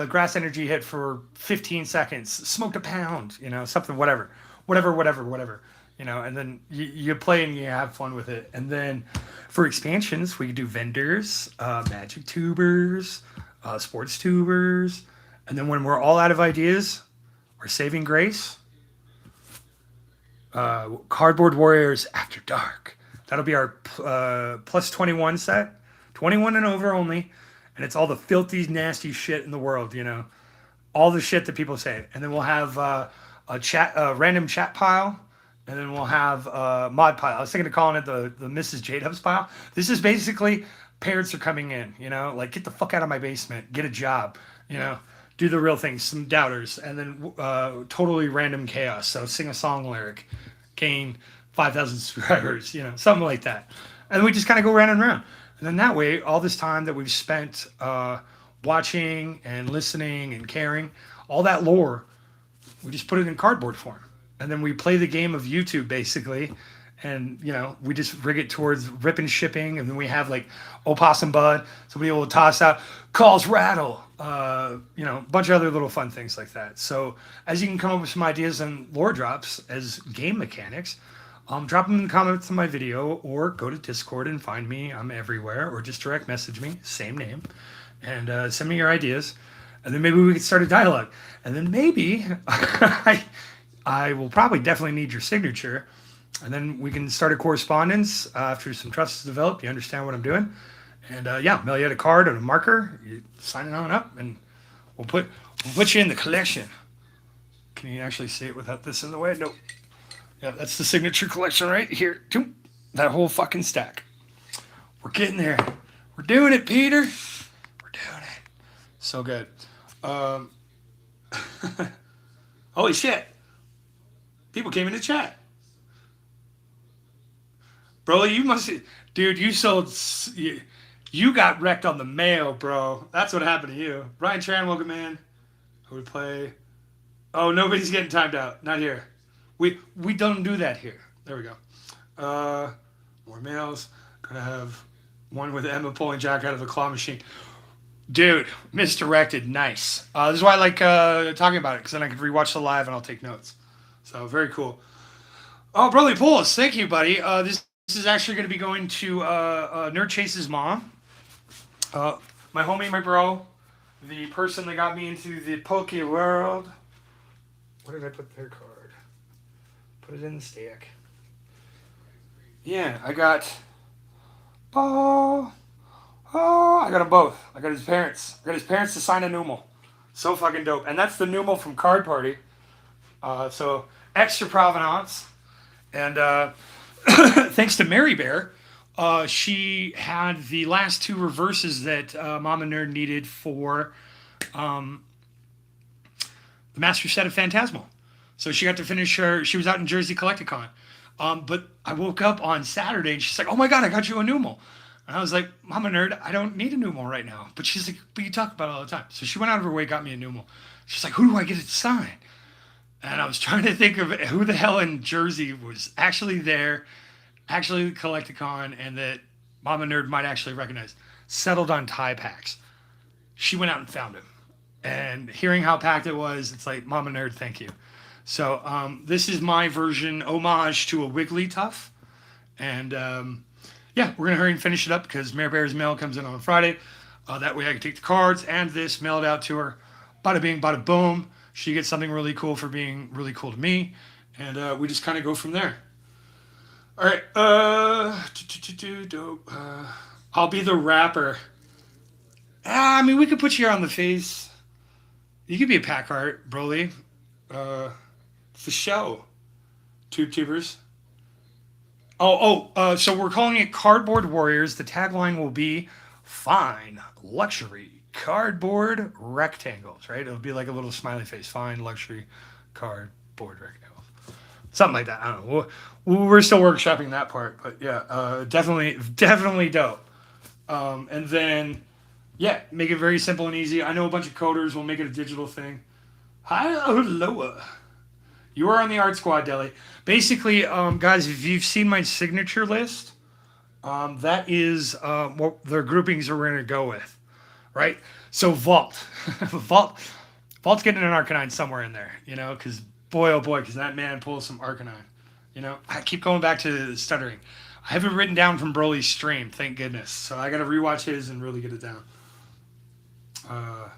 grass energy hit for 15 seconds, smoked a pound, something, whatever. And then you play and you have fun with it. And then for expansions, we could do vendors, magic tubers, sports tubers. And then when we're all out of ideas, we're saving grace. Cardboard Warriors After Dark. That'll be our plus 21 set, 21 and over only. And it's all the filthy, nasty shit in the world, all the shit that people say. And then we'll have a random chat pile, and then we'll have a mod pile. I was thinking of calling it the Mrs. J-Dubs pile. This is basically parents are coming in, get the fuck out of my basement, get a job, do the real thing, some doubters, and then totally random chaos. So sing a song lyric, gain 5,000 subscribers, something like that. And we just kind of go round and round. And then that way, all this time that we've spent watching and listening and caring, all that lore, we just put it in cardboard form. And then we play the game of YouTube, basically. And, we just rig it towards rip and shipping. And then we have, Opossum Bud. Somebody will toss out, calls rattle. A bunch of other little fun things like that. So as you can come up with some ideas and lore drops as game mechanics, drop them in the comments on my video, or go to Discord and find me. I'm everywhere, or just direct message me, same name, and send me your ideas. And then maybe we could start a dialogue. And then maybe I will probably definitely need your signature. And then we can start a correspondence after some trust is developed. You understand what I'm doing. And mail you out a card and a marker. You sign it on up, and we'll put you in the collection. Can you actually see it without this in the way? Nope. Yeah, that's the signature collection right here. That whole fucking stack. We're getting there. We're doing it, Peter. We're doing it. So good. Holy shit. People came in the chat. Broly, you must... Dude, you sold... You got wrecked on the mail, bro. That's what happened to you. Ryan Tran, welcome in. Who would play? Oh, nobody's getting timed out. Not here. We don't do that here. There we go. More mails. Gonna have one with Emma pulling Jack out of a claw machine. Dude, misdirected. Nice. This is why I like talking about it, because then I can rewatch the live and I'll take notes. So very cool. Oh, BrolyPullz, thank you, buddy. This is actually going to be going to Nerd Chase's mom. My homie, my bro, the person that got me into the Poke world. Where did I put their card? Put it in the stack. Yeah, I got... I got them both. I got his parents. I got his parents to sign a Numel. So fucking dope. And that's the Numel from Card Party. So, extra provenance. And thanks to Mary Bear, she had the last two reverses that Mama Nerd needed for the Master Set of Phantasmal. So she got to finish her... She was out in Jersey Collecticon. But I woke up on Saturday and she's like, oh my God, I got you a Numel. And I was like, Mama Nerd, I don't need a Numel right now. But she's like, but you talk about it all the time. So she went out of her way, got me a Numel. She's like, who do I get it to sign? And I was trying to think of who the hell in Jersey was actually there, actually Collecticon, and that Mama Nerd might actually recognize. Settled on tie packs. She went out and found him. And hearing how packed it was, it's like, Mama Nerd, thank you. So this is my version, homage to a Wigglytuff. And yeah, we're going to hurry and finish it up because Mary Bear's mail comes in on Friday. That way I can take the cards and this, mail it out to her. Bada bing, bada boom. She gets something really cool for being really cool to me. And we just kind of go from there. All right. I'll be the rapper. I mean, we could put you on the face. You could be a pack art, Broly. For show. Tubers. So we're calling it Cardboard Warriors. The tagline will be fine luxury cardboard rectangles, right? It'll be like a little smiley face. Fine luxury cardboard rectangles. Something like that. I don't know. We're still workshopping that part, but yeah, definitely dope. And then, yeah, make it very simple and easy. I know a bunch of coders will make it a digital thing. Hello. You are on the Art Squad, Deli. Basically, guys, if you've seen my signature list, that is what the groupings are going to go with, right? So Vault. Vault's getting an Arcanine somewhere in there, you know, because boy, oh boy, because that man pulls some Arcanine. You know, I keep going back to stuttering. I have it written down from Broly's stream, thank goodness. So I got to rewatch his and really get it down. I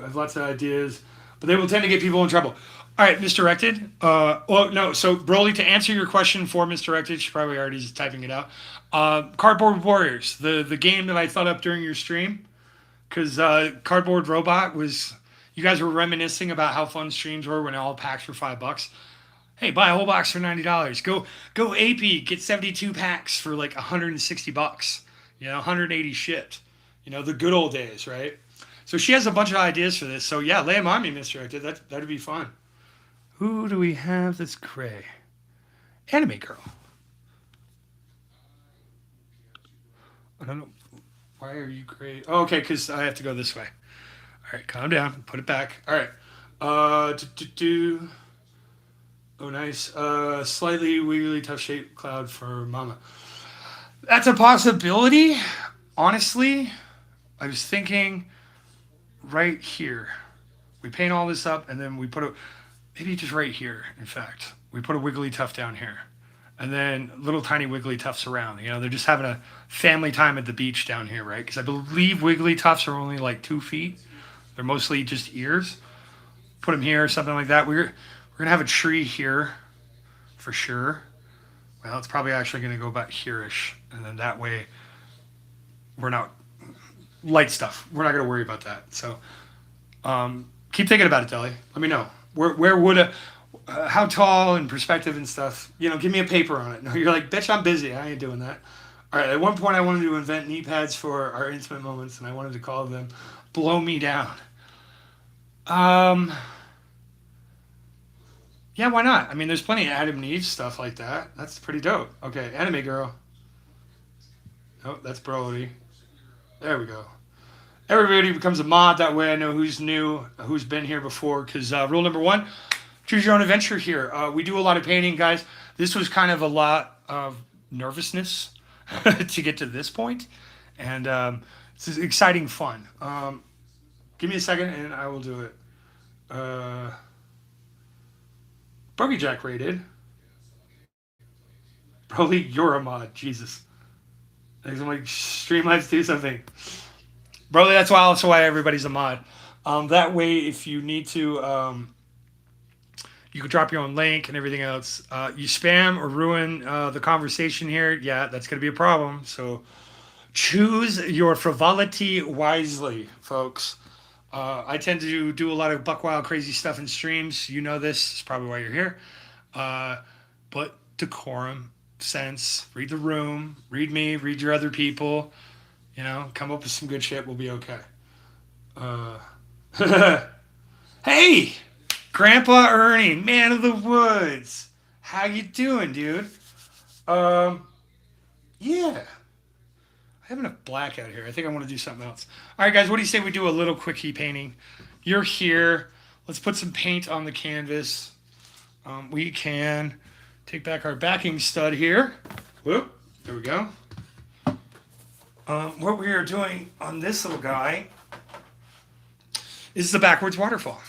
have lots of ideas, but they will tend to get people in trouble. All right, misdirected. So Broly, to answer your question for misdirected, she probably already is typing it out. Cardboard Warriors, the game that I thought up during your stream, because Cardboard Robot was, you guys were reminiscing about how fun streams were when all packs were $5. Hey, buy a whole box for $90. Go AP, get 72 packs for like $160. You know, 180 shipped. You know, the good old days, right? So she has a bunch of ideas for this. So yeah, lay them on me, misdirected. That'd be fun. Who do we have that's gray? Anime Girl. I don't know. Why are you gray? Oh, okay, because I have to go this way. All right, calm down. Put it back. All right. Oh, nice. Slightly wiggly, tough shape cloud for Mama. That's a possibility. Honestly, I was thinking right here. We paint all this up, and then we put a... Maybe just right here, in fact. We put a Wigglytuff down here. And then little tiny Wigglytuffs around. You know, they're just having a family time at the beach down here, right? Because I believe Wigglytuffs are only like 2 feet. They're mostly just ears. Put them here, something like that. We're going to have a tree here for sure. Well, it's probably actually going to go about here-ish. And then that way, we're not... Light stuff. We're not going to worry about that. So, keep thinking about it, Deli. Let me know. Where would a... how tall and perspective and stuff. You know, give me a paper on it. No, you're like, bitch, I'm busy. I ain't doing that. All right, at one point I wanted to invent knee pads for our intimate moments, and I wanted to call them Blow Me Down. Yeah, why not? I mean, there's plenty of Adam Needs stuff like that. That's pretty dope. Okay, Anime Girl. Oh, that's Broly. There we go. Everybody becomes a mod. That way I know who's new, who's been here before. Because rule number one, choose your own adventure here. We do a lot of painting, guys. This was kind of a lot of nervousness to get to this point. And it's exciting fun. Give me a second and I will do it. PokeJac rated. Broly, you're a mod. Jesus. I'm like, Streamlabs, do something. Broly, that's why also why everybody's a mod. That way, if you need to, you can drop your own link and everything else. You spam or ruin the conversation here, yeah, that's going to be a problem. So choose your frivolity wisely, folks. I tend to do a lot of buck wild crazy stuff in streams. You know this. It's probably why you're here. But decorum, sense, read the room, read me, read your other people. You know, come up with some good shit. We'll be okay. Hey, Grandpa Ernie, man of the woods. How you doing, dude? Yeah. I have enough black out here. I think I want to do something else. All right, guys, what do you say we do a little quickie painting? You're here. Let's put some paint on the canvas. We can take back our backing stud here. Whoop, there we go. What we are doing on this little guy is the backwards waterfall.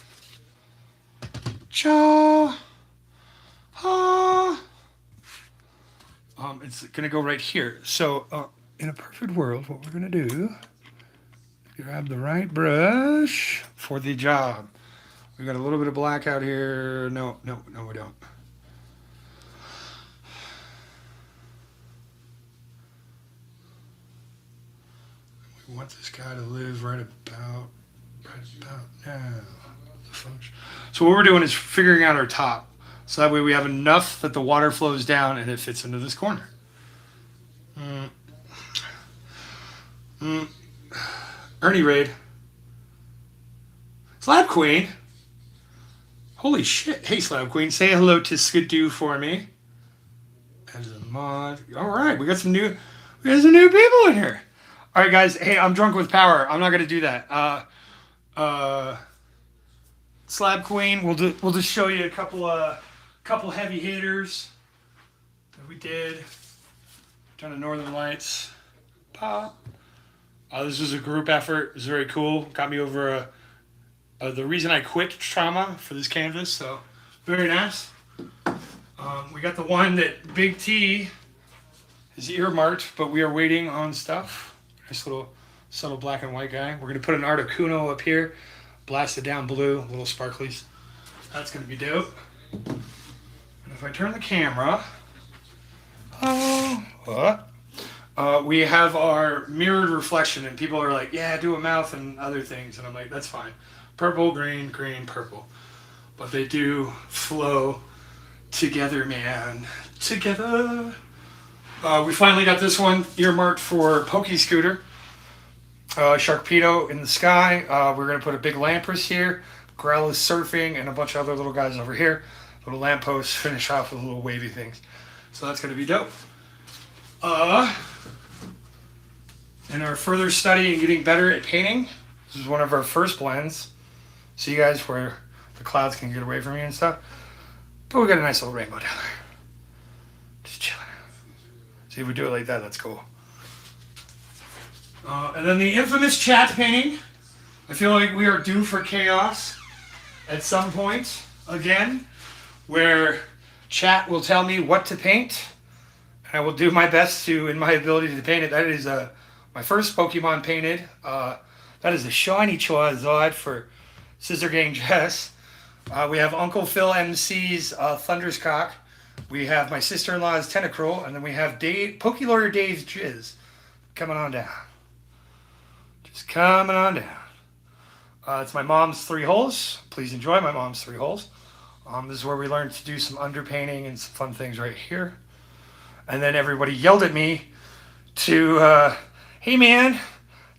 Cha, ha. It's going to go right here. So in a perfect world, what we're going to do, grab the right brush for the job. We got a little bit of black out here. No, we don't. We want this guy to live right about now. The function. So what we're doing is figuring out our top. So that way we have enough that the water flows down and it fits into this corner. Ernie Raid. Slab Queen. Holy shit. Hey, Slab Queen. Say hello to Skidoo for me. As a mod. All right. We got some new people in here. All right, guys. Hey, I'm drunk with power. I'm not going to do that. Slab Queen. We'll just show you a couple heavy hitters that we did. Done the Northern Lights. Pop. This was a group effort. It was very cool. Got me over the reason I quit trauma for this canvas. So very nice. We got the one that Big T is earmarked, but we are waiting on stuff. Nice little subtle black and white guy. We're going to put an Articuno up here. Blast it down blue. Little sparklies. That's going to be dope. And if I turn the camera... we have our mirrored reflection, and people are like, yeah, do a mouth and other things. And I'm like, that's fine. Purple, green, green, purple. But they do flow together, man. Together. We finally got this one earmarked for Poke Scooter. Sharkpedo in the sky. We're going to put a big Lampress here. Growlithe surfing, and a bunch of other little guys over here. Little lampposts, finish off with little wavy things. So that's going to be dope. In our further study and getting better at painting, this is one of our first blends. See, guys, where the clouds can get away from you and stuff. But we got a nice little rainbow down there. Just chilling. See, if we do it like that, that's cool. And then the infamous chat painting. I feel like we are due for chaos at some point again, where chat will tell me what to paint. I will do my best to, in my ability to paint it. That is my first Pokemon painted. That is a shiny Charizard for Scissor Gang Jess. We have Uncle Phil MC's Thunderscock. We have my sister-in-law's Tentacruel. And then we have PokeLawyerDave's Jizz coming on down. Just coming on down. It's my mom's 3 holes. Please enjoy my mom's 3 holes. This is where we learned to do some underpainting and some fun things right here. And then everybody yelled at me to, hey man,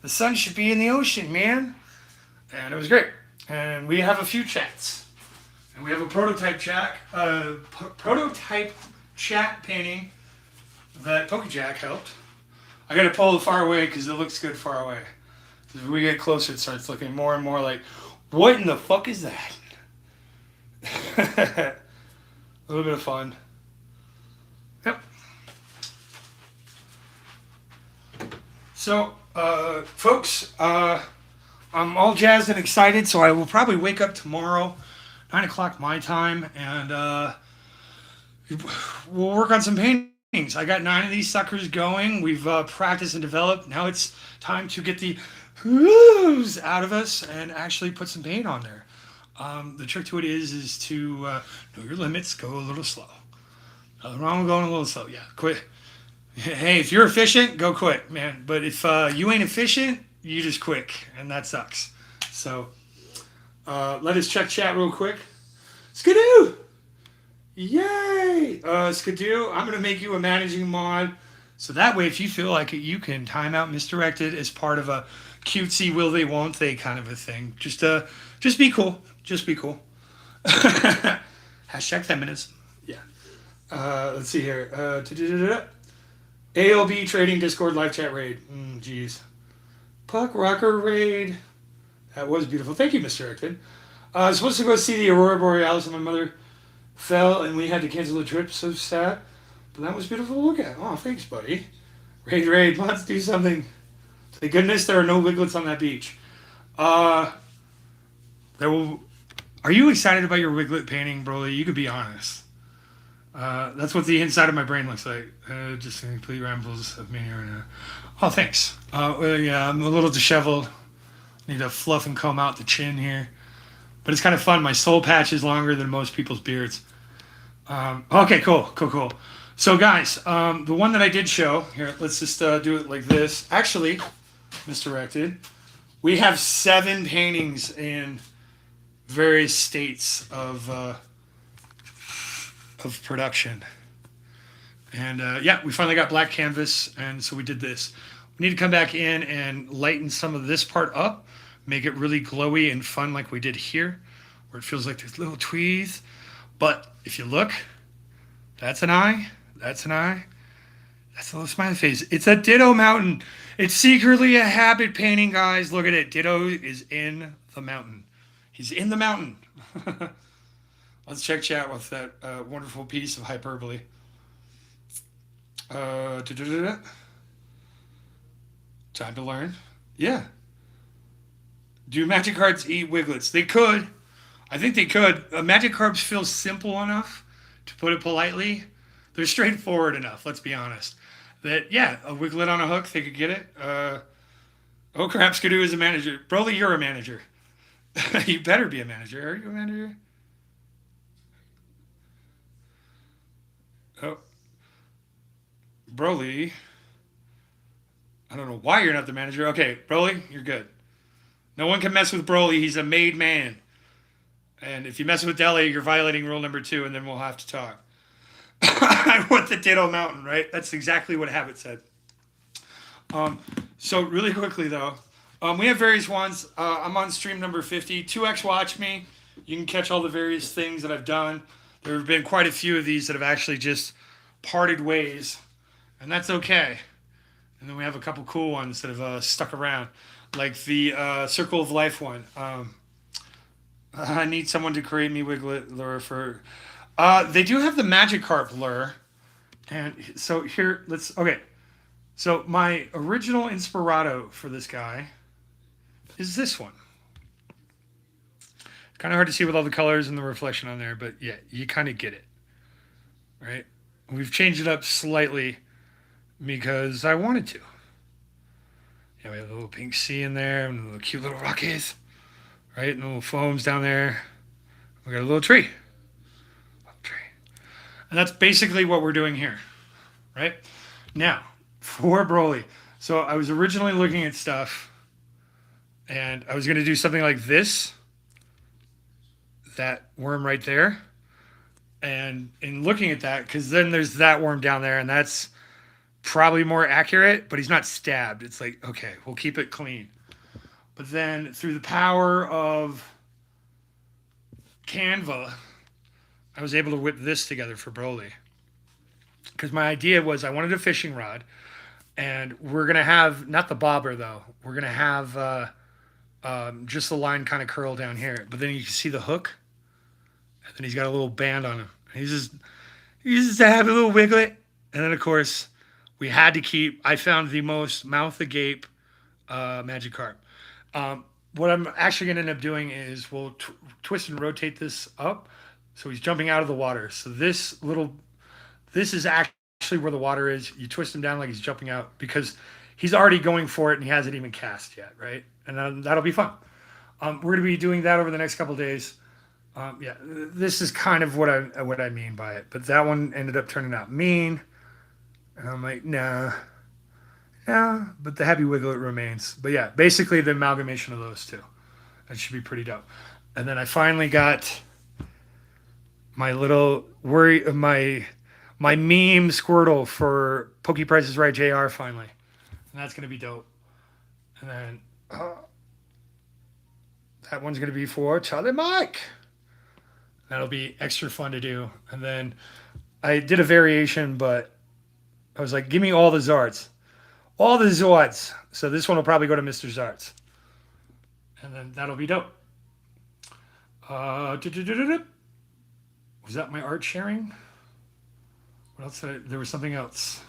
the sun should be in the ocean, man. And it was great. And we have a few chats. And we have a prototype chat painting that PokeJac helped. I got to pull it far away because it looks good far away. As we get closer, it starts looking more and more like, what in the fuck is that? A little bit of fun. Yep. So, folks, I'm all jazzed and excited, so I will probably wake up tomorrow, 9 o'clock my time, and we'll work on some paintings. I got 9 of these suckers going. We've practiced and developed. Now it's time to get the whoos out of us and actually put some paint on there. The trick to it is to know your limits, go a little slow. Nothing wrong with going a little slow. Yeah, quit. Hey, if you're efficient, go quick, man. But if you ain't efficient, you just quick, and that sucks. So let us check chat real quick. Skidoo! Yay! Skidoo, I'm going to make you a managing mod. So that way, if you feel like it, you can time out misdirected as part of a cutesy will they, won't they kind of a thing. Just be cool. Just be cool. Hashtag feminism. Yeah. Let's see here. ALB Trading Discord live chat raid. Jeez. Puck Rocker raid. That was beautiful. Thank you, Mr. Erickton. I was supposed to go see the Aurora Borealis and my mother fell and we had to cancel the trip. So sad. But that was beautiful to look at. Oh, thanks, buddy. Raid. Let's do something. Thank goodness there are no wiglets on that beach. Are you excited about your wiglet painting, Broly? You could be honest. That's what the inside of my brain looks like. Just complete rambles of me right now. Oh, thanks. Well, yeah, I'm a little disheveled. Need to fluff and comb out the chin here. But it's kind of fun. My soul patch is longer than most people's beards. Okay, cool. So, guys, the one that I did show, here, let's just do it like this. Actually, misdirected. We have 7 paintings in various states of production. And yeah, we finally got black canvas, and so we did this. We need to come back in and lighten some of this part up, make it really glowy and fun like we did here, where it feels like there's little tweeds. But if you look, that's an eye, that's an eye, that's a little smiley face. It's a Ditto mountain. It's secretly a habit painting, guys. Look at it. Ditto is in the mountain. He's in the mountain. Let's check chat with that wonderful piece of hyperbole. Time to learn. Yeah. Do magic cards eat wiglets? They could. I think they could. Magic cards feel simple enough, to put it politely. They're straightforward enough, let's be honest. That, yeah, a wiglet on a hook, they could get it. Oh crap, Skidoo is a manager. Broly, you're a manager. You better be a manager. Are you a manager? Oh. Broly. I don't know why you're not the manager. Okay, Broly, you're good. No one can mess with Broly. He's a made man. And if you mess with Deli, you're violating rule number 2, and then we'll have to talk. I want the Ditto Mountain, right? That's exactly what Habit said. So really quickly, though, we have various ones. I'm on stream number 50. 2x watch me. You can catch all the various things that I've done. There have been quite a few of these that have actually just parted ways, and that's okay. And then we have a couple cool ones that have stuck around, like the Circle of Life one. I need someone to create me wiglet lure for... they do have the Magikarp lure. And so here, okay. So my original Inspirato for this guy is this one. Kind of hard to see with all the colors and the reflection on there, but yeah, you kind of get it, right? We've changed it up slightly because I wanted to. Yeah, we have a little pink sea in there and little cute little rockies, right? And little foams down there. We got a little tree. And that's basically what we're doing here, right? Now, for Broly. So I was originally looking at stuff, and I was going to do something like this. That worm right there. And in looking at that, because then there's that worm down there, and that's probably more accurate, but he's not stabbed. It's like, okay, we'll keep it clean. But then through the power of Canva, I was able to whip this together for Broly. Because my idea was I wanted a fishing rod. And we're gonna have not the bobber though. We're gonna have just the line kind of curl down here, but then you can see the hook, and then he's got a little band on him. He's just having a little wiglet, and then of course we had to keep. I found the most mouth agape Magikarp. What I'm actually going to end up doing is we'll twist and rotate this up, so he's jumping out of the water. So this is actually where the water is. You twist him down like he's jumping out because he's already going for it and he hasn't even cast yet, right? And that'll be fun. We're going to be doing that over the next couple days. Yeah, this is kind of what I mean by it. But that one ended up turning out mean, and I'm like, nah. Yeah, but the Happy Wiglet remains. But yeah, basically the amalgamation of those two. That should be pretty dope. And then I finally got my little my meme Squirtle for Poke Price is Right JR finally. And that's gonna be dope. And then that one's gonna be for Charlie Mike. That'll be extra fun to do. And then I did a variation, but I was like, give me all the Zards. All the Zords. So this one will probably go to Mr. Zards. And then that'll be dope. Was that my art sharing? What else? There was something else.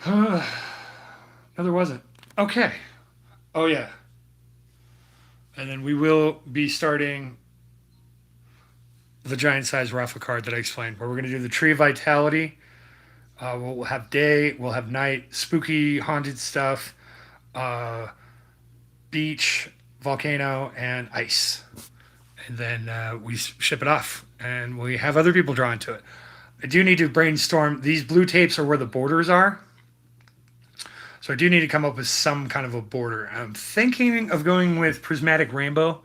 No, there wasn't. Okay. Oh, yeah. And then we will be starting the giant size Rafa card that I explained, where we're going to do the Tree of Vitality. We'll have day, we'll have night, spooky, haunted stuff, beach, volcano, and ice. And then we ship it off, and we have other people draw into it. I do need to brainstorm. These blue tapes are where the borders are. So I do need to come up with some kind of a border. I'm thinking of going with Prismatic Rainbow.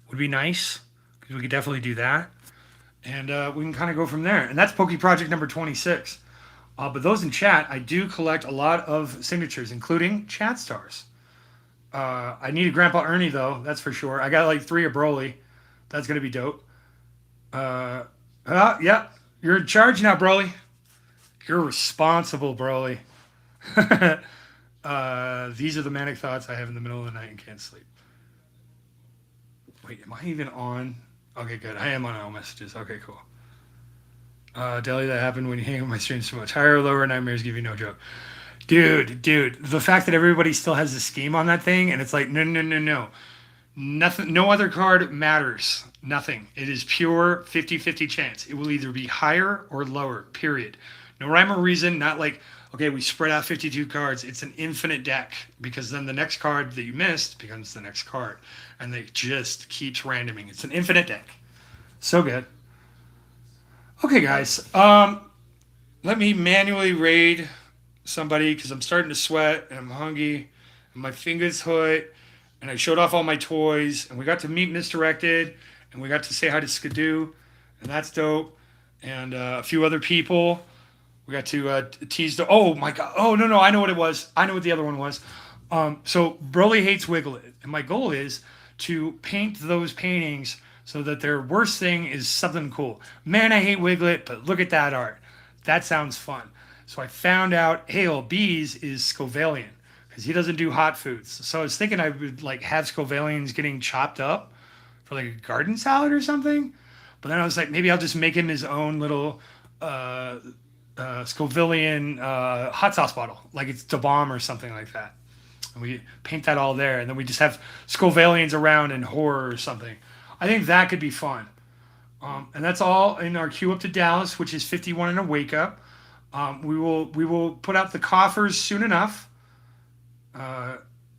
Would be nice, because we could definitely do that. And we can kind of go from there. And that's Poke Project number 26. But those in chat, I do collect a lot of signatures, including chat stars. I need a Grandpa Ernie, though. That's for sure. I got like 3 of Broly. That's going to be dope. Yeah. You're in charge now, Broly. You're responsible, Broly. These are the manic thoughts I have in the middle of the night and can't sleep. Wait, am I even on? Okay, good. I am on all messages. Okay, cool. Deli, that happened when you hang on my streams too much. Higher or lower nightmares give you no joke. Dude, the fact that everybody still has a scheme on that thing, and it's like, no. Nothing, no other card matters. Nothing. It is pure 50-50 chance. It will either be higher or lower, period. No rhyme or reason, not like, okay, we spread out 52 cards. It's an infinite deck, because then the next card that you missed becomes the next card. And it just keeps randoming. It's an infinite deck. So good. Okay, guys. Let me manually raid somebody, because I'm starting to sweat and I'm hungry and my fingers hurt, and I showed off all my toys, and we got to meet Misdirected, and we got to say hi to Skidoo, and that's dope, and a few other people. We got to tease the. Oh my god! Oh no! I know what it was. I know what the other one was. So Broly hates Wiglet, and my goal is to paint those paintings so that their worst thing is something cool. Man, I hate Wiglet, but look at that art. That sounds fun. So I found out Hail Bees is Scovalian, because he doesn't do hot foods. So I was thinking I would like have Scovalians getting chopped up for like a garden salad or something. But then I was like, maybe I'll just make him his own little Scovalian hot sauce bottle, like it's Da Bomb or something like that. And we paint that all there, and then we just have Scovalians around in horror or something. I think that could be fun. And that's all in our queue up to Dallas, which is 51 and a wake up. We will put out the coffers soon enough.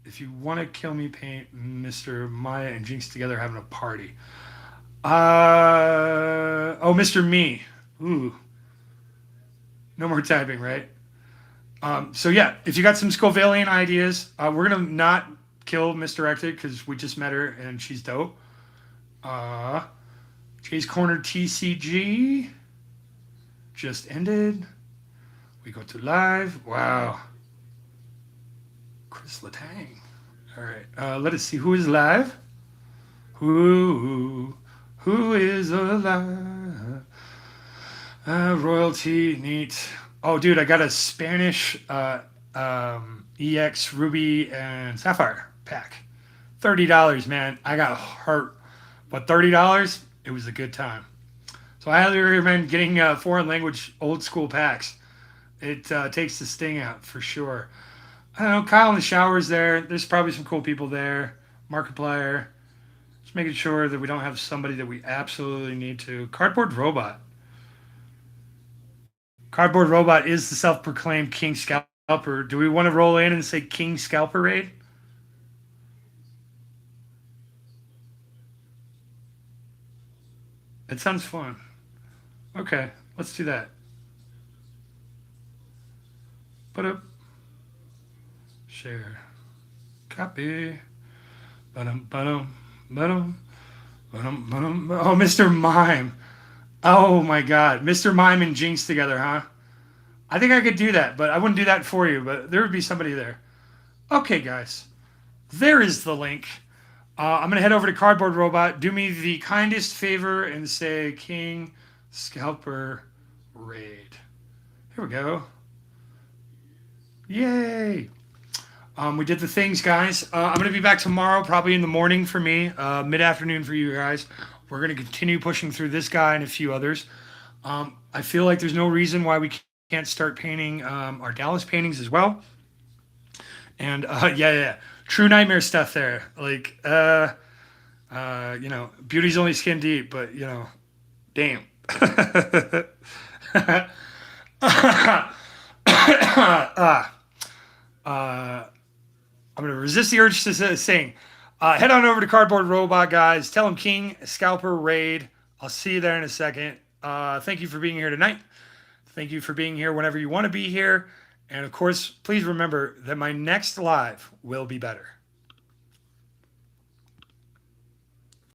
If you want to kill me, paint Mr. Maya and Jinx together having a party. Oh, Mr. Me. Ooh. No more typing, right? So yeah, if you got some Scovalian ideas, we're gonna not kill Misdirected because we just met her and she's dope. Jay's Corner TCG just ended. We go to live. Wow. Chris Letang. All right. Let us see who is live. Who is alive? Royalty, neat. Oh, dude, I got a Spanish EX Ruby and Sapphire pack. $30, man. I got hurt, but $30, it was a good time. So I highly recommend getting foreign language old school packs. It takes the sting out for sure. I don't know. Kyle in the shower's there. There's probably some cool people there. Markiplier. Just making sure that we don't have somebody that we absolutely need to. Cardboard Robot. Cardboard Robot is the self-proclaimed King Scalper. Do we want to roll in and say King Scalper raid? It sounds fun. Okay, let's do that. Put up, share, copy. Ba-dum, ba-dum, ba-dum, ba-dum, ba-dum. Oh, Mr. Mime. Oh my God, Mr. Mime and Jinx together, huh? I think I could do that, but I wouldn't do that for you. But there would be somebody there. Okay, guys, there is the link. I'm gonna head over to Cardboard Robot. Do me the kindest favor and say King Scalper Raid. Here we go. Yay! We did the things, guys. I'm gonna be back tomorrow, probably in the morning for me, mid-afternoon for you guys. We're gonna continue pushing through this guy and a few others. I feel like there's no reason why we can't start painting our Dallas paintings as well. And yeah, true nightmare stuff there. Like, beauty's only skin deep, but damn. I'm gonna resist the urge to sing. Head on over to Cardboard Robot, guys. Tell them King Scalper Raid. I'll see you there in a second. Thank you for being here tonight. Thank you for being here whenever you want to be here. And of course, please remember that my next live will be better.